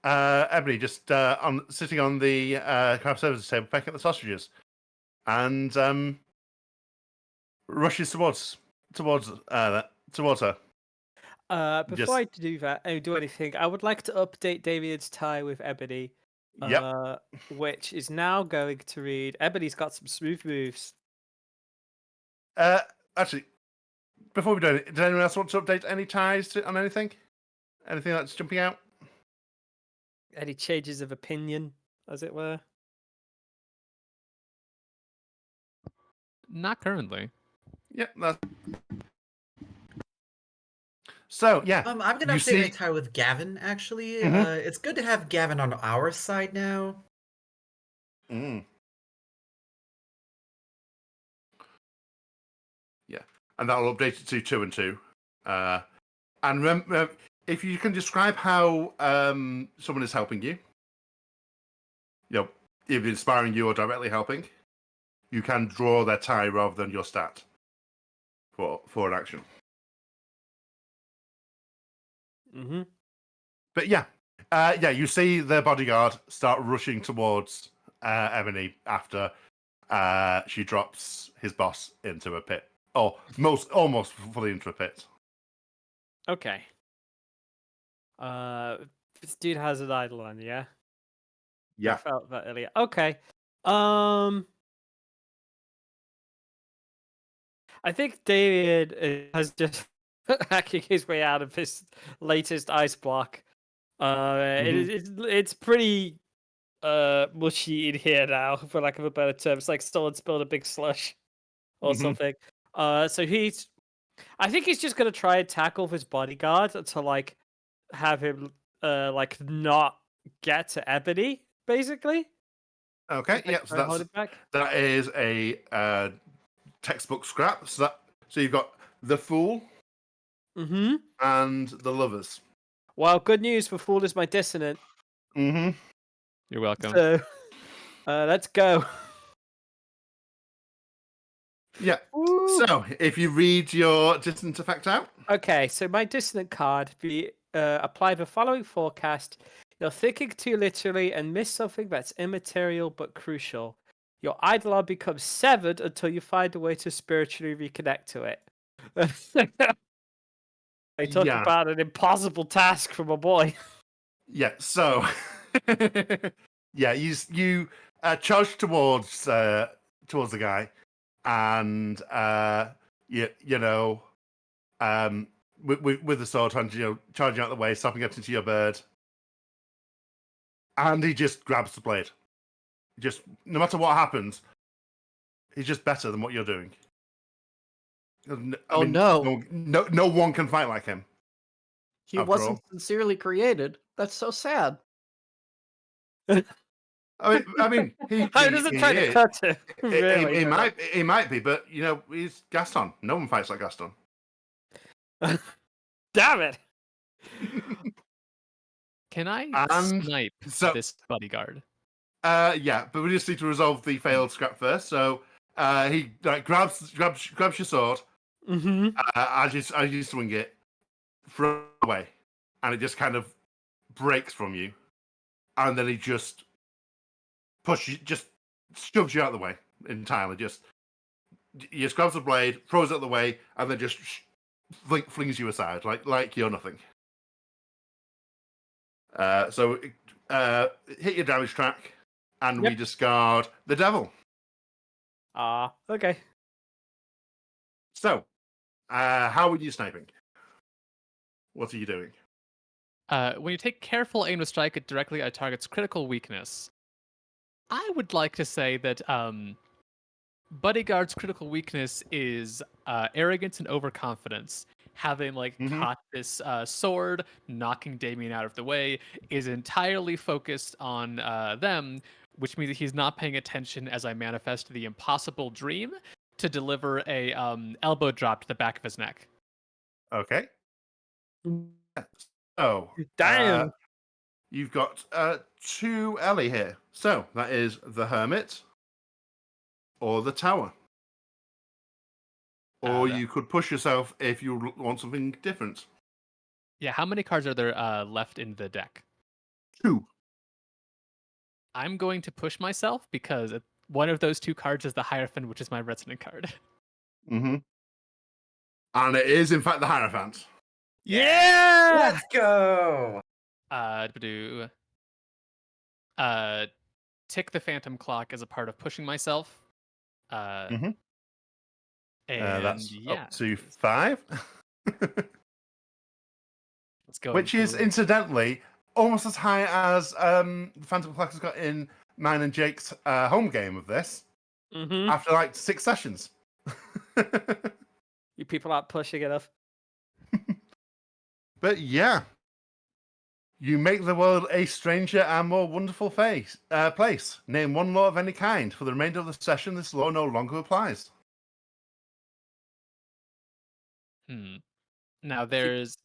Ebony just sitting on the craft services table, pecking at the sausages, and rushes towards her. Before Just I do that, do anything, I would like to update David's tie with Ebony, yep. which is now going to read. Ebony's got some smooth moves. Actually, before we do it, does anyone else want to update any ties on anything? Anything that's jumping out? Any changes of opinion, as it were? Not currently. Yeah, that's... So yeah, I'm gonna you update my see. tie with Gavin. Actually, Mhm. it's good to have Gavin on our side now. Mm. Yeah, and that'll update it to 2 and 2. And remember, if you can describe how someone is helping you, either inspiring you or directly helping, you can draw their tie rather than your stat for an action. Mm-hmm. But yeah, you see the bodyguard start rushing towards Ebony after she drops his boss into a pit, or almost fully into a pit. Okay. This dude has an Eidolon, yeah? I Yeah. felt that earlier. Okay. I think David has just hacking his way out of his latest ice block. It's pretty mushy in here now, for lack of a better term. It's like someone spilled a big slush or something. So I think he's just gonna try and tackle his bodyguard to like have him like not get to Ebony, basically. Okay. Like, Yeah. try and hold it back. That is a textbook scrap. So you've got the fool Mm-hmm. and the lovers. Well, good news for Fool is my dissonant. Mm-hmm. You're welcome. So let's go. Yeah. Woo! So if you read your distance effect out. Okay, so my dissonant card, apply the following forecast. You're thinking too literally and miss something that's immaterial but crucial. Your Eidolon becomes severed until you find a way to spiritually reconnect to it. I talk Yeah. about an impossible task for my boy. Yeah. So yeah, you charge towards the guy, and with the sword hand, charging out the way, stopping it into your bird, and he just grabs the blade. Just no matter what happens, he's just better than what you're doing. I mean, no. no one can fight like him. He After wasn't all. sincerely created. That's so sad. I mean, I wasn't trying to is. cut it. Really, He might be, but he's Gaston. No one fights like Gaston. Damn it! Can I And snipe so- this bodyguard? Yeah, but we just need to resolve the failed scrap first. So he grabs your sword Mm-hmm. as you swing it, throw it away, and it just kind of breaks from you, and then he just shoves you out of the way entirely. He just grabs the blade, throws it out of the way, and then just flings you aside like you're nothing. So hit your damage track, and we discard the devil. Okay. So, how are you sniping? What are you doing? When you take careful aim to strike it directly at a target's critical weakness, I would like to say that Bodyguard's critical weakness is arrogance and overconfidence. Having caught this sword, knocking Damien out of the way, is entirely focused on them, which means that he's not paying attention as I manifest the impossible dream to deliver a elbow drop to the back of his neck. Okay. So, Damn. you've got 2 Ellie here. So that is the Hermit or the Tower. or you could push yourself if you want something different. Yeah, how many cards are there left in the deck? 2. I'm going to push myself because one of those 2 cards is the Hierophant, which is my resonant card. Mm-hmm. And it is, in fact, the Hierophant. Yeah! Let's go! Do tick the Phantom Clock as a part of pushing myself. Mhm. And That's yeah, up to 5. let's go. Which is, incidentally, almost as high as Phantom Clock has got in mine and Jake's home game of this Mm-hmm. after like 6 sessions. You people aren't pushing enough. But yeah, you make the world a stranger and more wonderful place. Name one law of any kind. For the remainder of the session, this law no longer applies. Now there's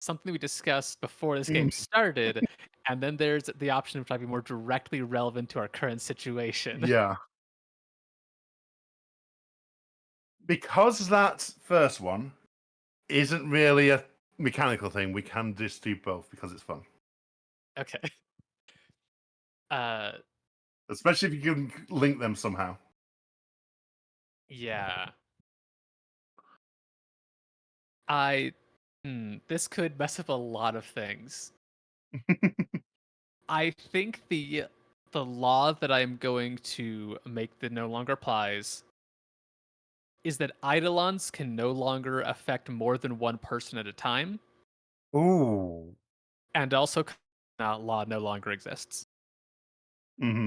something we discussed before this game started, and then there's the option which might be more directly relevant to our current situation. Yeah. Because that first one isn't really a mechanical thing, we can just do both because it's fun. Okay. Uh, Especially if you can link them somehow. yeah. This could mess up a lot of things. I think the law that I'm going to make that no longer applies is that Eidolons can no longer affect more than one person at a time, Ooh. and also law no longer exists. Mm-hmm.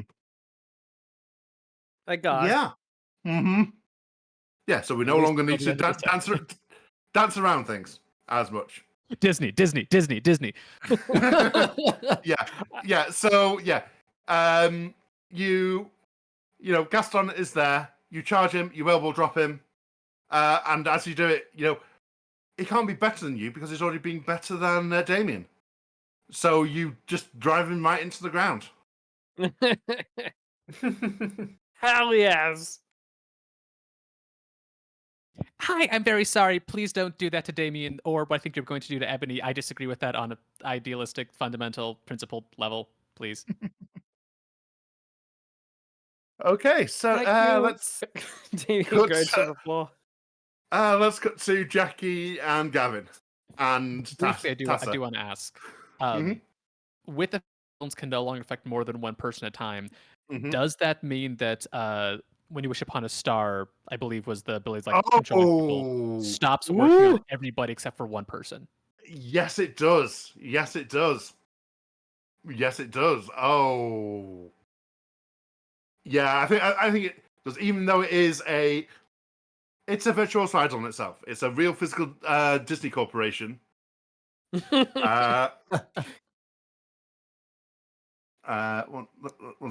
Thank God. Yeah. Mm-hmm. Yeah, so we At no least longer need until to the end of the dance around things as much. Disney. Yeah. So yeah, you know, Gaston is there. You charge him. You elbow drop him, and as you do it, you know, he can't be better than you because he's already been better than Damien. So you just drive him right into the ground. Hell yes. Hi, I'm very sorry. Please don't do that to Damien or what I think you're going to do to Ebony. I disagree with that on an idealistic, fundamental, principled level. Please. Okay, so Thank you. let's Damien cut- going to the floor. let's cut to Jackie and Gavin and Briefly, I Tessa. do want to ask. Mhm. With the films can no longer affect more than one person at a time. Mhm. Does that mean that when you wish upon a star, I believe was the abilities like controlling people, stops working on everybody except for one person? Yes, it does. Yes, it does. Yes, it does. Oh, yeah. I think it does. Even though it's a virtuoso idol itself. It's a real physical Disney corporation. One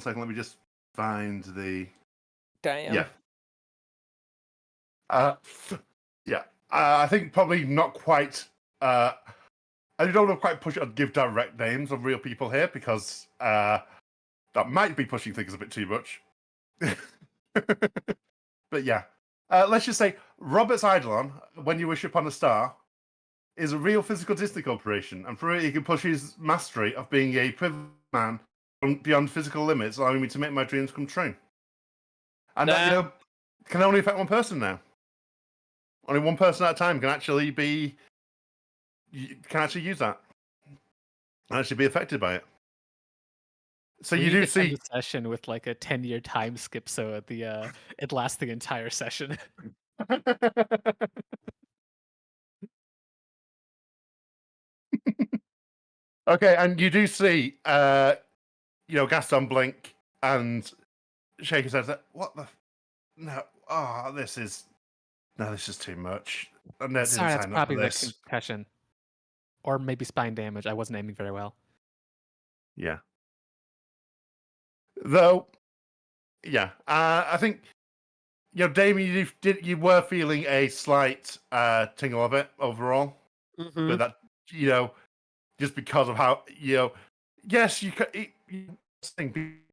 second. Let me just find the. Damn. Yeah. Yeah. I think probably not quite. I don't want to quite push it or give direct names of real people here because that might be pushing things a bit too much. But yeah, let's just say Robert's Eidolon, When You Wish Upon a Star, is a real physical Disney corporation, and for it, he can push his mastery of being a privileged man beyond physical limits, allowing me to make my dreams come true. And that, you know, can only affect one person now. Only one person at a time can actually use that and actually be affected by it. So you do could end see. the session with like a 10-year time skip, so it lasts the entire session. Okay, and you do see, you know, Gaston blink and shake his head. What the? No, this is too much. I didn't Sorry, that's sign up for probably the this. concussion, or maybe spine damage. I wasn't aiming very well. Yeah. Though, yeah, I think, you know, Damien, you were feeling a slight tingle of it overall, but that, you know, just because of how, you know, yes, you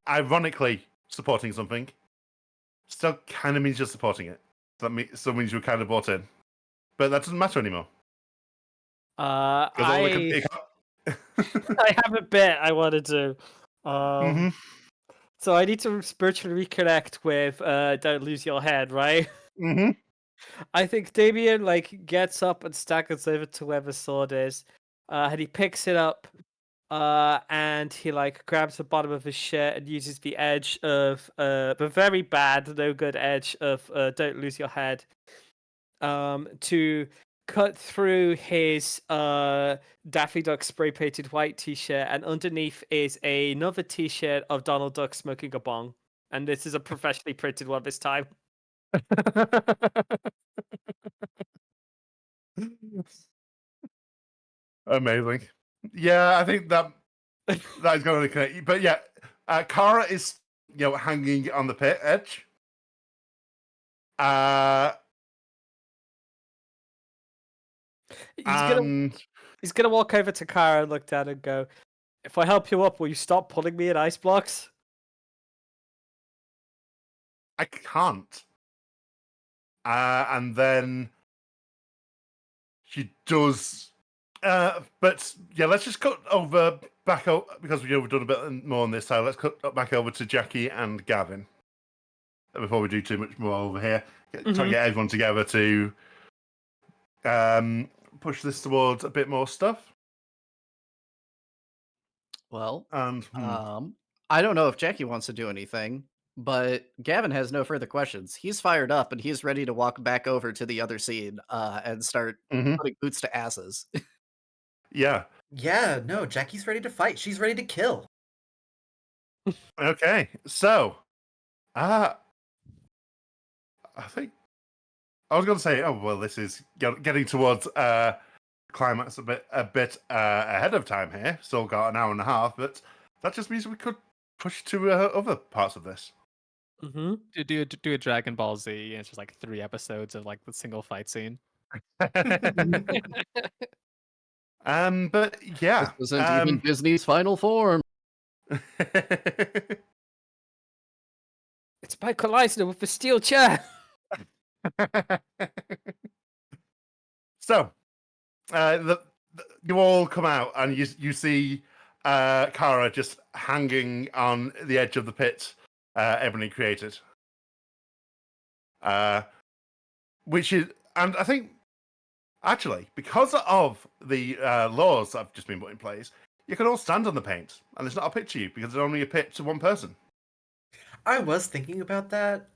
ironically supporting something still kind of means you're supporting it. So that means you were kind of bought in. But that doesn't matter anymore. Because all I have a bit I want to do. Mm-hmm. So I need to spiritually reconnect with Don't Lose Your Head, right? Mm-hmm. I think Damien like gets up and staggers over to where the sword is, and he picks it up, and he like grabs the bottom of his shirt and uses the edge of the very bad, no good edge of Don't Lose Your Head, to cut through his Daffy Duck spray painted white t-shirt, and underneath is another t-shirt of Donald Duck smoking a bong, and this is a professionally printed one this time. Amazing. Yeah, I think that is going to connect you. But yeah, Kara is hanging on the pit edge. He's gonna walk over to Kara and look down and go, "If I help you up, will you stop pulling me in ice blocks?" I can't. And then she does. But yeah, let's just cut back over because we've done a bit more on this side. Let's cut back over to Jackie and Gavin before we do too much more over here. Try to get everyone together to push this towards a bit more stuff. Well, And I don't know if Jackie wants to do anything, but Gavin has no further questions. He's fired up and he's ready to walk back over to the other scene and start putting boots to asses. yeah. Yeah, no, Jackie's ready to fight. She's ready to kill. Okay, so I think I was going to say, oh well, this is getting towards climax a bit ahead of time here. Still got an hour and a half, but that just means we could push to other parts of this. Do a Dragon Ball Z, and it's just like 3 episodes of like the single fight scene. But yeah, This wasn't even Disney's final form. It's Michael Eisner with the steel chair. So, you all come out and you see Kara just hanging on the edge of the pit Ebony created. Which is, and I think, actually, because of the laws that have just been put in place, you can all stand on the paint, and it's not a pit to you because it's only a pit to one person. I was thinking about that.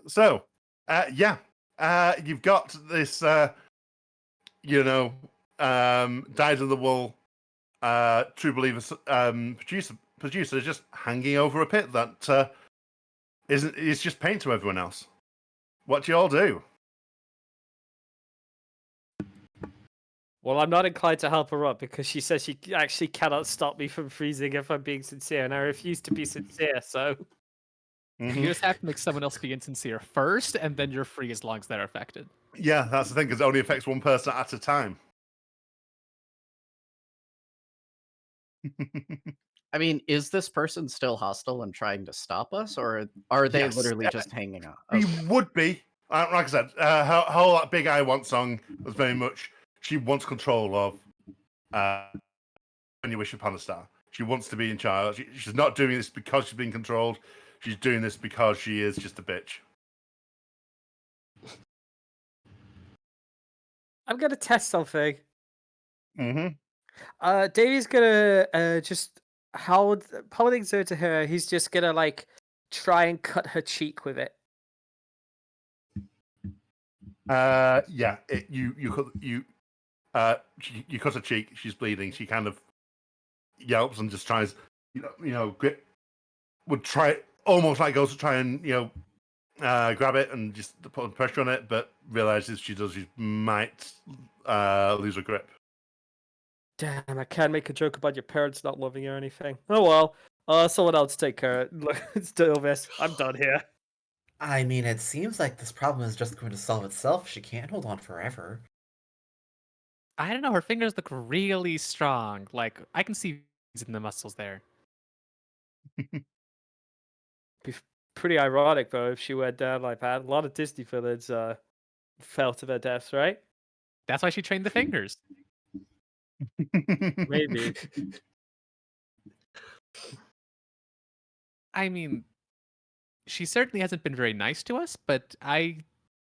So, yeah, you've got this, dyed in the wool, true believer producer just hanging over a pit that is just paint to everyone else. What do you all do? Well, I'm not inclined to help her up because she says she actually cannot stop me from freezing if I'm being sincere, and I refuse to be sincere, so... You just have to make someone else be insincere first, and then you're free as long as they're affected. Yeah, that's the thing, because it only affects one person at a time. I mean, is this person still hostile and trying to stop us, or are they Yes, literally just hanging out? He would be. Like I said, her whole Big I Want song was very much, she wants control of When You Wish Upon a Star. She wants to be in charge. She's not doing this because she's being controlled. She's doing this because she is just a bitch. I'm gonna test something. Mm-hmm. Davey's gonna just holding Zoe to her. He's just gonna like try and cut her cheek with it. Yeah. You cut her cheek. She's bleeding. She kind of yelps and just tries. Grip would try almost like goes to try and grab it and just put pressure on it, but realizes she might lose her grip. Damn, I can't make a joke about your parents not loving you or anything. Oh well. Someone else take care. Look, let's do this. I'm done here. I mean, it seems like this problem is just going to solve itself. She can't hold on forever. I don't know. Her fingers look really strong. Like I can see in the muscles there. Be pretty ironic though if she went down like that. A lot of Disney villains fell to their deaths, right? That's why she trained the fingers. Maybe. I mean, she certainly hasn't been very nice to us, but I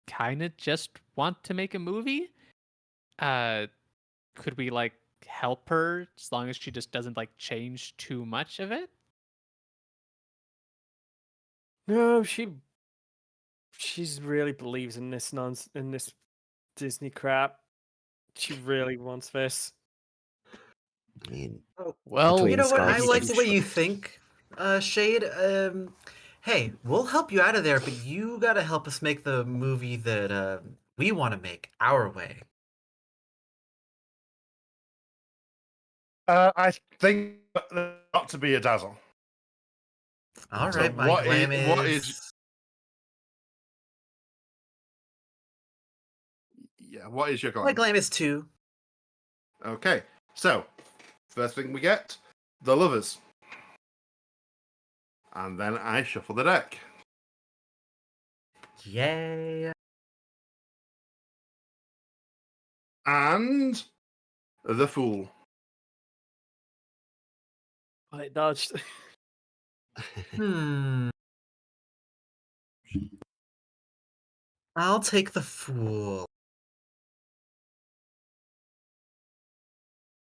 kind of just want to make a movie. Uh, could we like help her as long as she just doesn't like change too much of it? No, she's really believes in this in this Disney crap. She really wants this. I mean, Well, You between know what? I scars like and the way you sh- think, Shade. Hey, we'll help you out of there, but you gotta help us make the movie that we want to make our way. I think there's got to be a dazzle. All So right, my what glam what is. is yeah? What is your My glam? glam is 2. Okay, so first thing we get the lovers, and then I shuffle the deck. Yay! And the fool. I dodged. Hmm. I'll take the fool.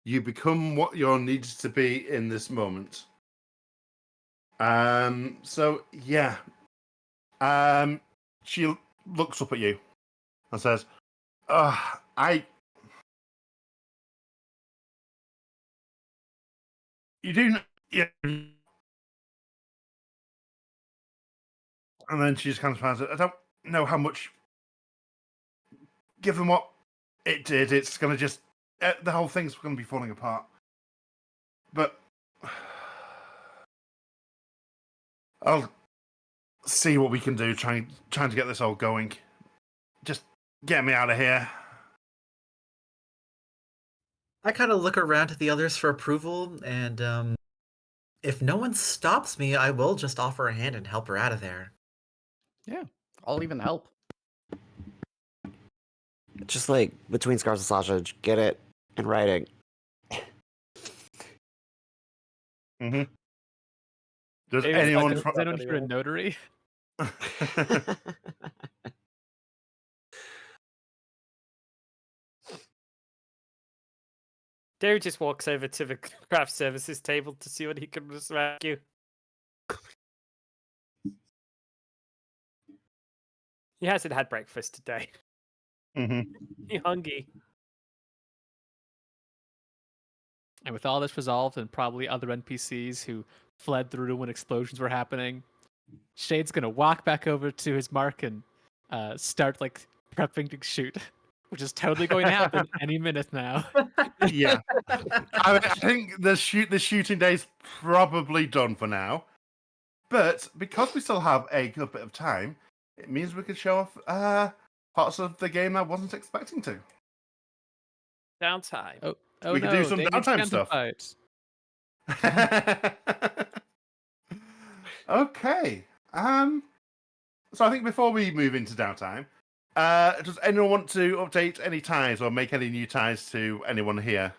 You become what you're needed to be in this moment. So yeah. She looks up at you and says, I you do yeah. And then she just kind of smiles. I don't know how much given what it did, it's gonna just the whole thing's gonna be falling apart. But I'll see what we can do, trying to get this all going. Just get me out of here. I kind of look around to the others for approval, and if no one stops me, I will just offer a hand and help her out of there. Yeah, I'll even help. just like between scars and sausage, get it in writing. Mm-hmm. Does Maybe it's like anyone a- Is anyone here a anymore. notary? David just walks over to the craft services table to see what he can rescue. He hasn't had breakfast today. Mm-hmm. He hungry. And with all this resolved and probably other NPCs who fled through when explosions were happening, Shade's gonna walk back over to his mark and start like prepping to shoot, which is totally going to happen any minute now. Yeah. I think the shooting day's probably done for now. But because we still have a good bit of time, it means we can show off parts of the game I wasn't expecting to. Downtime. Oh We could no, do some David's downtime phantom stuff. fights. Okay. So I think before we move into downtime, does anyone want to update any ties or make any new ties to anyone here?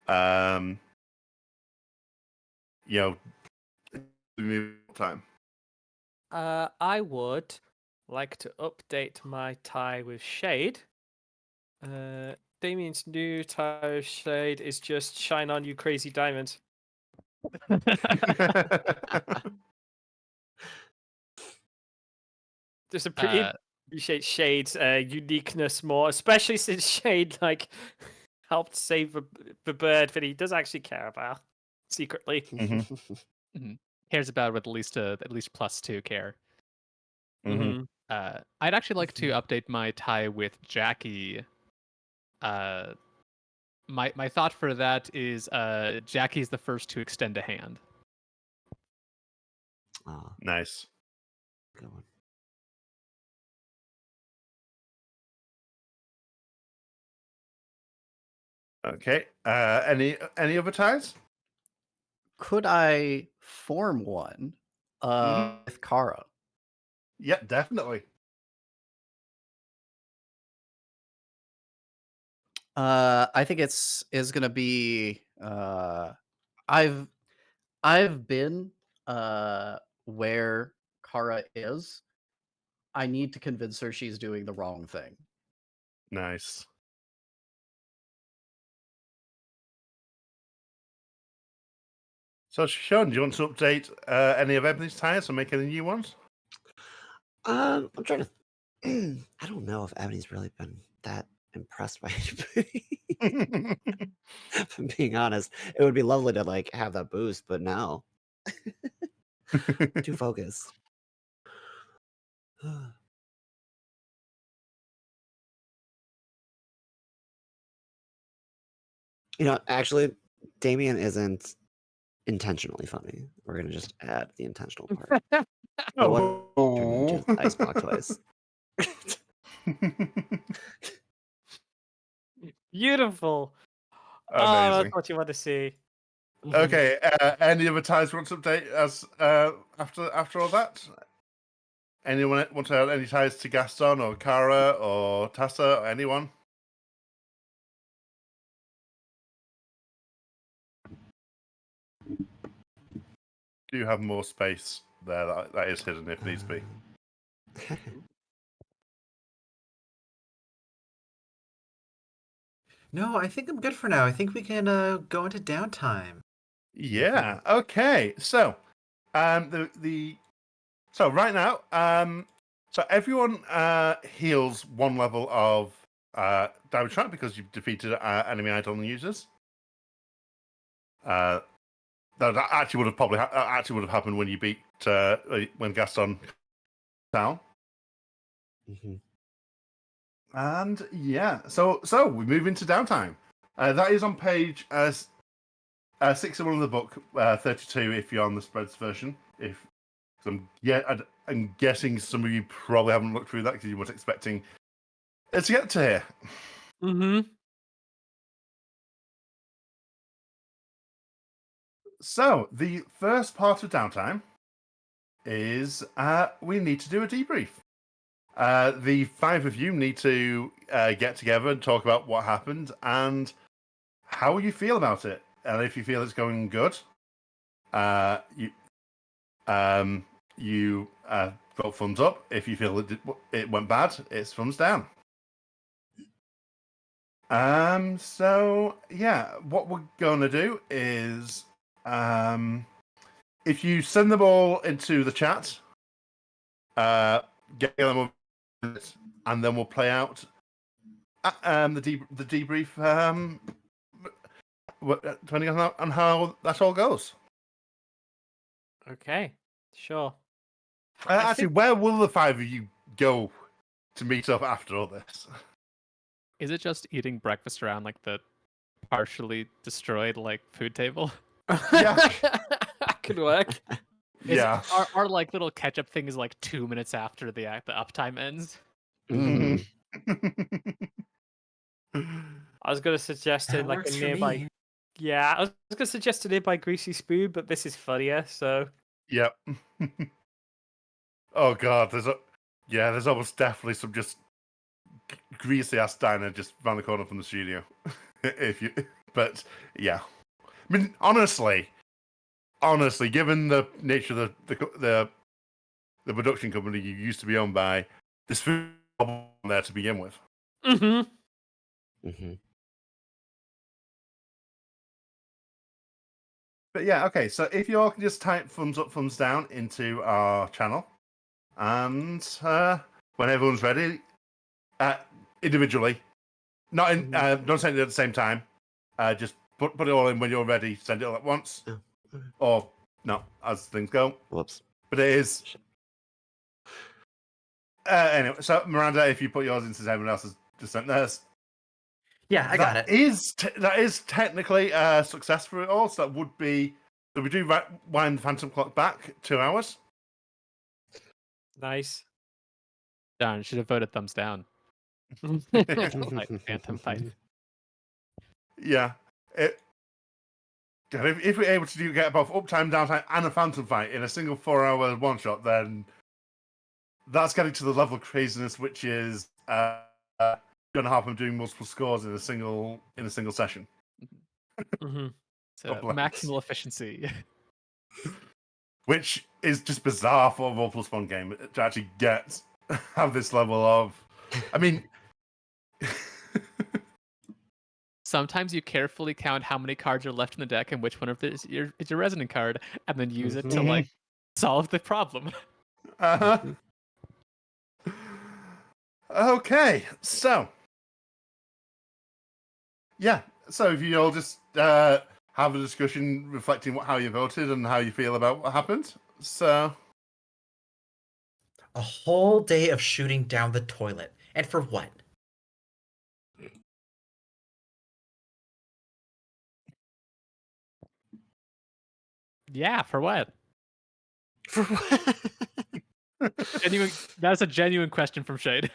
You know, move time. I would like to update my tie with Shade. Damien's new tie with Shade is just shine on you crazy diamond. Just Uh, appreciate Shade's uniqueness more, especially since Shade like helped save the bird that he does actually care about secretly. Cares about with at least +2 care. Mm-hmm. I'd actually like to update my tie with Jackie. Uh, my thought for that is Jackie's the first to extend a hand. Oh, Nice. good one. Okay. Any other ties? Could I form one Mhm. with Kara? Yeah, definitely. I think is gonna be I've I've been where Kara is. I need to convince her she's doing the wrong thing. Nice. So, Sean, do you want to update any of Ebony's tires or make any new ones? I'm trying to. I don't know if Ebony's really been that impressed by anybody. If I'm being honest, it would be lovely to like have that boost, but no, too focused. Actually, Damien isn't intentionally funny. We're gonna just add the intentional part. But what turned into Oh. ice block twice? Beautiful. Oh, that's Amazing. what you want to see. Okay, any other ties want to update as after all that? Anyone want to add any ties to Gaston or Kara or Tassa or anyone? Do you have more space there that is hidden if needs be? No, I think I'm good for now. I think we can go into downtime. Yeah. Okay. So, the so right now, so everyone heals one level of damage track because you've defeated enemy Eidolon users. That actually would have probably actually would have happened when you beat when Gaston down. Mhm. And yeah, so we move into downtime. That is on page 61 of the book, 32 if you're on the spreads version. If I'm guessing some of you probably haven't looked through that because you weren't expecting it to get to here. Mm-hmm. So the first part of downtime is we need to do a debrief. The five of you need to get together and talk about what happened and how you feel about it. And if you feel it's going good, you vote thumbs up. If you feel it went bad, it's thumbs down. So yeah, what we're gonna do is if you send them all into the chat, get them over, and then we'll play out the debrief depending on how that all goes. Okay, sure. Actually, where will the five of you go to meet up after all this? Is it just eating breakfast around like the partially destroyed like food table? Yeah. Could work. Yeah. Our like little catch up thing is like 2 minutes after the uptime ends. Mhm. I was going to suggest That in like a works for nearby. me. Yeah, I was going to suggest a nearby greasy spoon, but this is funnier. So Yep. Oh god, there's almost definitely some just greasy ass diner just round the corner from the studio. But yeah, I mean, honestly, given the nature of the production company you used to be owned by, this food was there to begin with. mm-hmm. Mhm. But yeah, okay. So if you all can just type thumbs up, thumbs down into our channel, and when everyone's ready, individually, not in, don't send it at the same time. Just put it all in when you're ready. Send it all at once, Oh, okay. or no, as things go. Whoops. But it is. Anyway, so Miranda, if you put yours into everyone else has just sent theirs. Yeah, I got it. That is technically a success for it all. So that would be. So we do wind the Phantom Clock back 2 hours. Nice. Darn, should have voted thumbs down. Like Phantom Fight. Yeah. God, if we're able to get both uptime, downtime, and a phantom fight in a single 4-hour one shot, then that's getting to the level of craziness which is gonna have them doing multiple scores in a single session. Mm-hmm. So Of blends. maximal efficiency. Which is just bizarre for a role plus one game to actually have this level of. I mean, Sometimes you carefully count how many cards are left in the deck and which one of this is your resonant card, and then use it to like solve the problem. uh-huh. Okay, so yeah, so if you all just have a discussion reflecting how you voted and how you feel about what happened. So A whole day of shooting down the toilet. And for what? Yeah, for what? For what? Genuine. That's a genuine question from Shade.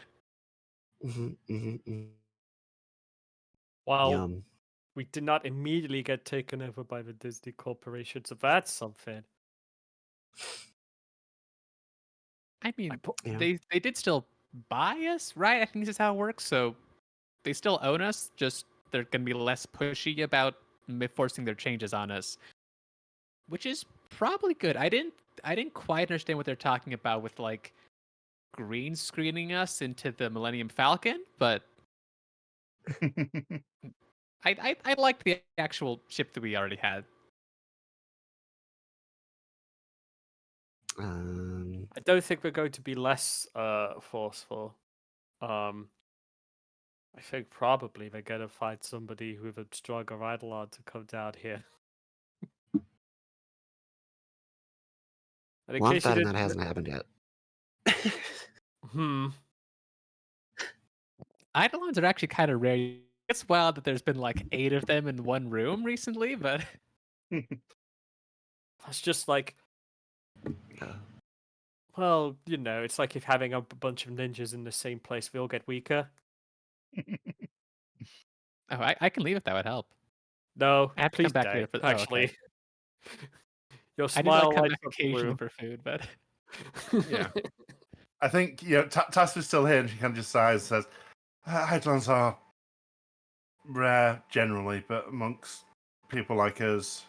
Well, Yum. we did not immediately get taken over by the Disney Corporation, so that's something. I mean, Yeah. they did still buy us, right? I think this is how it works. So they still own us. Just they're gonna be less pushy about forcing their changes on us, which is probably good. I didn't quite understand what they're talking about with like green screening us into the Millennium Falcon, but I liked the actual ship that we already had. I don't think we're going to be less forceful. I think probably they're going to find somebody with a stronger Eidolon to come down here. And in Well, I'm case you betting that didn't hasn't happened yet. Eidolons are actually kind of rare. It's wild that there's been like 8 of them in one room recently, but That's just like, well, you know, it's like if having a bunch of ninjas in the same place, they all get weaker. oh, I can leave if that would help. No, I have to please come back don't. later for. Oh, Actually, okay. your I do like smile come lights back up the occasionally room. for food, but yeah, I think Tass is still here, and she kind of just sighs and says, "Eidolons are rare generally, but amongst people like us,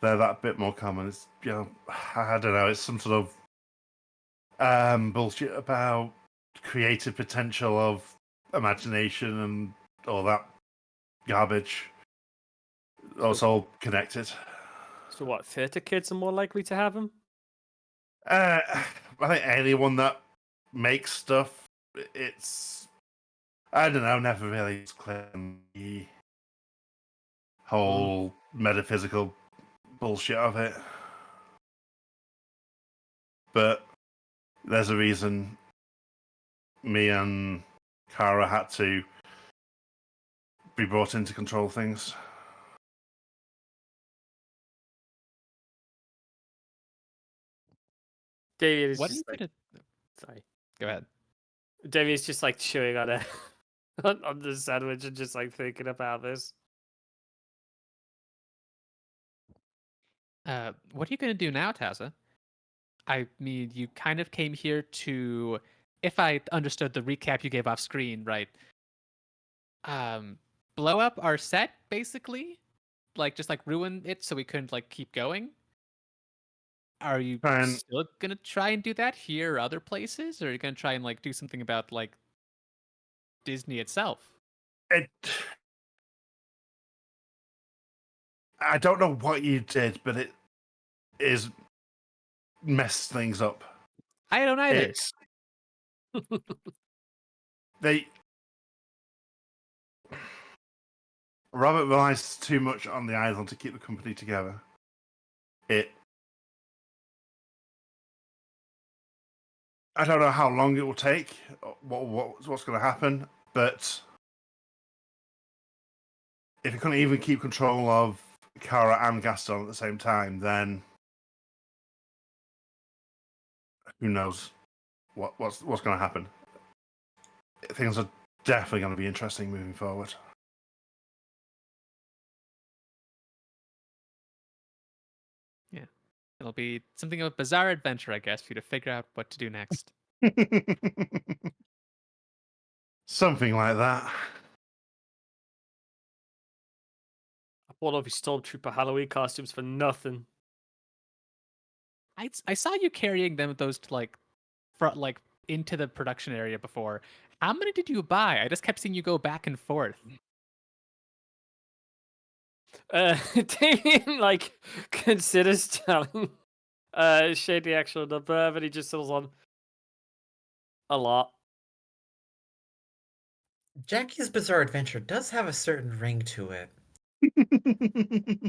they're that bit more common. It's I don't know. It's some sort of bullshit about creative potential of imagination and all that garbage. It's all connected. So what? Theater kids are more likely to have them. I think anyone that makes stuff, it's I don't know. Never really clear the whole metaphysical bullshit of it. But there's a reason me and Kara had to be brought in to control things. David is what are you just like, gonna? sorry. Go ahead. David's just like chewing on a on the sandwich and just like thinking about this. What are you gonna do now, Tazza? I mean, you kind of came here to, if I understood the recap you gave off screen right, um, blow up our set basically, like just like ruin it so we couldn't like keep going. Are you And still gonna try and do that here or other places, or are you gonna try and like do something about like Disney itself? it, I don't know what you did, but it is messed things up. I don't either. It's they Robert relies too much on the island to keep the company together. I don't know how long it will take, what's going to happen, but if you couldn't even keep control of Kara and Gaston at the same time, then who knows what's going to happen. Things are definitely going to be interesting moving forward. It'll be something of a bizarre adventure, I guess, for you to figure out what to do next. Something like that. I bought all these Stormtrooper Halloween costumes for nothing. I saw you carrying those to like into the production area before. How many did you buy? I just kept seeing you go back and forth. Damien like considers telling Shade the actual number, but he just settles on a lot. Jackie's Bizarre Adventure does have a certain ring to it.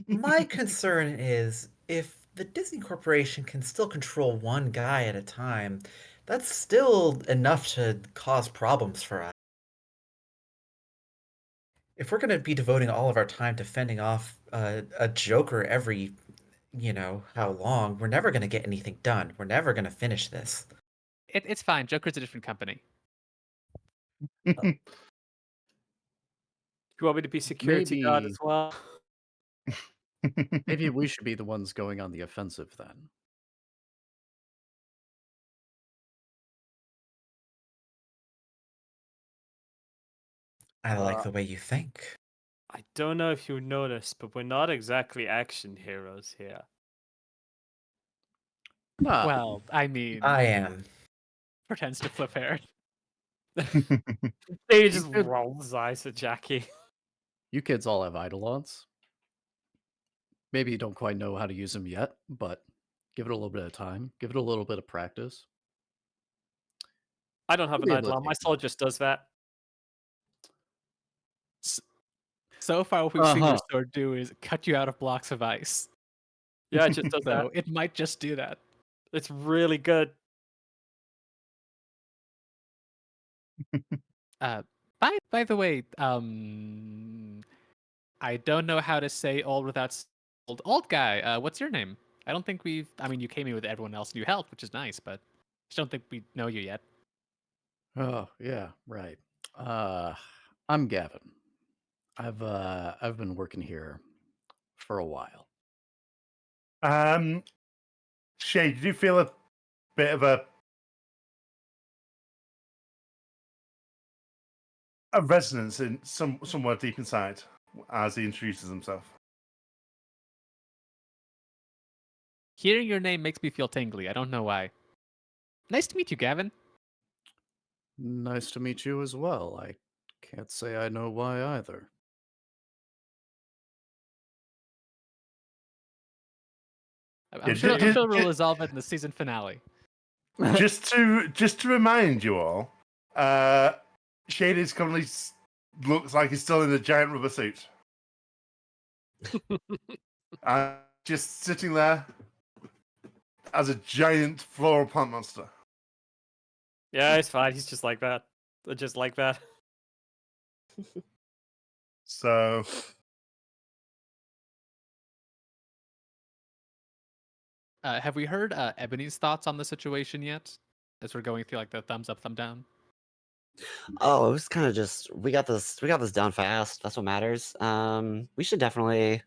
My concern is if the Disney Corporation can still control one guy at a time, that's still enough to cause problems for us. If we're going to be devoting all of our time to fending off a Joker every, how long, we're never going to get anything done. We're never going to finish this. It's fine. Joker's a different company. You want me to be security guard Maybe as well? maybe we should be the ones going on the offensive then. I like Uh, the way you think. I don't know if you noticed, but we're not exactly action heroes here. Ah, Well, I mean, I am. pretends to flip hair. He just could- rolls his eyes at Jackie. you kids all have Eidolons. Maybe you don't quite know how to use them yet, but give it a little bit of time. Give it a little bit of practice. I don't have You'll an be able to Eidolon. My take them soul on. just does that. So far, what we've seen your sword do is cut you out of blocks of ice. Yeah, it just does that. So it might just do that. It's really good. By the way, I don't know how to say old without old guy. What's your name? I don't think we've. I mean, you came in with everyone else and you helped, which is nice, but I just don't think we know you yet. Oh, yeah, right. I'm Gavin. I've been working here for a while. Shay, did you feel a bit of a resonance in somewhere deep inside as he introduces himself? Hearing your name makes me feel tingly. I don't know why. Nice to meet you, Gavin. Nice to meet you as well. I can't say I know why either. I'm Yeah, sure we'll resolve it in the season finale. just to remind you all, Shade is currently looks like he's still in a giant rubber suit. Just sitting there as a giant floral plant monster. Yeah, it's fine. He's just like that. Just like that. So Have we heard Ebony's thoughts on the situation yet? As we're going through like the thumbs up, thumb down. Oh, it was kind of just we got this done fast. That's what matters. We should definitely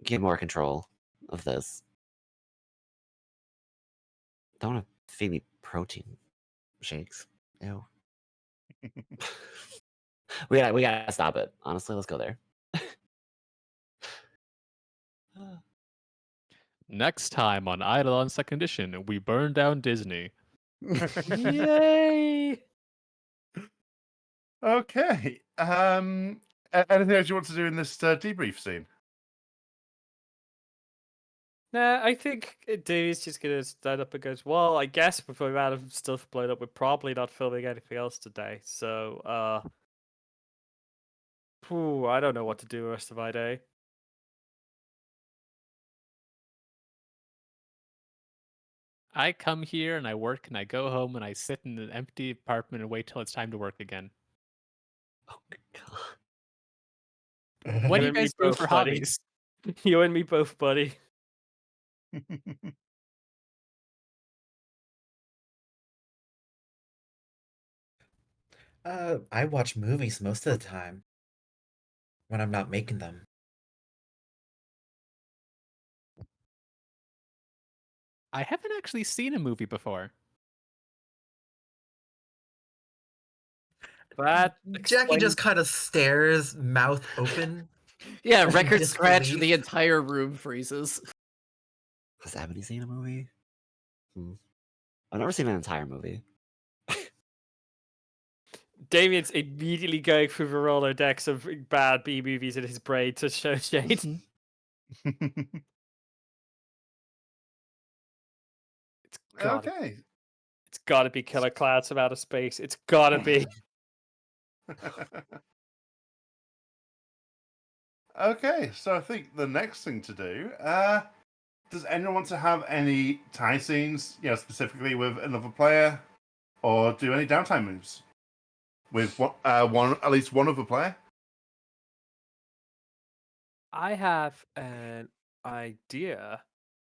get more control of this. Don't want to feed me protein shakes. Ew. we gotta stop it. Honestly, let's go there. Next time on Eidolon Second Edition, we burn down Disney. Yay! okay. Anything else you want to do in this debrief scene? Nah, I think Davey's just gonna stand up and goes, well, I guess with the amount of stuff blown up, we're probably not filming anything else today. So, I don't know what to do the rest of my day. I come here and I work and I go home and I sit in an empty apartment and wait till it's time to work again. Oh god. What do You you and me guys do both, for buddy. hobbies? You and me both, buddy. I watch movies most of the time when I'm not making them. I haven't actually seen a movie before. That Jackie explains just kind of stares, mouth open. Yeah, in record scratch, and the disbelief. entire room freezes. Has Ebony seen a movie? I've never seen an entire movie. Damien's immediately going through the Rolodex of bad B movies in his brain to show Shade. It's gotta, Okay. it's gotta be Killer Clowns from Outer Space. It's gotta be. Okay, so I think the next thing to do, does anyone want to have any tie scenes, specifically with another player, or do any downtime moves with at least one other player? I have an idea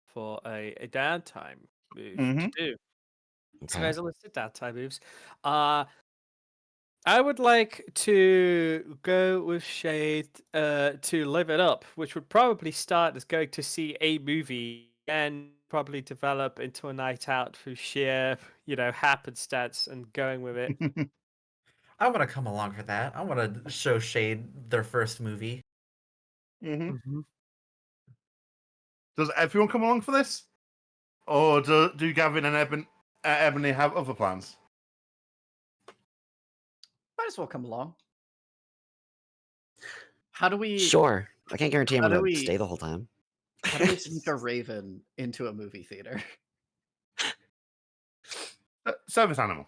for a downtime move to do. So Okay. there's a list of downtime moves. I would like to go with Shade to live it up, which would probably start as going to see a movie and probably develop into a night out through sheer, happenstance and going with it. I want to come along for that. I want to show Shade their first movie. Mhm. Does everyone come along for this, or do Gavin and Ebony have other plans? Might as well come along. How do we Sure. I can't guarantee I'm How do gonna we- stay the whole time. how do we sneak a raven into a movie theater? Service animal.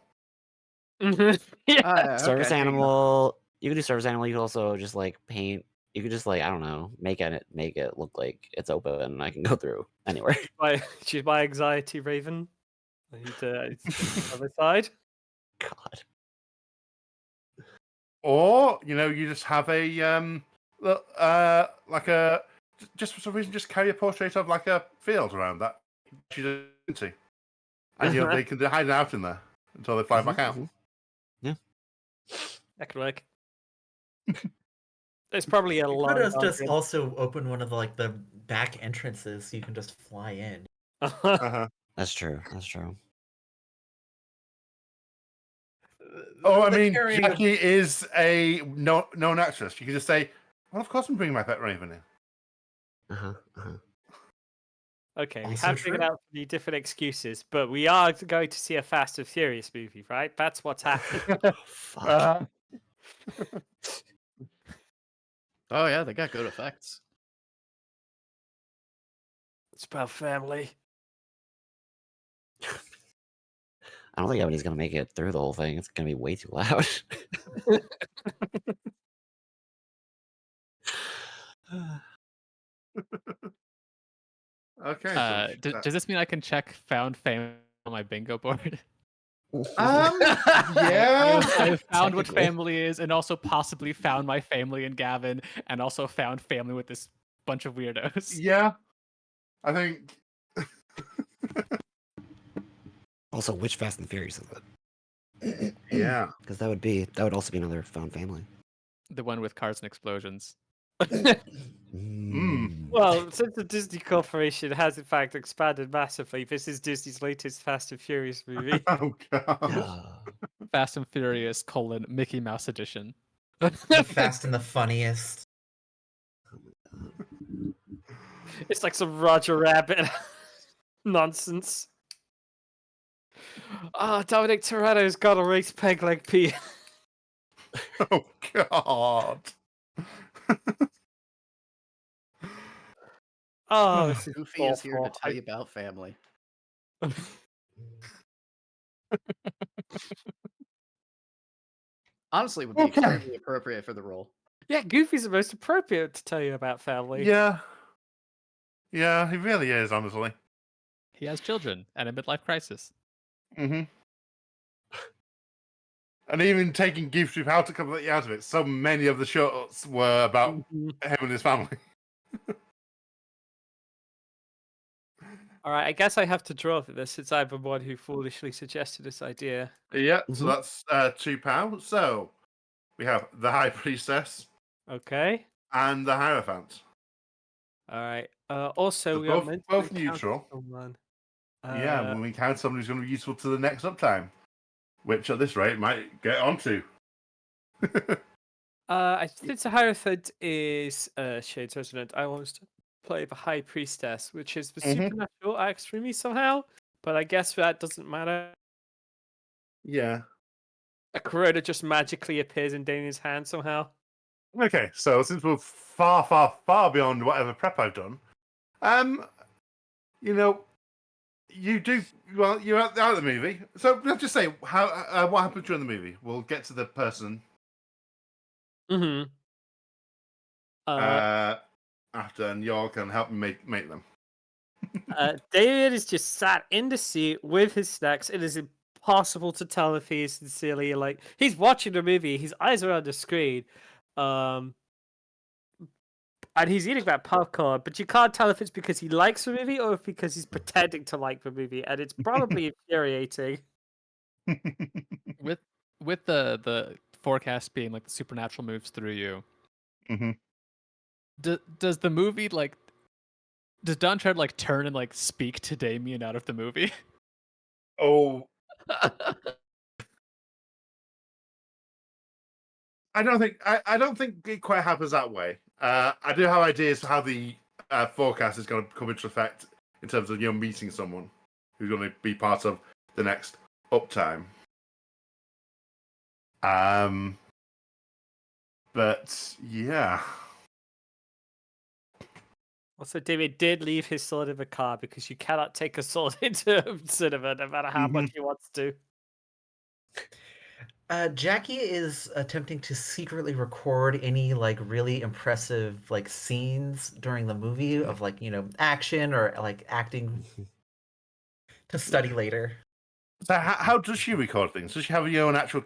Yeah. Service Okay, animal. You can do service animal. You can also just like paint. You could just like I don't know, make it look like it's open and I can go through anywhere. She's my anxiety raven. I need to other side. God. Or you just have a like a just for some reason just carry a portrait of like a field around that she's into, and they can hide out in there until they fly back out. That could work. There's probably a You long could have just argument. also opened one of the back entrances so you can just fly in. Uh-huh. That's true. That's true. Oh, I The mean, carrying of- Jackie is a known actress. You can just say, "Well, of course I'm bringing my pet raven in." Okay, we Also have figured true. out the different excuses, but we are going to see a Fast and Furious movie, right? That's what's happening. Fuck. Oh yeah, they got good effects. It's about family. I don't think anybody's gonna make it through the whole thing. It's gonna be way too loud. Okay. So Does this mean I can check found family on my bingo board? yeah. I've found what Technically. family is, and also possibly found my family in Gavin, and also found family with this bunch of weirdos. Yeah. I think. Also, which Fast and Furious is it? Yeah. Because that would also be another found family. The one with cars and explosions. Well, since the Disney Corporation has in fact expanded massively, this is Disney's latest Fast and Furious movie. Oh god. Fast and Furious: Mickey Mouse edition. The fast and the funniest. It's like some Roger Rabbit nonsense. Oh, Dominic Toretto's got a race peg leg pee. Oh god. Oh, this is Goofy is here to awful. tell you about family. Honestly, would be Okay. extremely appropriate for the role. Yeah, Goofy's the most appropriate to tell you about family. Yeah. Yeah, he really is, honestly. He has children and a midlife crisis. Mm-hmm. And even taking Gift with how to completely out of it, so many of the shots were about him and his family. All right, I guess I have to draw for this since I'm the one who foolishly suggested this idea. Yeah, so that's £2. So we have the High Priestess Okay. and the Hierophant. All right. Also, So we are both meant to both encounter neutral. someone. Yeah, when we encounter somebody who's going to be useful to the next uptime, which at this rate might get onto. I think the Hierophant is Shade's Resonant. I want to play the High Priestess, which is the supernatural axe for me somehow, but I guess that doesn't matter. Yeah. A Corona just magically appears in Daniel's hand somehow. Okay, so since we're far, far, far beyond whatever prep I've done, you know, you do well. You're out of the movie, so let's just say how what happened during the movie. We'll get to the person Mm-hmm. after, and y'all can help me make them. David is just sat in the seat with his snacks. It is impossible to tell if he is sincerely like he's watching the movie. His eyes are on the screen, and he's eating that popcorn. But you can't tell if it's because he likes the movie or if because he's pretending to like the movie, and it's probably infuriating. With the forecast being like the supernatural moves through you, Mhm. does the movie like does Don try to like turn and like speak to Damien out of the movie? Oh, I don't think it quite happens that way. I do have ideas for how the forecast is going to come into effect in terms of meeting someone who's going to be part of the next uptime. But yeah. Also, David did leave his sword in the car because you cannot take a sword into cinema no matter how much he wants to. Jackie is attempting to secretly record any like really impressive like scenes during the movie of like action or like acting to study later. So how does she record things? Does she have her own actual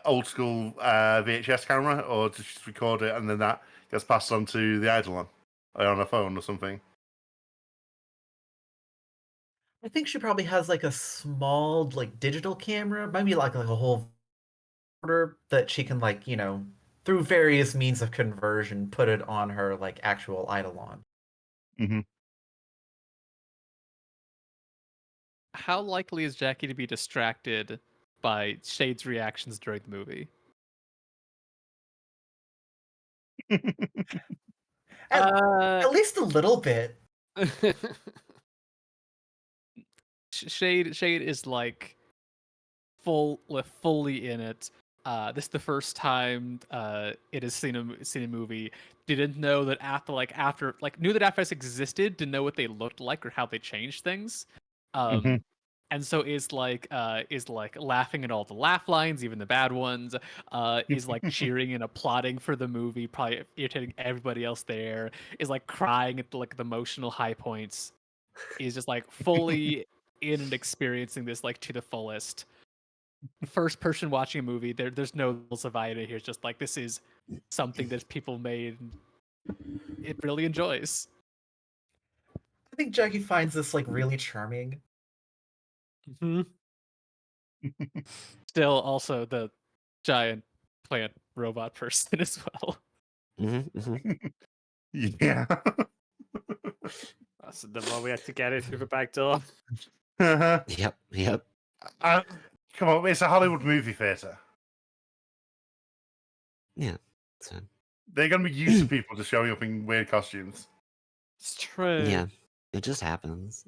old school VHS camera, or does she just record it and then that gets passed on to the Eidolon or on her phone or something? I think she probably has like a small like digital camera, maybe like a whole order that she can like through various means of conversion put it on her like actual Eidolon. Mm-hmm. How likely is Jackie to be distracted by Shade's reactions during the movie? At least a little bit. Shade is like fully in it. This is the first time it has seen a movie. Didn't know that after knew that after this existed. Didn't know what they looked like or how they changed things. Mm-hmm. And so is like laughing at all the laugh lines, even the bad ones. Is like cheering and applauding for the movie, probably irritating everybody else there. Is like crying at the emotional high points. Is just like fully in and experiencing this like to the fullest. First person watching a movie, there's no Savida here. It's just like this is something that people made. It really enjoys. I think Jackie finds this like really charming. Hmm. Still, also the giant plant robot person as well. Yeah. That's the one we had to get it through the back door. Yep, yep. Come on, it's a Hollywood movie theater. Yeah. So, They're going to be used to people just showing up in weird costumes. It's true. yeah, it just happens.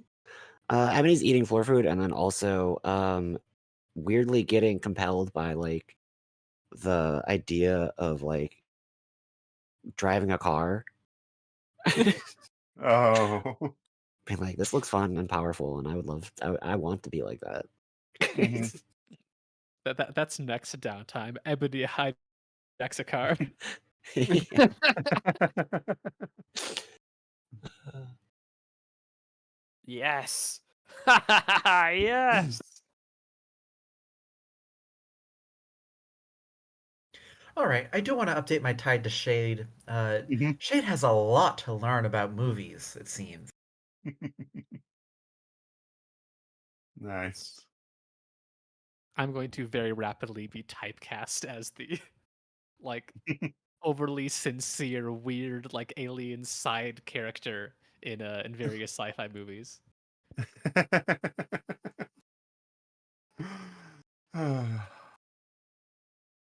Ebony's eating floor food and then also weirdly getting compelled by like the idea of like driving a car. Oh. Being like, this looks fun and powerful, and I would love. I want to be like that. Mhm. That's next downtime. Ebony hijacks a car. Yeah. Yes. Yes. All right, I do want to update my tide to Shade. Mhm. Shade has a lot to learn about movies, it seems. Nice. I'm going to very rapidly be typecast as the like overly sincere, weird, like alien side character in various sci-fi movies.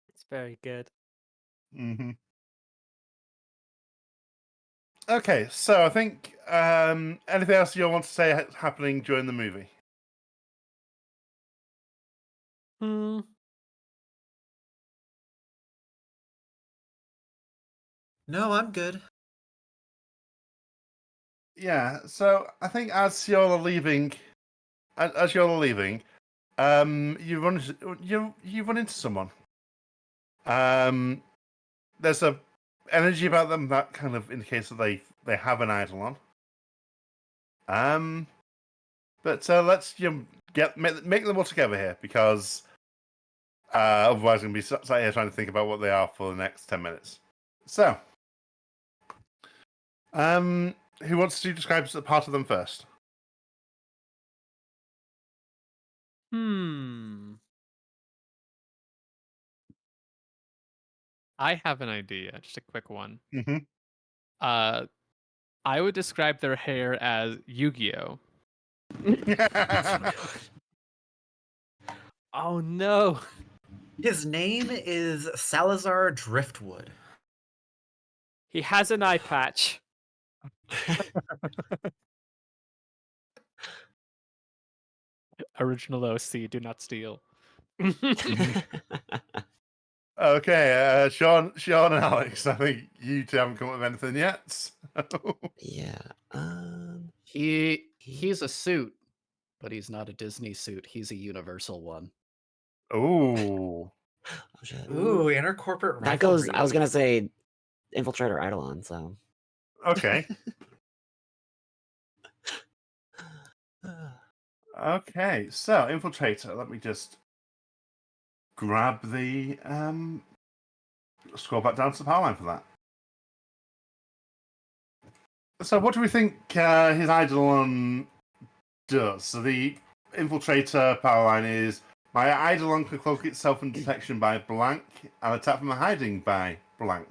It's very good. hmm Okay, so I think anything else you want to say happening during the movie? Hmm. No, I'm good. Yeah, so I think as you're leaving, you run into someone. There's a energy about them that kind of indicates that they have an Eidolon. But let's make them all together here because otherwise, I'm going to be sat here trying to think about what they are for the next 10 minutes. So, who wants to describe a part of them first? Hmm. I have an idea, just a quick one. Mm-hmm. Uh, I would describe their hair as Yu-Gi-Oh. Oh no. His name is Salazar Driftwood. He has an eye patch. Original OC, do not steal. Okay, Sean, and Alex. I think you two haven't come up with anything yet. Yeah. He's a suit, but he's not a Disney suit. He's a Universal one. Ooh. Oh, shit. Ooh, intercorporate That goes. I was rivalry. gonna say Infiltrator Eidolon. So. Okay. Okay. So, Infiltrator. Let me just grab the scroll back down to the power line for that. So, what do we think his Eidolon does? So, the Infiltrator power line is my Eidolon can cloak itself from detection by blank and attack from hiding by blank.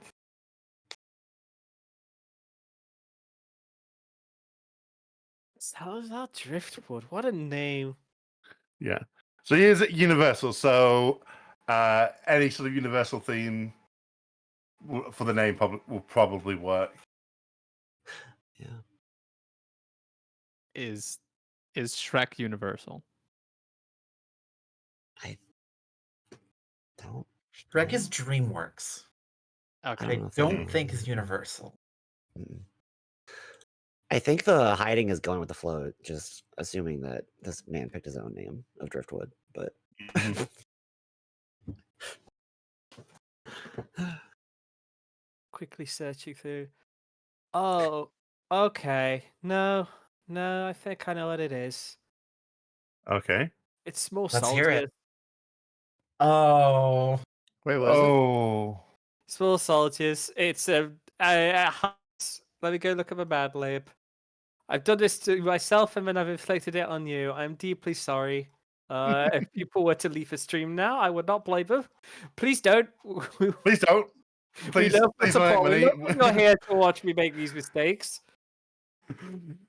Salazar Driftwood. What a name. Yeah. So he is universal. So any sort of universal theme for the name will probably work. Yeah. Is Shrek universal? I don't. Shrek is DreamWorks. Okay. don't I know if don't they- think is Universal. Mm. I think the hiding is going with the flow, just assuming that this man picked his own name of Driftwood. But Quickly searching through. Oh, okay. No, I think I know what it is. Okay. It's small Let's hear it. soldiers. Oh. Wait, was it? Oh. Small soldiers. It's a let me go look up a Mad Lib. I've done this to myself and then I've inflicted it on you. I'm deeply sorry. If people were to leave the stream now, I would not blame them. Please don't. Please don't. we Please, love the please support. make We love when you're here to watch me make these mistakes.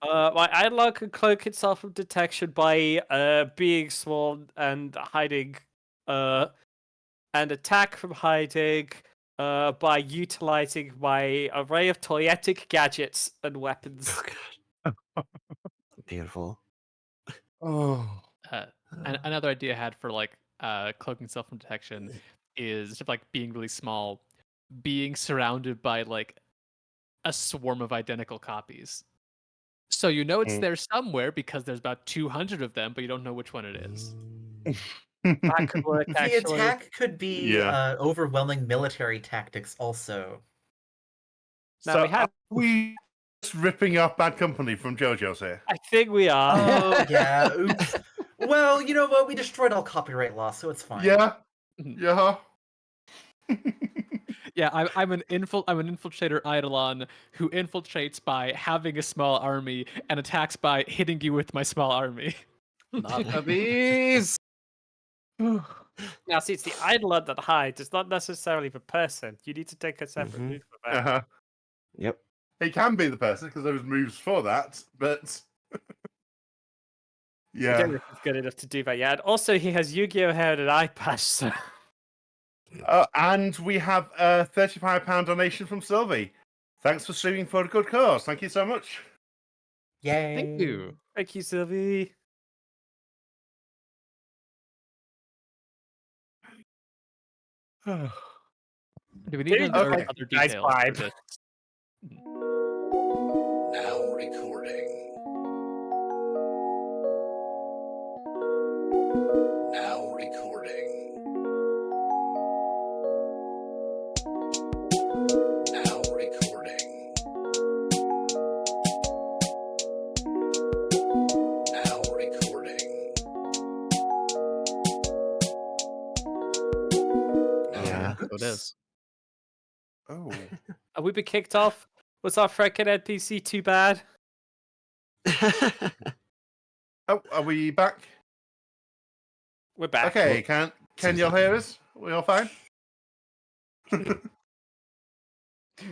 My Eidolon can cloak itself from detection by being small and hiding, and attack from hiding by utilizing my array of toyetic gadgets and weapons. beautiful. Oh. Another idea I had for like cloaking self from detection is instead of like being really small, being surrounded by like a swarm of identical copies. So you know it's Mm. there somewhere because there's about 200 of them, but you don't know which one it is. That could work The actually. attack could be Yeah. overwhelming military tactics also. Now So we have. are we just ripping off Bad Company from JoJo's here? I think we are. Oh, yeah. Oops. Well, you know what? We destroyed all copyright law, so it's fine. Yeah. Mhm. Yeah. Yeah, I'm an infiltrator Eidolon who infiltrates by having a small army and attacks by hitting you with my small army. Not the bees. Now, see, it's the Eidolon that hides. It's not necessarily the person. You need to take a separate Mhm. move for that. Uh-huh. Yep. It can be the person because there was moves for that, but I Yeah. don't know if he's good enough to do that yet. Also, he has Yu-Gi-Oh hair and an eye patch. So And we have a £35 donation from Sylvie. Thanks for streaming for a good cause. Thank you so much. Yay! Thank you. thank you, Sylvie. Do we need Dude, to know okay. other Nice details for vibe. this? Now recording. Now recording. Now recording. Now recording. Yeah. So it is. Oh. Have we been kicked off? Was our freaking NPC too bad? Oh, are we back? We're back. Okay, can you all hear us? We all fine?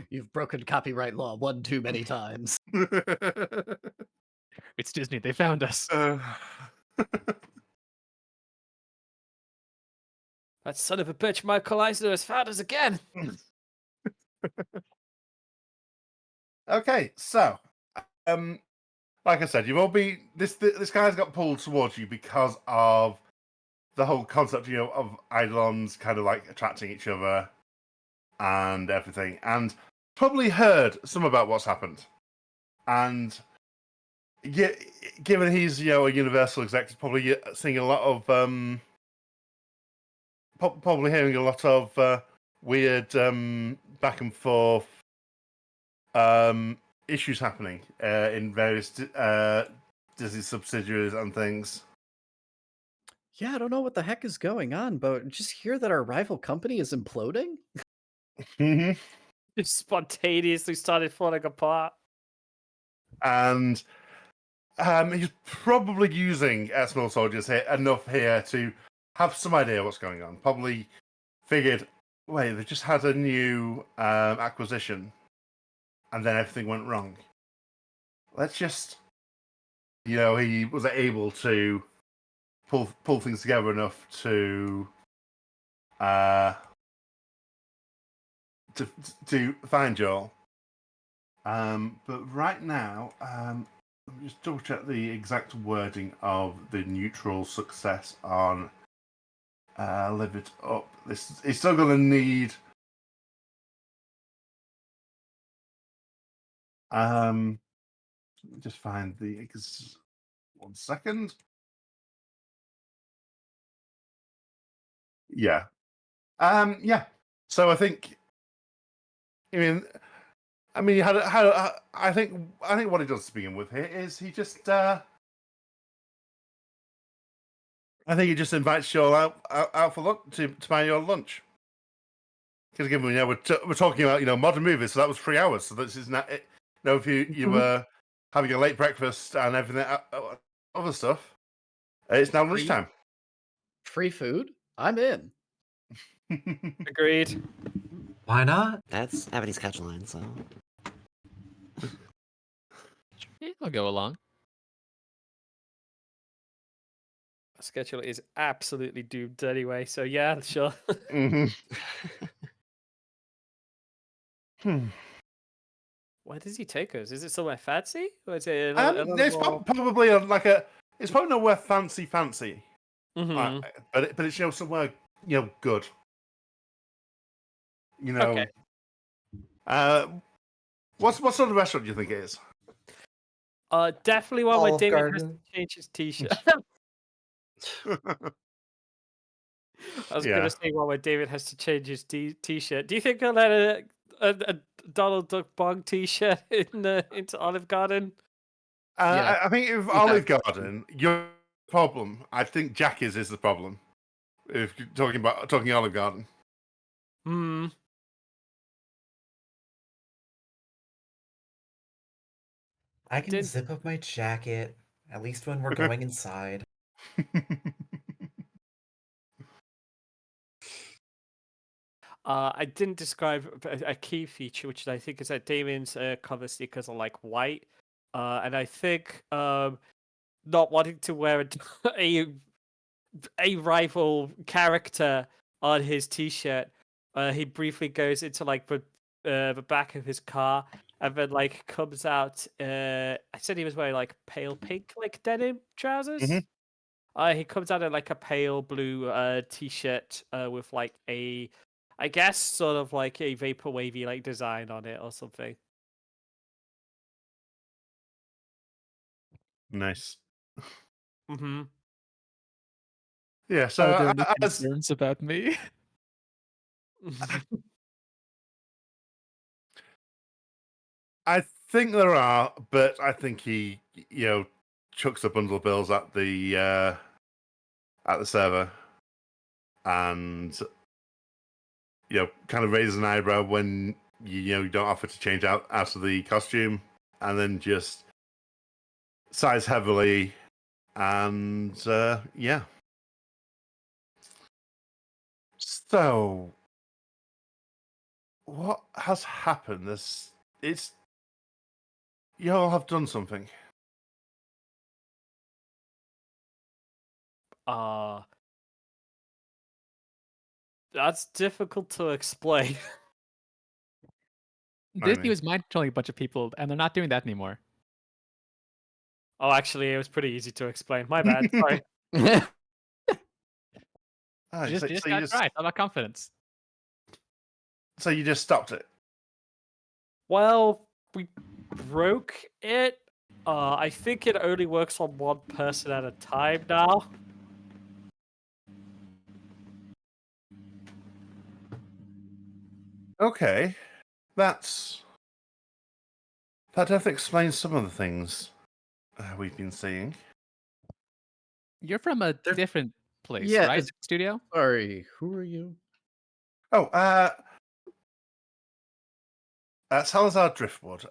You've broken copyright law one too many times. It's Disney. They found us. That son of a bitch, Michael Eisner, has found us again. Okay, so like I said, you've all been this guy's got pulled towards you because of the whole concept, of Eidolons kind of like attracting each other and everything, and probably heard some about what's happened. And yeah, given he's a Universal executive, probably seeing a lot of probably hearing a lot of weird back and forth issues happening in various Disney subsidiaries and things. Yeah, I don't know what the heck is going on, but just hear that our rival company is imploding? Mm-hmm. Just spontaneously started falling apart. And he's probably using Small Soldiers enough here to have some idea what's going on. Probably figured, wait, they just had a new acquisition, and then everything went wrong. Let's just, he was able to pull things together enough to to find Joel. But right now, let me just double check the exact wording of the neutral success on Live It Up. This is still going to need. Let me just find the 1 second. Yeah. Yeah. So I think. You had. I think what he does to begin with here is he just. I think he just invites you all out for lunch to buy your lunch. Because given we're talking about modern movies, so that was 3 hours. So this is not. If you were having a late breakfast and everything other stuff, it's now lunchtime. Free food? I'm in. Agreed. Why not? That's Ebony's catch line, so. Yeah, I'll go along. Schedule is absolutely doomed anyway, so yeah, sure. Hmm. Where does he take us? Is it somewhere fancy? Or is it another It's probably it's probably nowhere fancy, Mhm. but it's somewhere good. Okay. What sort of restaurant do you think it is? Definitely one where Olive David has to Garden. change his t-shirt. I was Yeah. gonna say one where David has to change his t-shirt. Do you think he'll let a Donald Duck Bong t-shirt into Olive Garden? Yeah. I think if Olive Garden, your problem. I think Jackie's is the problem. If you're talking Olive Garden. Hmm. I can Didn't- zip up my jacket, at least when we're going inside. I didn't describe a key feature, which I think is that Damon's cover stickers are like white, and I think not wanting to wear a a rival character on his t-shirt. He briefly goes into like the back of his car and then like comes out. I said he was wearing like pale pink like denim trousers. Mhm. He comes out in like a pale blue t-shirt with like a, I guess, sort of like a vapor wavy like design on it or something. Nice. Mm-hmm. Yeah. So Are there any as concerns about me? I think there are, but I think he, chucks a bundle of bills at the server, and kind of raises an eyebrow when you don't offer to change out of the costume, and then just sighs heavily, and yeah. So, what has happened? It's you all have done something. uh that's difficult to explain. Disney mean- was mind controlling a bunch of people, and they're not doing that anymore. Oh, actually, it was pretty easy to explain. My bad. Sorry. Ah, You so, just so you got just try. How about confidence? so you just stopped it. Well, we broke it. I think it only works on one person at a time now. Okay, that definitely explains some of the things we've been seeing. You're from a There- different place, Yeah, right? it's- Studio? Sorry, who are you? Oh, Salazar Driftwood.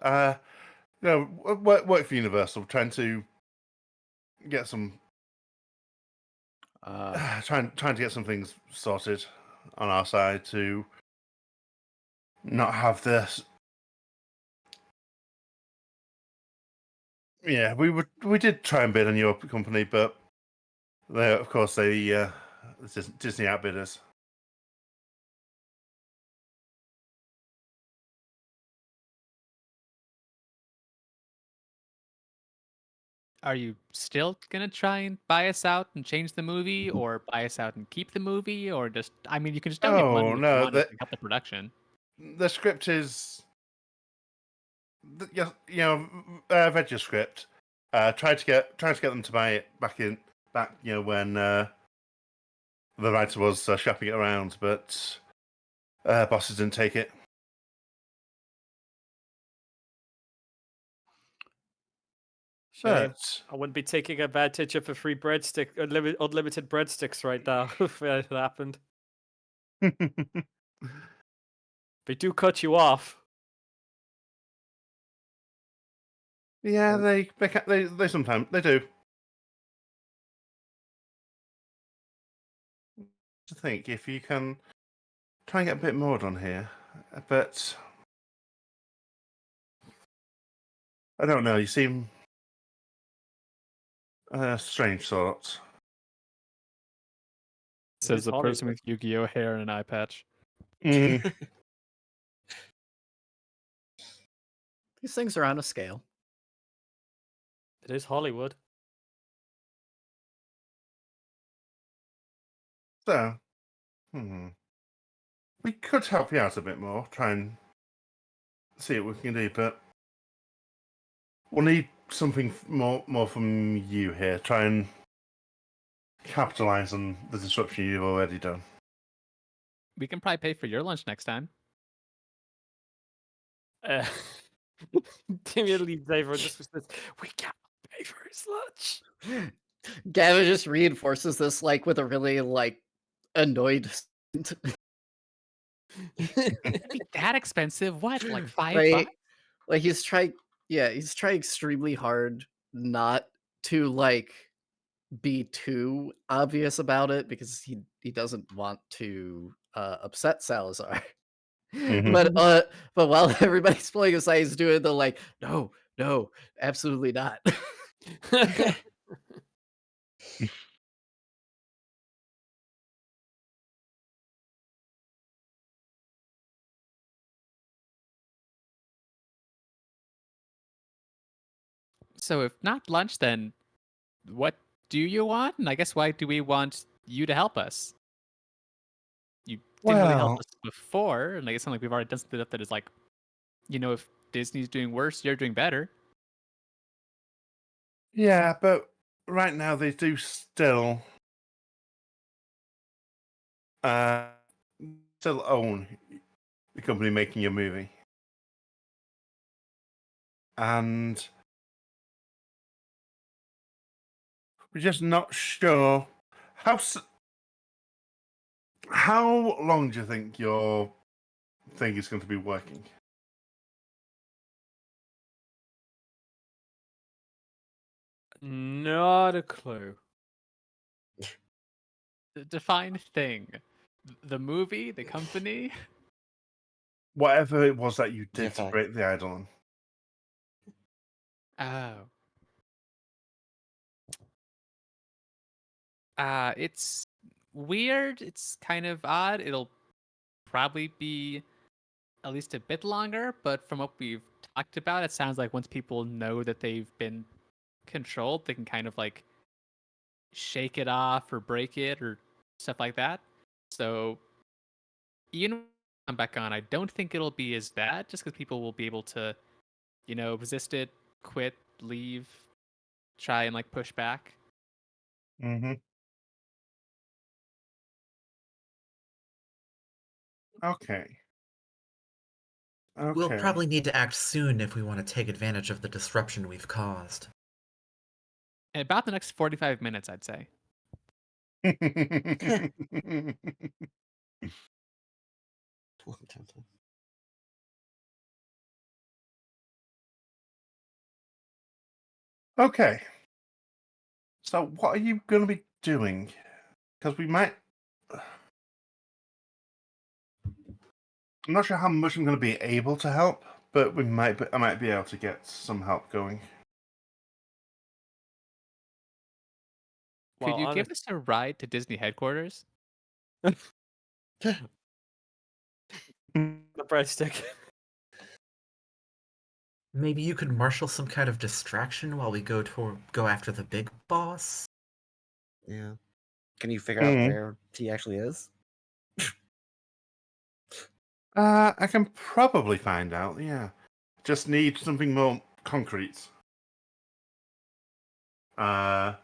Work for Universal, trying to get some, trying to get some things sorted on our side to not have this. Yeah, we did try and bid on your company, but of course Disney outbid us. Are you still gonna try and buy us out and change the movie, or buy us out and keep the movie, or just? I mean, you can just donate money Oh if you no, want to help the production. the script is, read your script. Try to get them to buy it back. When the writer was shopping it around, but bosses didn't take it. Shame. But I wouldn't be taking advantage of a free breadstick, unlimited breadsticks right now if it happened. They do cut you off. yeah, they sometimes they do. To think if you can try and get a bit more done here, but I don't know. You seem strange sort. Says is the person Hollywood. with Yu-Gi-Oh hair and an eye patch. Mm. These things are on a scale. It is Hollywood. So, we could help you out a bit more. Try and see what we can do, but we'll need something more from you here. Try and capitalize on the disruption you've already done. We can probably pay for your lunch next time. Damian leaves over and just says, "We can't pay for his lunch." Gavin just reinforces this like with a really like annoyed It'd be that expensive? What, like $5? like he's trying he's trying extremely hard not to like be too obvious about it because he doesn't want to upset Salazar. Mhm. But while everybody's pulling aside, he's doing the like, no, absolutely not. So if not lunch, then what do you want? And I guess why do we want you to help us? You didn't really help Well, us before, and I guess like we've already done stuff that is like, if Disney's doing worse, you're doing better. yeah, but right now they do still uh still own the company making your movie. And we're just not sure how long do you think your thing is going to be working? Not a clue. Define thing. The movie, the company. Whatever it was that you The did to effect. break the Eidolon. Oh. It's weird. It's kind of odd. It'll probably be at least a bit longer, but from what we've talked about, it sounds like once people know that they've been controlled, they can kind of like shake it off or break it or stuff like that. So, I'm back on. I don't think it'll be as bad just because people will be able to, resist it, quit, leave, try and like push back. Mm-hmm. Okay. We'll Okay. probably need to act soon if we want to take advantage of the disruption we've caused. In about the next 45 minutes, I'd say. Okay. So what are you going to be doing? Because we might. I'm not sure how much I'm going to be able to help, but I might be able to get some help going. Could Well, you give honest, us a ride to Disney headquarters? the breadstick. Maybe you could marshal some kind of distraction while we go after the big boss? Yeah. Can you figure out Mm. where he actually is? I can probably find out. Yeah, just need something more concrete. To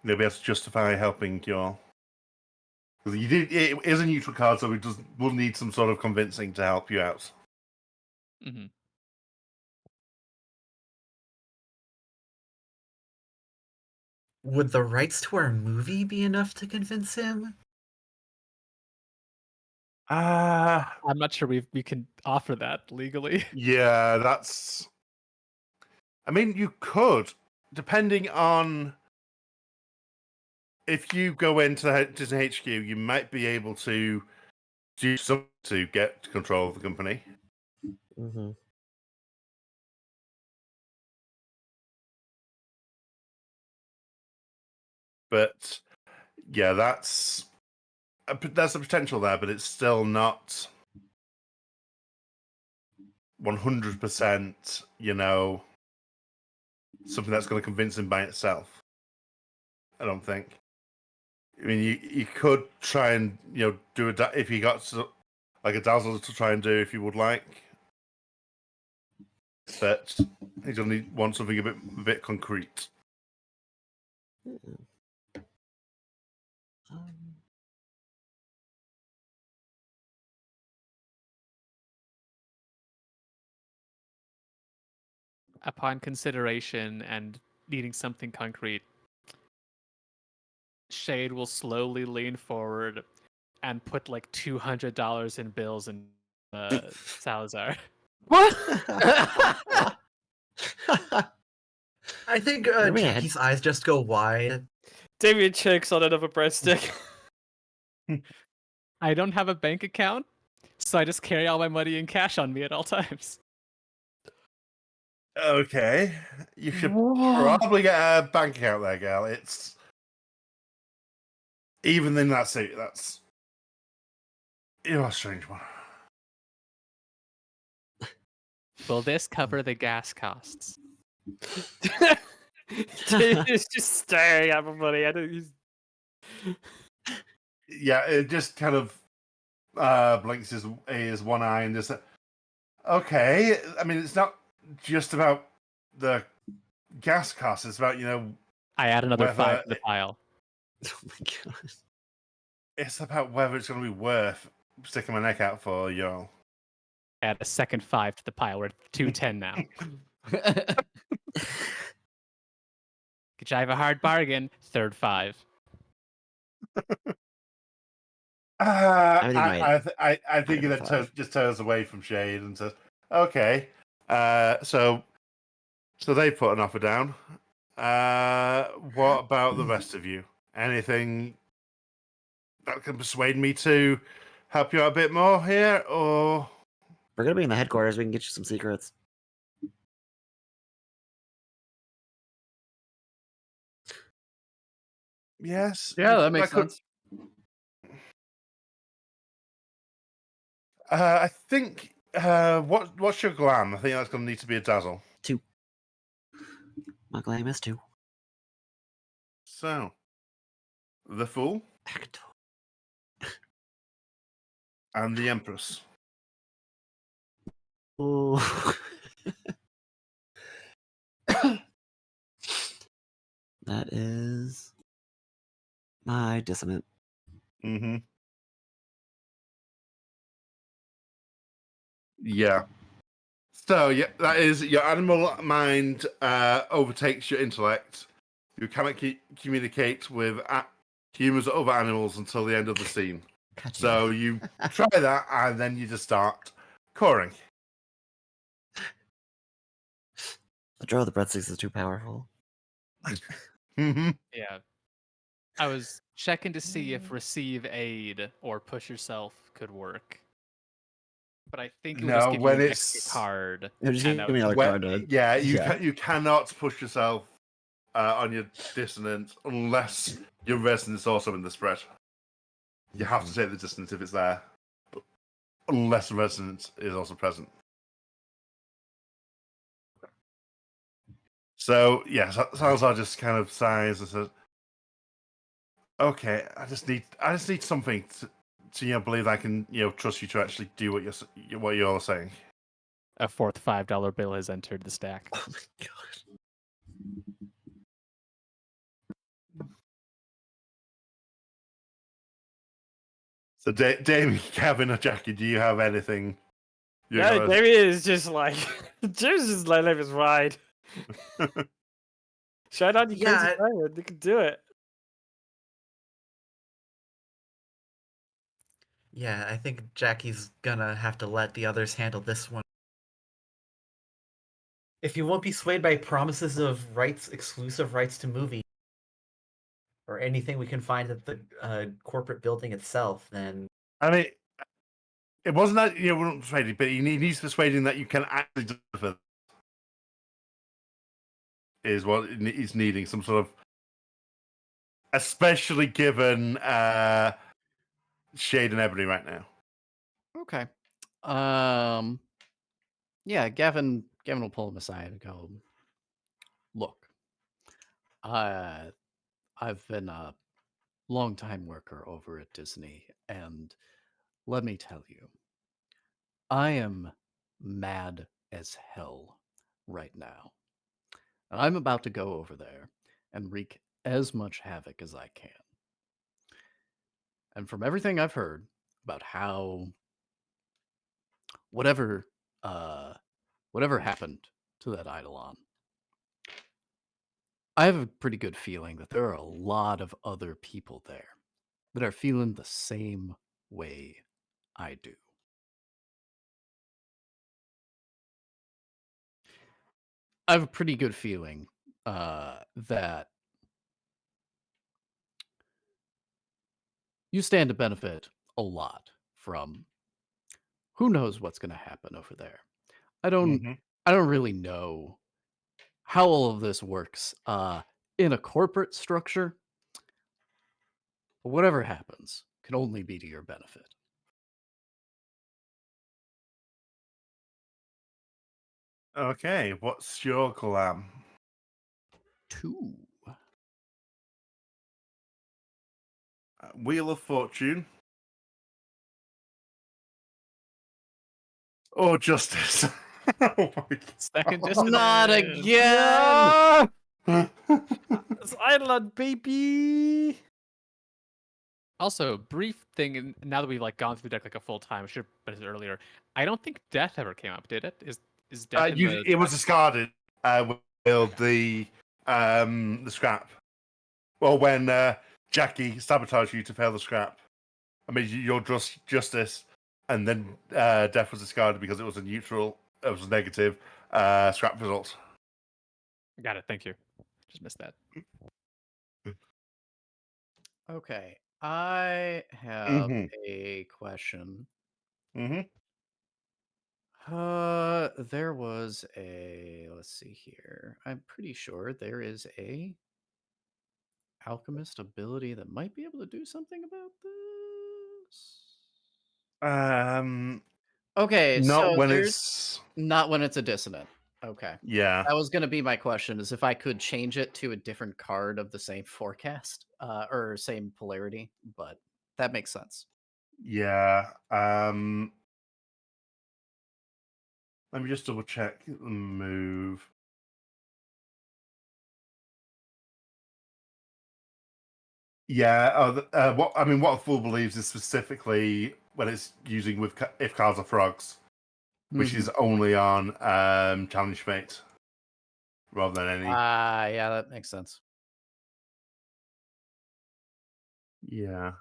be able to justify helping your. Because it is a neutral card, so we'll need some sort of convincing to help you out. Hmm. Would the rights to our movie be enough to convince him? I'm not sure we can offer that legally. Yeah, that's. I mean, you could, depending on if you go into Disney HQ, you might be able to do something to get control of the company. Mm-hmm. But yeah, that's a potential there, but it's still not 100%. Something that's going to convince him by itself. I don't think. I mean, you could try and do if you got like a dazzle to try and do if you would like, but he's only want something a bit concrete. Um, Upon consideration and needing something concrete, Shade will slowly lean forward and put like $200 in bills in Salazar. What? I think You're mad. Jackie's eyes just go wide. Damien chokes on another breadstick. I don't have a bank account, so I just carry all my money in cash on me at all times. Okay, you should What? probably get a bank account there, girl. It's even in that suit. That's you're a strange one. Will this cover the gas costs? He's just staring at everybody. I don't. Yeah, it just kind of blinks his one eye and just okay. I mean, it's not just about the gas costs. It's about I add another whether 5 to the pile. Oh my god. it's about whether it's going to be worth sticking my neck out for y'all. Add a second 5 to the pile. We're at 210 now. Could you have a hard bargain? Third 5. Everything right. I think Item that five. just turns away from Shade and says, "Okay." So they put an offer down. What about the rest of you? Anything that can persuade me to help you out a bit more here, or We're gonna be in the headquarters. We can get you some secrets. yes? Yeah, that makes could- sense. I think. What's your glam? I think that's going to need to be a dazzle. 2. My glam is 2. So, the Fool Act. and the Empress. Ooh. That is my dissonant. Mm-hmm. Yeah. So yeah, that is your animal mind overtakes your intellect. You cannot communicate with humans or other animals until the end of the scene. Gotcha. So you try that, and then you just start coring. The draw of the breadsticks is too powerful. Mm-hmm. Yeah. I was checking to see if receive aid or push yourself could work. But I think it would just No, give you when an extra it's card. Yeah, just and give that me would- another card to. yeah, Yeah. you cannot push yourself on your dissonance unless your resonance is also in the spread. You have to take the dissonance if it's there, but unless the resonance is also present. So yes, Salazar just kind of sighs and says, "Okay, I just need something to believe I can trust you to actually do what you're saying." A fourth $5 bill has entered the stack. Oh my god. So, Damien, Kevin, or Jackie, do you have anything? No, Damien is just like James is like life is wide. Shine on your Yeah, crazy diamond. You can do it. Yeah, I think Jackie's gonna have to let the others handle this one. If you won't be swayed by promises of rights, exclusive rights to movies, or anything we can find at the corporate building itself, then I mean, it wasn't that weren't persuaded, but he needs persuading that you can actually deliver. Is what he's needing, some sort of, especially given Shade and Ebony right now. Okay. Yeah, Gavin will pull him aside and go, "Look, I've been a long-time worker over at Disney, and let me tell you, I am mad as hell right now. And I'm about to go over there and wreak as much havoc as I can. And from everything I've heard about how whatever whatever happened to that Eidolon, I have a pretty good feeling that there are a lot of other people there that are feeling the same way I do. I have a pretty good feeling that you stand to benefit a lot from who knows what's going to happen over there. I don't Mm-hmm. I don't really know how all of this works in a corporate structure. Whatever happens can only be to your benefit. Okay, what's your glam? 2. Wheel of Fortune or Justice? Oh my Second God. dissonance. Not again. Yeah! It's Eidolon, baby. Also, brief thing. Now that we've like gone through the deck like a full time, I should have put it earlier. I don't think Death ever came up, did it? Is Death in the? It was discarded with the scrap. Well, when Jackie sabotaged you to fail the scrap, I mean, you're just Justice, and then Death was discarded because it was a neutral, it was a negative scrap result. Got it. Thank you. Just missed that. Okay, I have Mm-hmm. a question. Mm-hmm. There was a, let's see here. I'm pretty sure there is a alchemist ability that might be able to do something about this. Okay, Not so when there's it's not when it's a dissonant. Okay. yeah. That was going to be my question, is if I could change it to a different card of the same forecast or same polarity, but that makes sense. Yeah. Let me just double check the move. Yeah. What a fool believes is specifically when it's using with if cards are frogs, which Mhm. is only on challenge fate rather than any. Yeah, that makes sense. Yeah.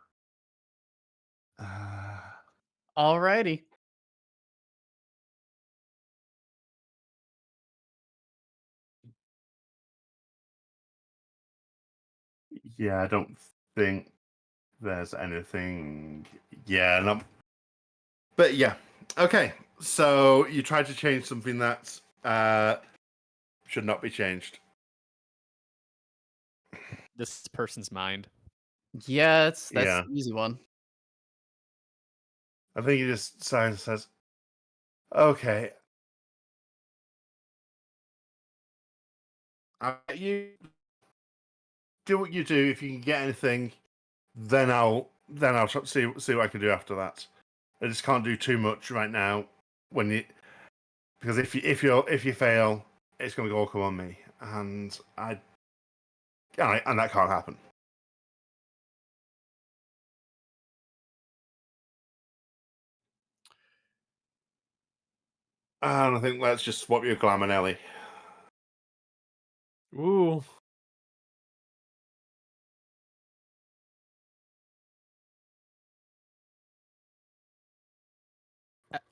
Alrighty. Yeah. I don't think there's anything. Yeah. No. But yeah. Okay. So you tried to change something that should not be changed. This person's mind. Yeah, that's Yeah. the easy one. I think he just signs and says, "Okay, you do what you do. If you can get anything, then I'll see what I can do after that. I just can't do too much right now because if you fail, it's going to all come on me, and and that can't happen. And I think let's just swap your Glam and Ellie. Ooh.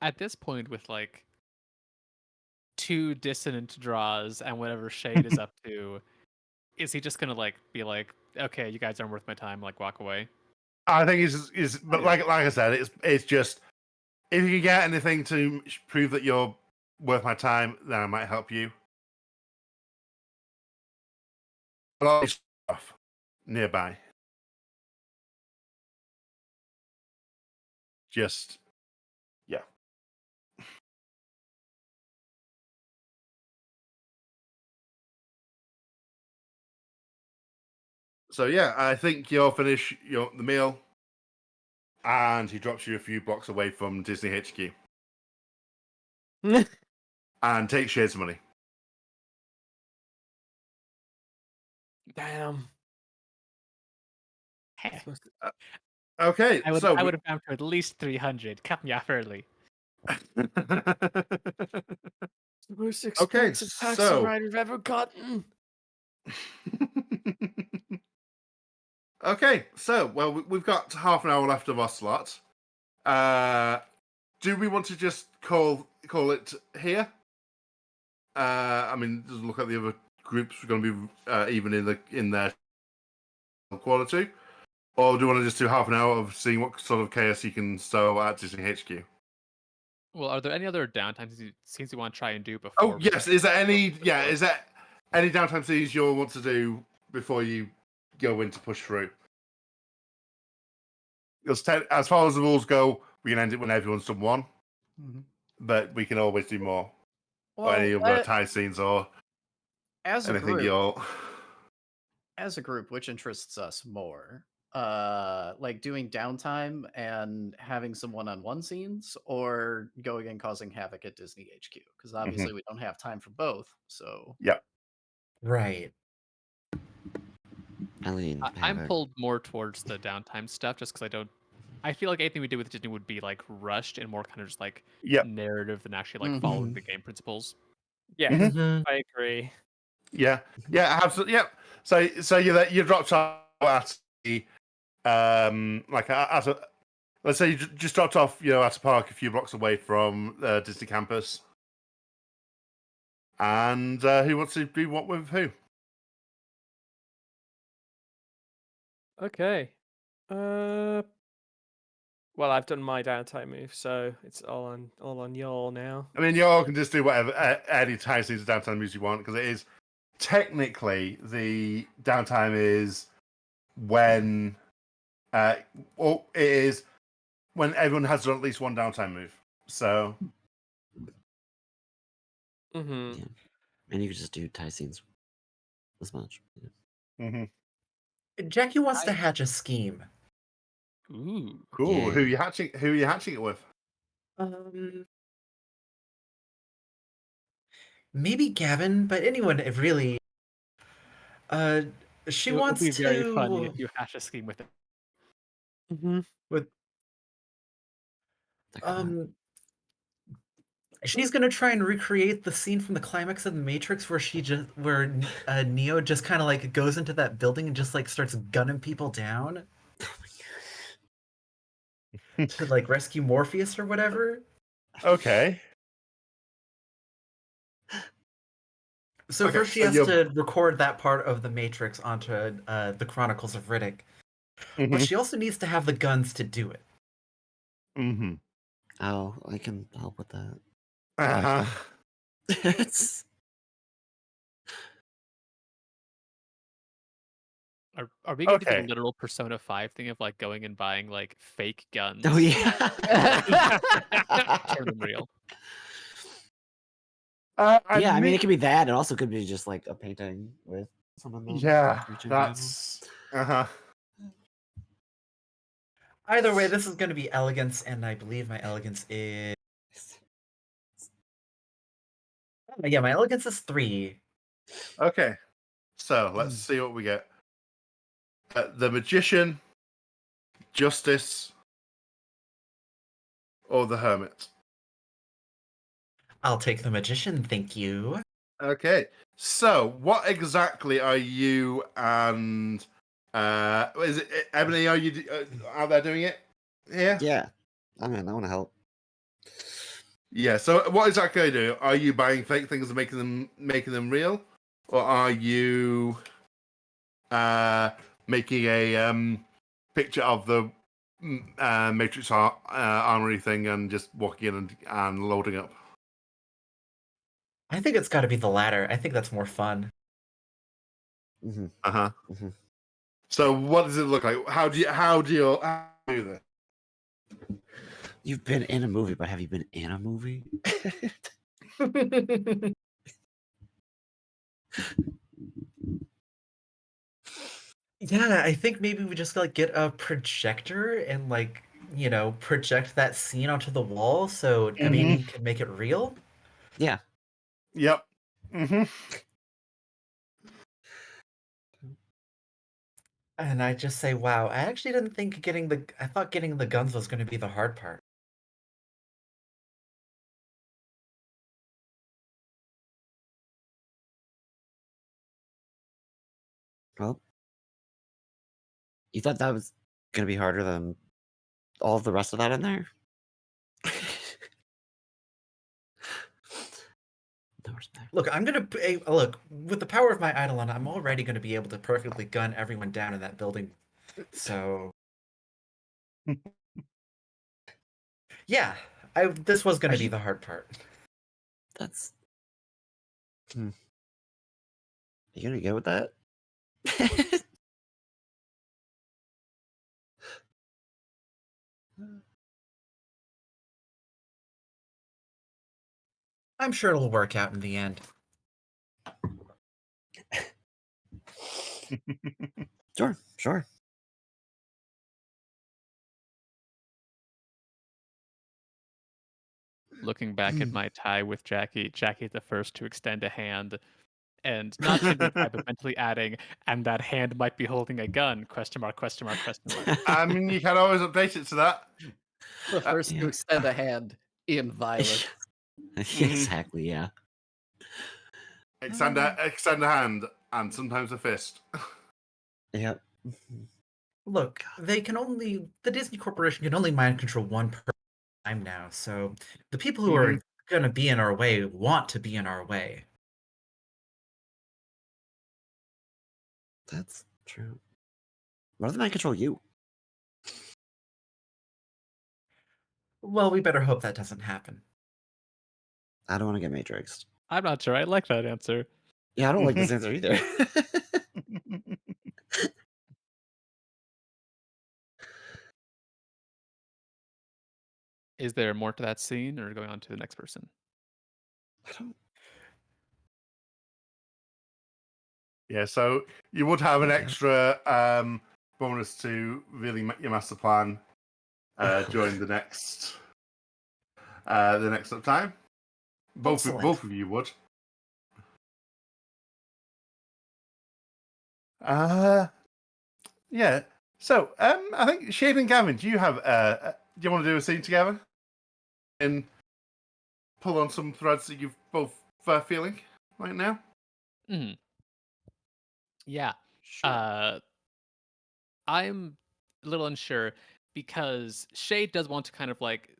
At this point, with like 2 dissonant draws and whatever Shade is up to, is he just gonna like be like, okay, you guys aren't worth my time, like walk away? I think but like I said, it's just if you can get anything to prove that you're worth my time, then I might help you. A lot of stuff nearby. Just yeah. So yeah, I think you'll finish the meal, and he drops you a few blocks away from Disney HQ and takes Shade's money. Damn. Okay, I would so have found for at least 300. Cut me off early. The most Okay, expensive taxi so ride we've ever gotten. okay, so well, we've got half an hour left of our slot. Do we want to just call it here? I mean, just look at the other groups. We're going to be even in their quality, or do you want to just do half an hour of seeing what sort of chaos you can sow at Disney HQ? Well, are there any other downtime scenes you want to try and do Oh before? yes, is there any? Yeah, is that? any downtime scenes you'll want to do before you go in to push through? Because as far as the rules go, we can end it when everyone's done one, but we can always do more. Or any Well, other tie scenes or as a anything group, you'll. which interests us more? Like doing downtime and having some one-on-one scenes, or going and causing havoc at Disney HQ? Because obviously we don't have time for both. So Yeah. Right. Eileen, I'm Havoc. pulled more towards the downtime stuff just because I feel like anything we do with Disney would be like rushed and more kind of just like Yep. narrative than actually like following the game principles. Yeah, Mhm. I agree. Yeah. Yeah. Absolutely. Yep. So you dropped off at the like at a, let's say you just dropped off at a park a few blocks away from Disney campus, and who wants to do what with who? Okay. Well, I've done my downtime move, so it's all on y'all now. I mean, you all can just do whatever any time scenes of downtime moves you want because it is technically the downtime is when well, it is when everyone has done at least one downtime move. So Mm-hmm. Yeah. And you could just do tie scenes as much. Yeah. Jackie wants to hatch a scheme. Ooh. cool. Yeah. Who you hatching? Who are you hatching it with? Maybe Gavin, but anyone really. She It would wants be very funny to if you hash a scheme with it. Mm-hmm. with Like, come on. she's gonna try and recreate the scene from the climax of the Matrix where Neo just kind of like goes into that building and just like starts gunning people down to like rescue Morpheus or whatever. Okay. So Okay, first she so has you're- to record that part of the Matrix onto the Chronicles of Riddick, but she also needs to have the guns to do it. Mm-hmm. Oh, I can help with that. Uh-huh. It's Are we going to do Okay. the literal Persona 5 thing of like going and buying like fake guns? oh yeah. Turn them real. Yeah, I mean it could be that. It also could be just like a painting with some of them. Yeah, reaching that's uh-huh. Either way, this is going to be elegance, and I believe my elegance is yeah, my elegance is 3. Okay. So let's see what we get. The Magician, Justice, or the Hermit. I'll take the magician, thank you. Okay. So what exactly are you and is it Ebony? Are you out there doing it? Yeah. Yeah. I mean, I want to help. Yeah. So what exactly are you doing? Are you buying fake things and making them real, or are you making a picture of the Matrix armory thing and just walking in and loading up? I think it's got to be the latter. I think that's more fun. Hmm. Uh-huh. Hmm. So what does it look like? How do you do this? You've been in a movie, but have you been in a movie? Yeah, I think maybe we just like get a projector and like, project that scene onto the wall so Emmy can make it real. Yeah. Yep. Mm-hmm. And I just say, wow, I actually didn't think I thought getting the guns was going to be the hard part. Well, you thought that was gonna be harder than all the rest of that in there? No respect. Look, look, with the power of my Eidolon, I'm already going to be able to perfectly gun everyone down in that building. So, yeah, this was going to be the hard part. That's You gonna go with that? I'm sure it'll work out in the end. Sure, sure. Looking back at my tie with Jackie, Jackie the first to extend a hand, and not changing the tie, but mentally adding, and that hand might be holding a gun, question mark, question mark, question mark. I mean, you can always update it to that. The first to Yeah. extend a hand in violence. Exactly, yeah. Extend a hand and sometimes a fist. Yep. Look, the Disney Corporation can only mind control one person at a time now, so the people who are gonna be in our way want to be in our way. That's true. What if they mind control you? Well, we better hope that doesn't happen. I don't want to get matrixed. I'm not sure I like that answer. Yeah, I don't like this answer either. Is there more to that scene, or going on to the next person? I don't. Yeah, so you would have an Yeah. extra bonus to really make your master plan during the next time. Both Excellent. of you would. Yeah. So I think Shade and Gavin, do you want to do a scene together and pull on some threads that you've both feeling right now? Mhm. Yeah. Sure. I'm a little unsure because Shay does want to kind of like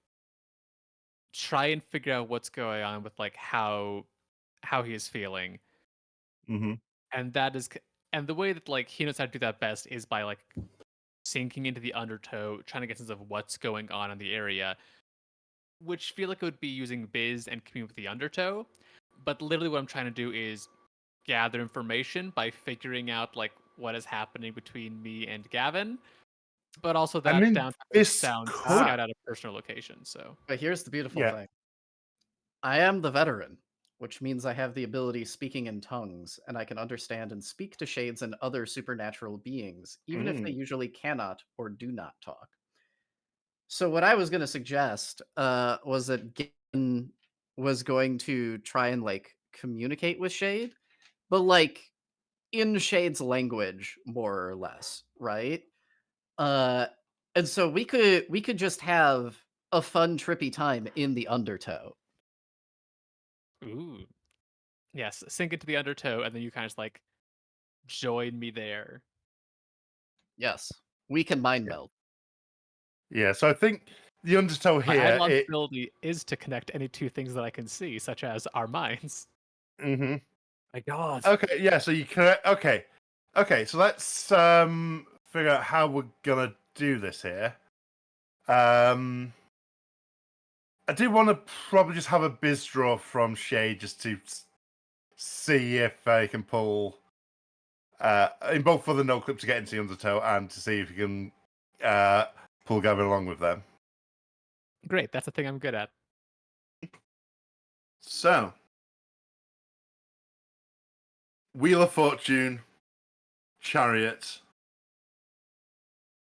try and figure out what's going on with like how he is feeling, Mm-hmm. and that is and the way that like he knows how to do that best is by like sinking into the undertow, trying to get a sense of what's going on in the area, which feel like it would be using Biz and commune with the undertow. But literally, what I'm trying to do is gather information by figuring out like what is happening between me and Gavin. But also I that mean, downtown this sounds could. scout out a personal location. So But here's the beautiful Yeah. thing. I am the veteran, which means I have the ability speaking in tongues, and I can understand and speak to shades and other supernatural beings, even if they usually cannot or do not talk. So what I was going to suggest was that Gin was going to try and like communicate with Shade, but like in Shade's language, more or less, right? Uh, and so we could just have a fun, trippy time in the undertow. ooh, yes, sink into the undertow, and then you kind of just, like join me there. Yes, we can mind meld. Yeah, so I think the undertow My here. Eidolon's ability is to connect any two things that I can see, such as our minds. Mm-hmm. My God. Okay, yeah. So you can. Okay. So let's figure out how we're gonna do this here. I do want to probably just have a biz draw from Shay just to see if I can pull in both for the no clip to get into the undertow and to see if you can pull Gavin along with them. Great, that's the thing I'm good at. So, Wheel of Fortune, Chariot,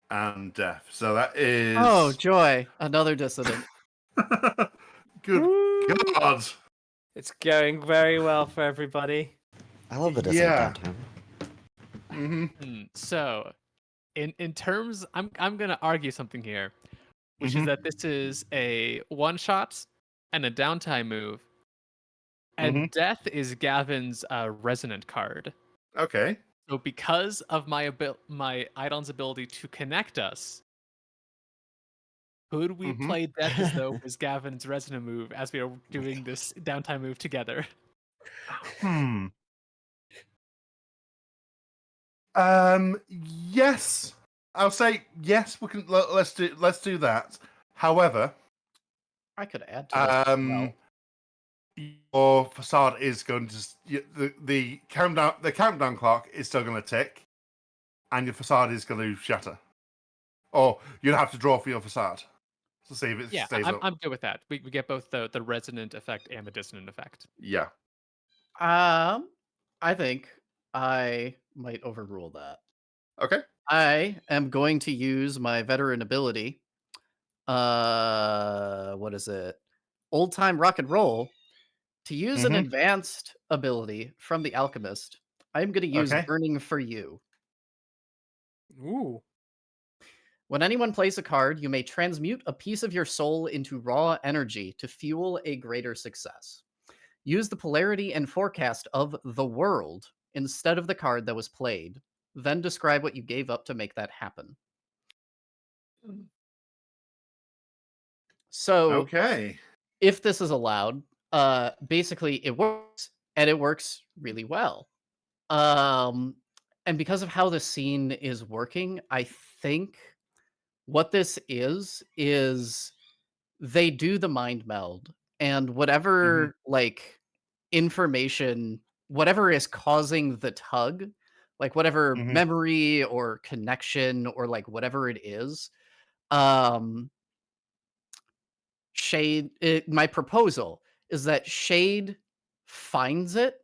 and Death. So that is. Oh, joy! Another dissident. Good God. It's going very well for everybody. I love the dissonant Yeah. downtown. So, in terms, I'm gonna argue something here, which is Mhm. that this is a one shot and a downtime move, and Death is Gavin's resonant card. Okay. So because of my Eidolon's ability to connect us, could we play Death as though it was Gavin's resonant move as we are doing this downtime move together? Hmm. Yes. I'll say yes. We can. Let's do that. However, I could add to this as well. your facade is going to the countdown clock is still going to tick, and your facade is going to shatter, or you'll have to draw for your facade to see if it Yeah, stays up. I'm good with that. We get both the resonant effect and the dissonant effect. Yeah. I think I might overrule that. Okay. I am going to use my veteran ability. What is it? Old time rock and roll to use an Mm-hmm. advanced ability from the alchemist. I'm going to use Okay. burning for you. Ooh. When anyone plays a card, you may transmute a piece of your soul into raw energy to fuel a greater success. Use the polarity and forecast of the world instead of the card that was played. Then describe what you gave up to make that happen. So, Okay. if this is allowed, basically it works and it works really well. Um, and because of how the scene is working, I think what this is they do the mind meld and Mm-hmm. whatever like information, whatever is causing the tug, like whatever Mm-hmm. memory or connection or like whatever it is, um my proposal is that Shade finds it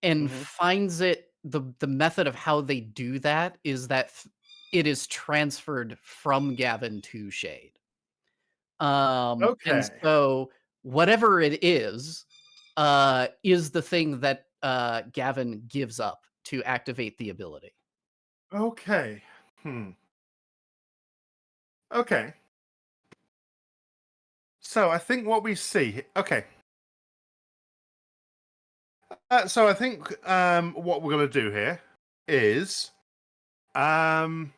and Mm-hmm. finds it the method of how they do that is that it is transferred from Gavin to Shade. And Okay. so whatever it is the thing that Gavin gives up to activate the ability. Okay. Hmm. Okay. So I think what we see. Okay. So I think what we're gonna do here is um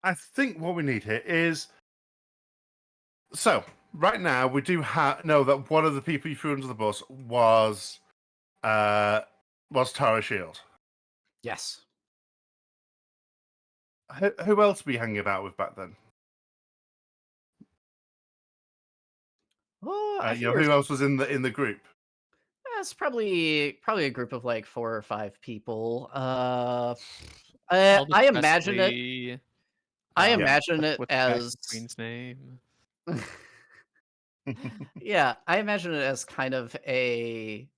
I think what we need here is so right now we do know that one of the people you threw under the bus uh Tara Shield. Yes. Who else were you hanging about with back then? Oh, I think Who else was in the group? it's probably a group of like 4 or 5 people. Elvis I imagine it. Presley. I Yeah. imagine it What's the guy from as Queen's name? yeah, I imagine it as kind of a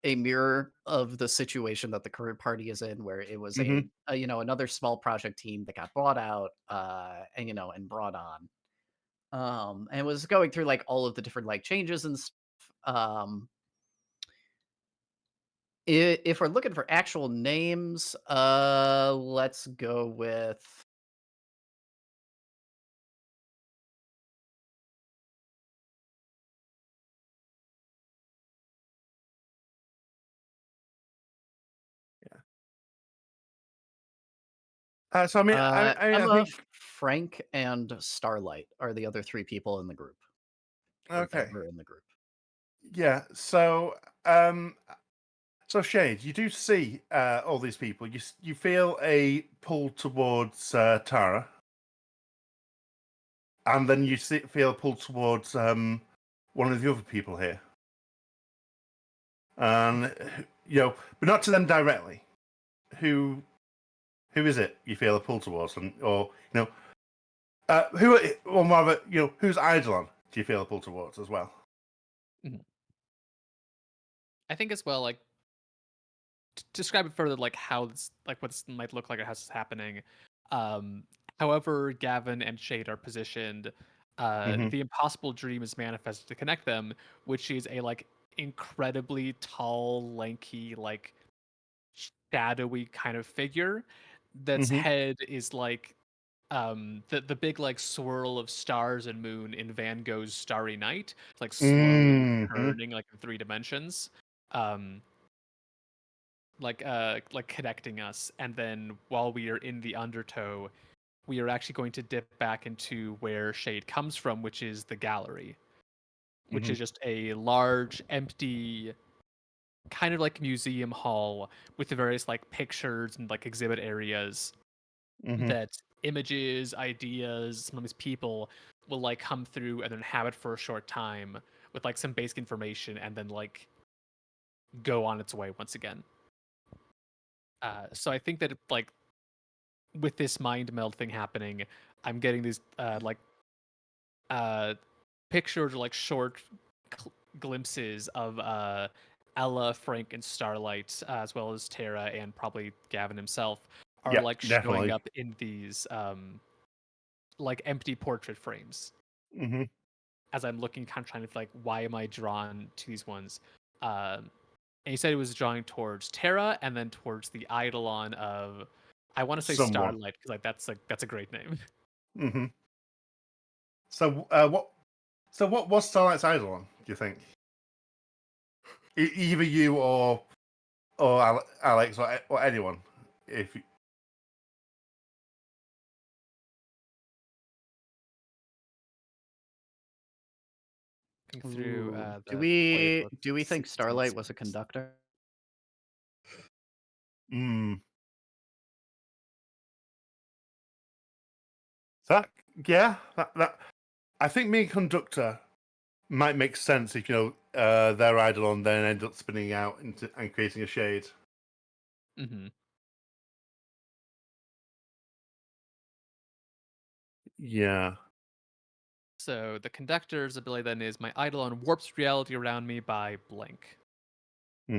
mirror of the situation that the current party is in, where it was Hmm. another small project team that got bought out, and brought on, and was going through like all of the different like changes and stuff. Um, if we're looking for actual names, let's go with So I mean, I Emma, think Frank, and Starlight are the other 3 people in the group, or that okay. were in the group. Yeah. So Shade, you do see all these people. You feel a pull towards Tara, and then feel a pull towards one of the other people here, and but not to them directly. Who is it? You feel a pull towards, or rather, who's Eidolon? Do you feel a pull towards as well? Mhm. I think as well, like describe it further, like how this, like what this might look like or how this is happening. Um, However, Gavin and Shade are positioned, Hmm. the impossible dream is manifested to connect them, which is a like incredibly tall, lanky, like shadowy kind of figure that's Hmm. head is like the big like swirl of stars and moon in Van Gogh's Starry Night, like slowly Hmm. turning like in 3 dimensions. Um like connecting us, and then while we are in the undertow, we are actually going to dip back into where Shade comes from, which is the gallery, which Hmm. is just a large empty kind of like museum hall with the various like pictures and like exhibit areas Hmm. that images, ideas, sometimes people will like come through and then inhabit for a short time with like some basic information and then like go on its way once again. So I think that like with this mind meld thing happening, I'm getting these uh pictures or like short glimpses of Ella, Frank, and Starlight, as well as Tara and probably Gavin himself, are Yeah, like showing definitely. up in these like empty portrait frames. Hmm. As I'm looking, kind of trying to like, why am I drawn to these ones? And he said he was drawing towards Tara and then towards the Eidolon of, I want to say Someone. Starlight because like that's a great name. Hmm. So, what was Starlight's Eidolon? Do you think? Either you or Alex or anyone, if Looking through Ooh. Do the we playbook. do we think 16 Starlight was a seconds. conductor? mm, that yeah, that I think being conductor might make sense if their Eidolon then end up spinning out into and creating a shade. Mm-hmm. Yeah. So the conductor's ability then is my Eidolon warps reality around me by blank. Hmm.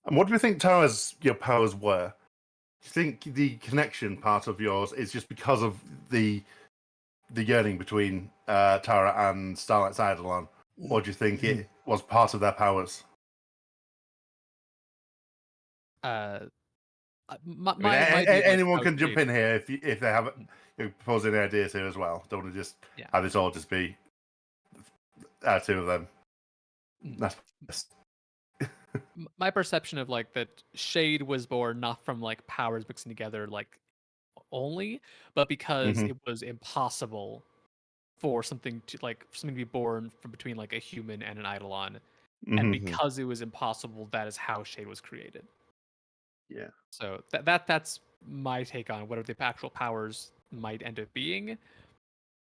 And what do you think Tara's your powers were? Do you think the connection part of yours is just because of the yearning between Tara and Starlight's Eidolon, or do you think it was part of their powers? Uh, my I mean, my idea of like anyone how can jump shade. in here if they have Mm, propose any ideas here as well. Don't want to just yeah. have this all just be two of them. Mm. That's best. My perception of like that shade was born not from like powers mixing together like only, but because Hmm. it was impossible for something to be born from between like a human and an Eidolon, and Hmm. Mhm. because it was impossible, that is how shade was created. Yeah. So that's my take on what the actual powers might end up being.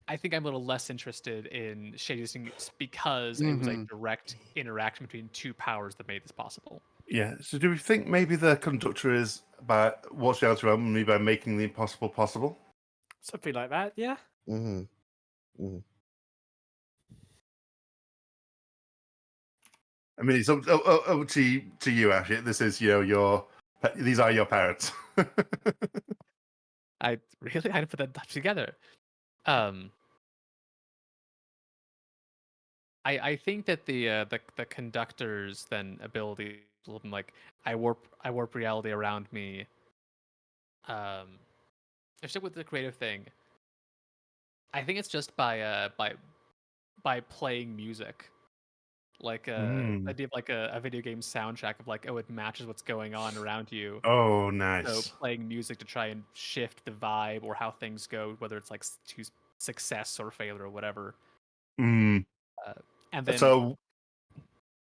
I think I'm a little less interested in shade using because it was a Hmm. direct interaction between two powers that made this possible. Yeah. So do we think maybe the conductor is by what's the answer around me by making the impossible possible? Something like that, yeah. Mhm. Mhm. I mean, it's up to you, Ashley. This is these are your parents. I really I didn't put that together. Um, I think that the conductor's then ability, like I warp reality around me. I stick with the creative thing. I think it's just by playing music, like the Mm. idea of like a video game soundtrack of like, oh, it matches what's going on around you. Oh, So nice. playing music to try and shift the vibe or how things go, whether it's like to success or failure or whatever. Mm. Uh, and then So,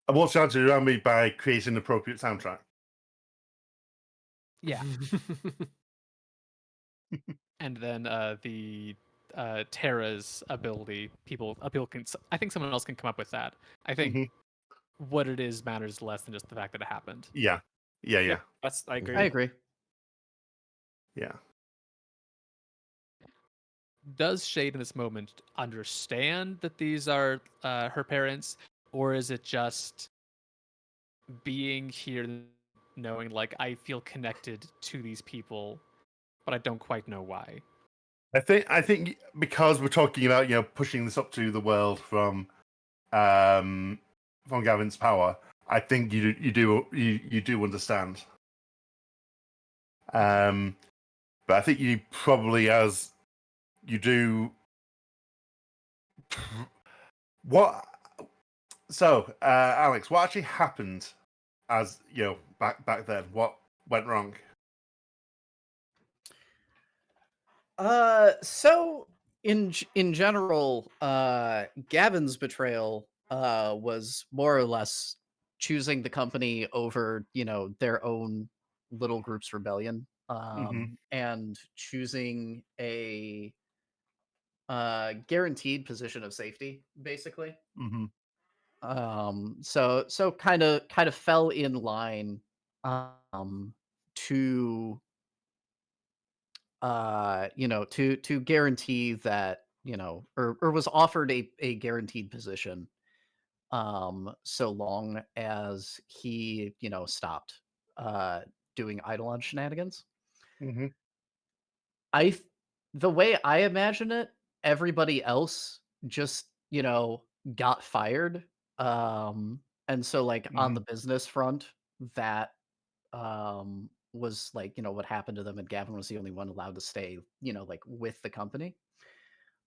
what's the answer around me by creating an appropriate soundtrack? yeah, and then the Terra's ability, people can. I think someone else can come up with that. I think Hmm. what it is matters less than just the fact that it happened. Yeah. Yeah. Yeah, Yeah. I I agree. agree. Yeah. Does Shade in this moment understand that these are her parents, or is it just being here, knowing like I feel connected to these people, but I don't quite know why? I think because we're talking about pushing this up to the world um from Gavin's power, I think you do understand. Um, but I think you probably as you do what. So, Alex, what actually happened as back then? What went wrong? So in general, Gavin's betrayal was more or less choosing the company over, their own little group's rebellion. Hmm. And choosing a guaranteed position of safety, basically. Hmm. So kind of fell in line um to to guarantee that, or was offered a guaranteed position so long as he, stopped uh doing Eidolon shenanigans. Hmm. I th- the way I imagine it, everybody else just, got fired. And so like on Hmm. the business front, that was like, what happened to them, and Gavin was the only one allowed to stay, like with the company.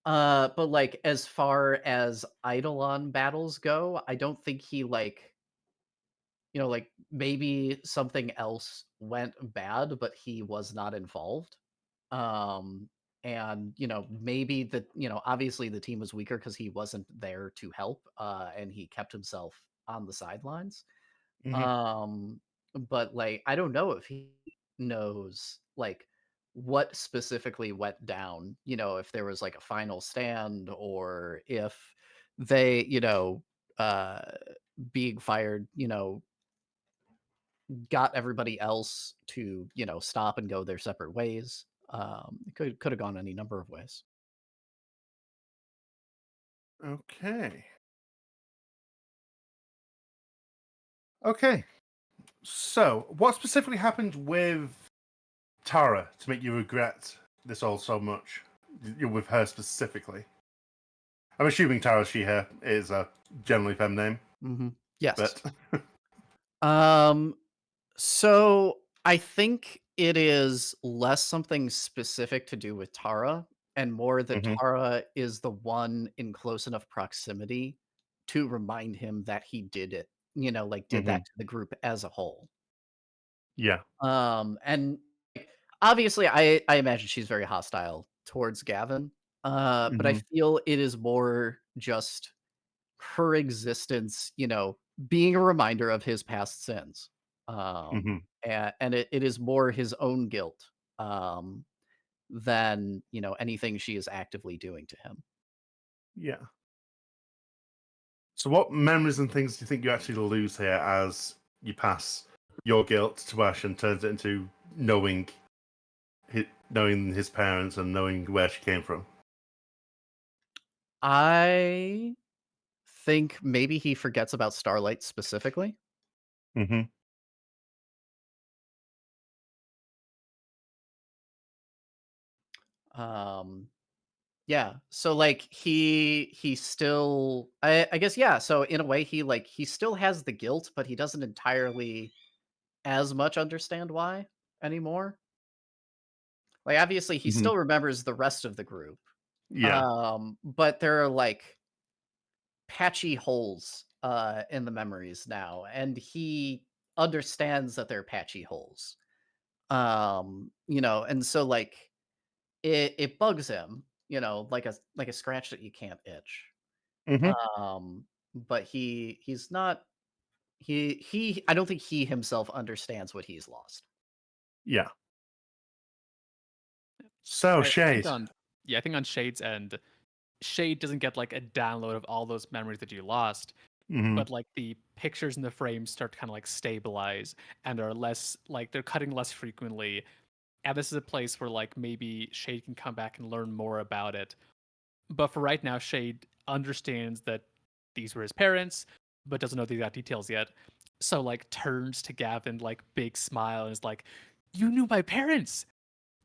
But like as far as Eidolon battles go, I don't think he like, like maybe something else went bad, but he was not involved. Um, and maybe obviously the team was weaker because he wasn't there to help, and he kept himself on the sidelines. Hmm. Um, but like I don't know if he knows like what specifically went down, if there was like a final stand, or if they, uh being fired, got everybody else to, stop and go their separate ways. It could have gone any number of ways. Okay. Okay. So, what specifically happened with Tara to make you regret this all so much? With her specifically. I'm assuming Tara, she, her is a generally fem name, Yes. but. Um, so I think it is less something specific to do with Tara, and more that Hmm. Tara is the one in close enough proximity to remind him that he did it, like did Hmm. that to the group as a whole. Yeah. And obviously I imagine she's very hostile towards Gavin. But I Hmm. feel it is more just her existence, being a reminder of his past sins. Hmm. And it is more his own guilt um, than, anything she is actively doing to him. Yeah. So, what memories and things do you think you actually lose here as you pass your guilt to Ash and turns it into knowing his parents and knowing where she came from? I think maybe he forgets about Starlight specifically. Hmm. Um, Yeah. So like he still I guess yeah, so in a way he still has the guilt, but he doesn't entirely as much understand why anymore. Like obviously he Hmm. still remembers the rest of the group. Yeah. But there are like patchy holes in the memories now, and he understands that they're patchy holes. And so like it bugs him, like a scratch that you can't itch. Hmm. But he's not he I don't think he himself understands what he's lost. Yeah. So, I think Shade. on yeah, I think on Shade's end, Shade doesn't get like a download of all those memories that you lost, Hmm. but like the pictures in the frames start to kind of like stabilize and are less like they're cutting less frequently. And this is a place where like maybe Shade can come back and learn more about it. But for right now, Shade understands that these were his parents, but doesn't know the exact details yet. So like turns to Gavin, like big smile, and is like, "You knew my parents.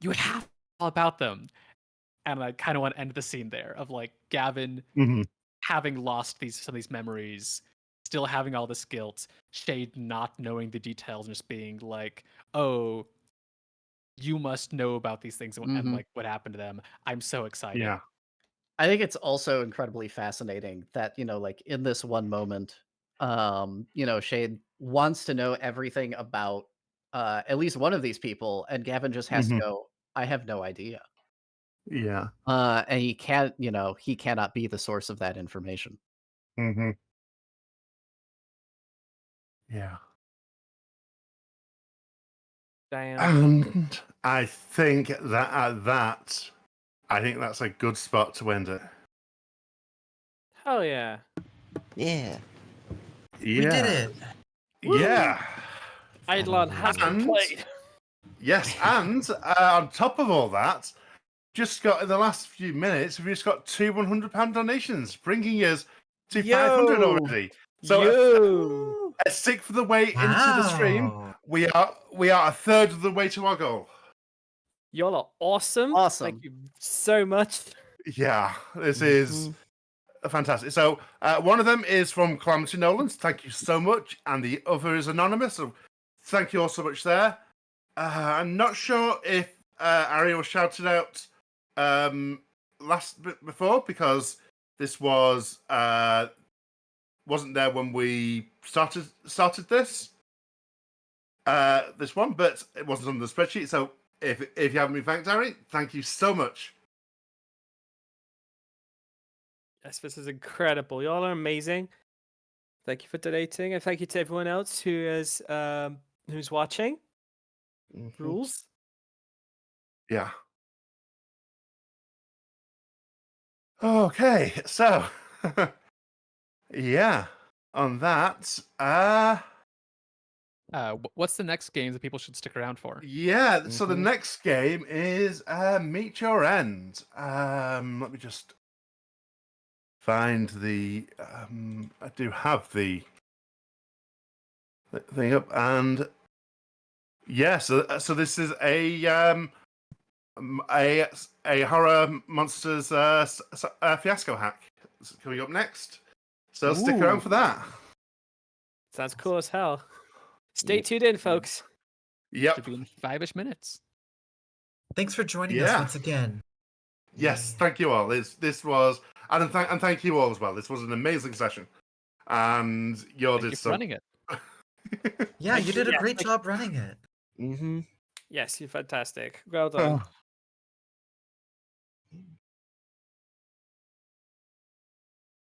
You would have all about them." And I kind of want to end the scene there of like Gavin Hmm. having lost some of these memories, still having all this guilt, Shade not knowing the details and just being like, "Oh, you must know about these things and Mhm. like what happened to them. I'm so excited." Yeah. I think it's also incredibly fascinating that, like in this one moment, Shade wants to know everything about at least one of these people, and Gavin just has to Hmm. go, I have no idea. Yeah. And he can't, he cannot be the source of that information. Hmm. Yeah. Damn. And I think that at that, I think that's a good spot to end it. Hell yeah. Yeah. Yeah. We did it. Yeah. Eidolon has been And- played. Yes, and on top of all that, just got in the last few minutes, we've just got 2 £100 donations, bringing us to 500 Yo! already. So Yo! a sixth of the way into the stream, Wow. we are a third of the way to our goal. Y'all are awesome. Awesome. Thank you so much. Yeah, this is fantastic. So one of them is from Calamity Nolans. Thank you so much, and the other is anonymous. So thank you all so much there. I'm not sure if Ari was shouted out before because this was wasn't there when we started this one, but it wasn't on the spreadsheet. So if you haven't been thanked, Ari, thank you so much. Yes, this is incredible. Y'all are amazing. Thank you for donating, and thank you to everyone else who is who's watching. Rules. Yeah. Okay, so yeah, on that, What's the next game that people should stick around for? yeah. So the next game is Meet Your End. Let me just find the. I do have the thing up, and yeah. So this is a horror monsters fiasco hack. It's coming up next. So stick around for that. Sounds cool as hell. Stay tuned in, folks. Yep. Should be in 5-ish minutes. Thanks for joining Yeah. us once again. Yes, thank you all. This was and thank you all as well. This was an amazing session, and you all Thank you did for some. running it. Yeah, you did a Yeah, great thank- job running it. Mm-hmm. Yes, you're fantastic. Well done. Oh,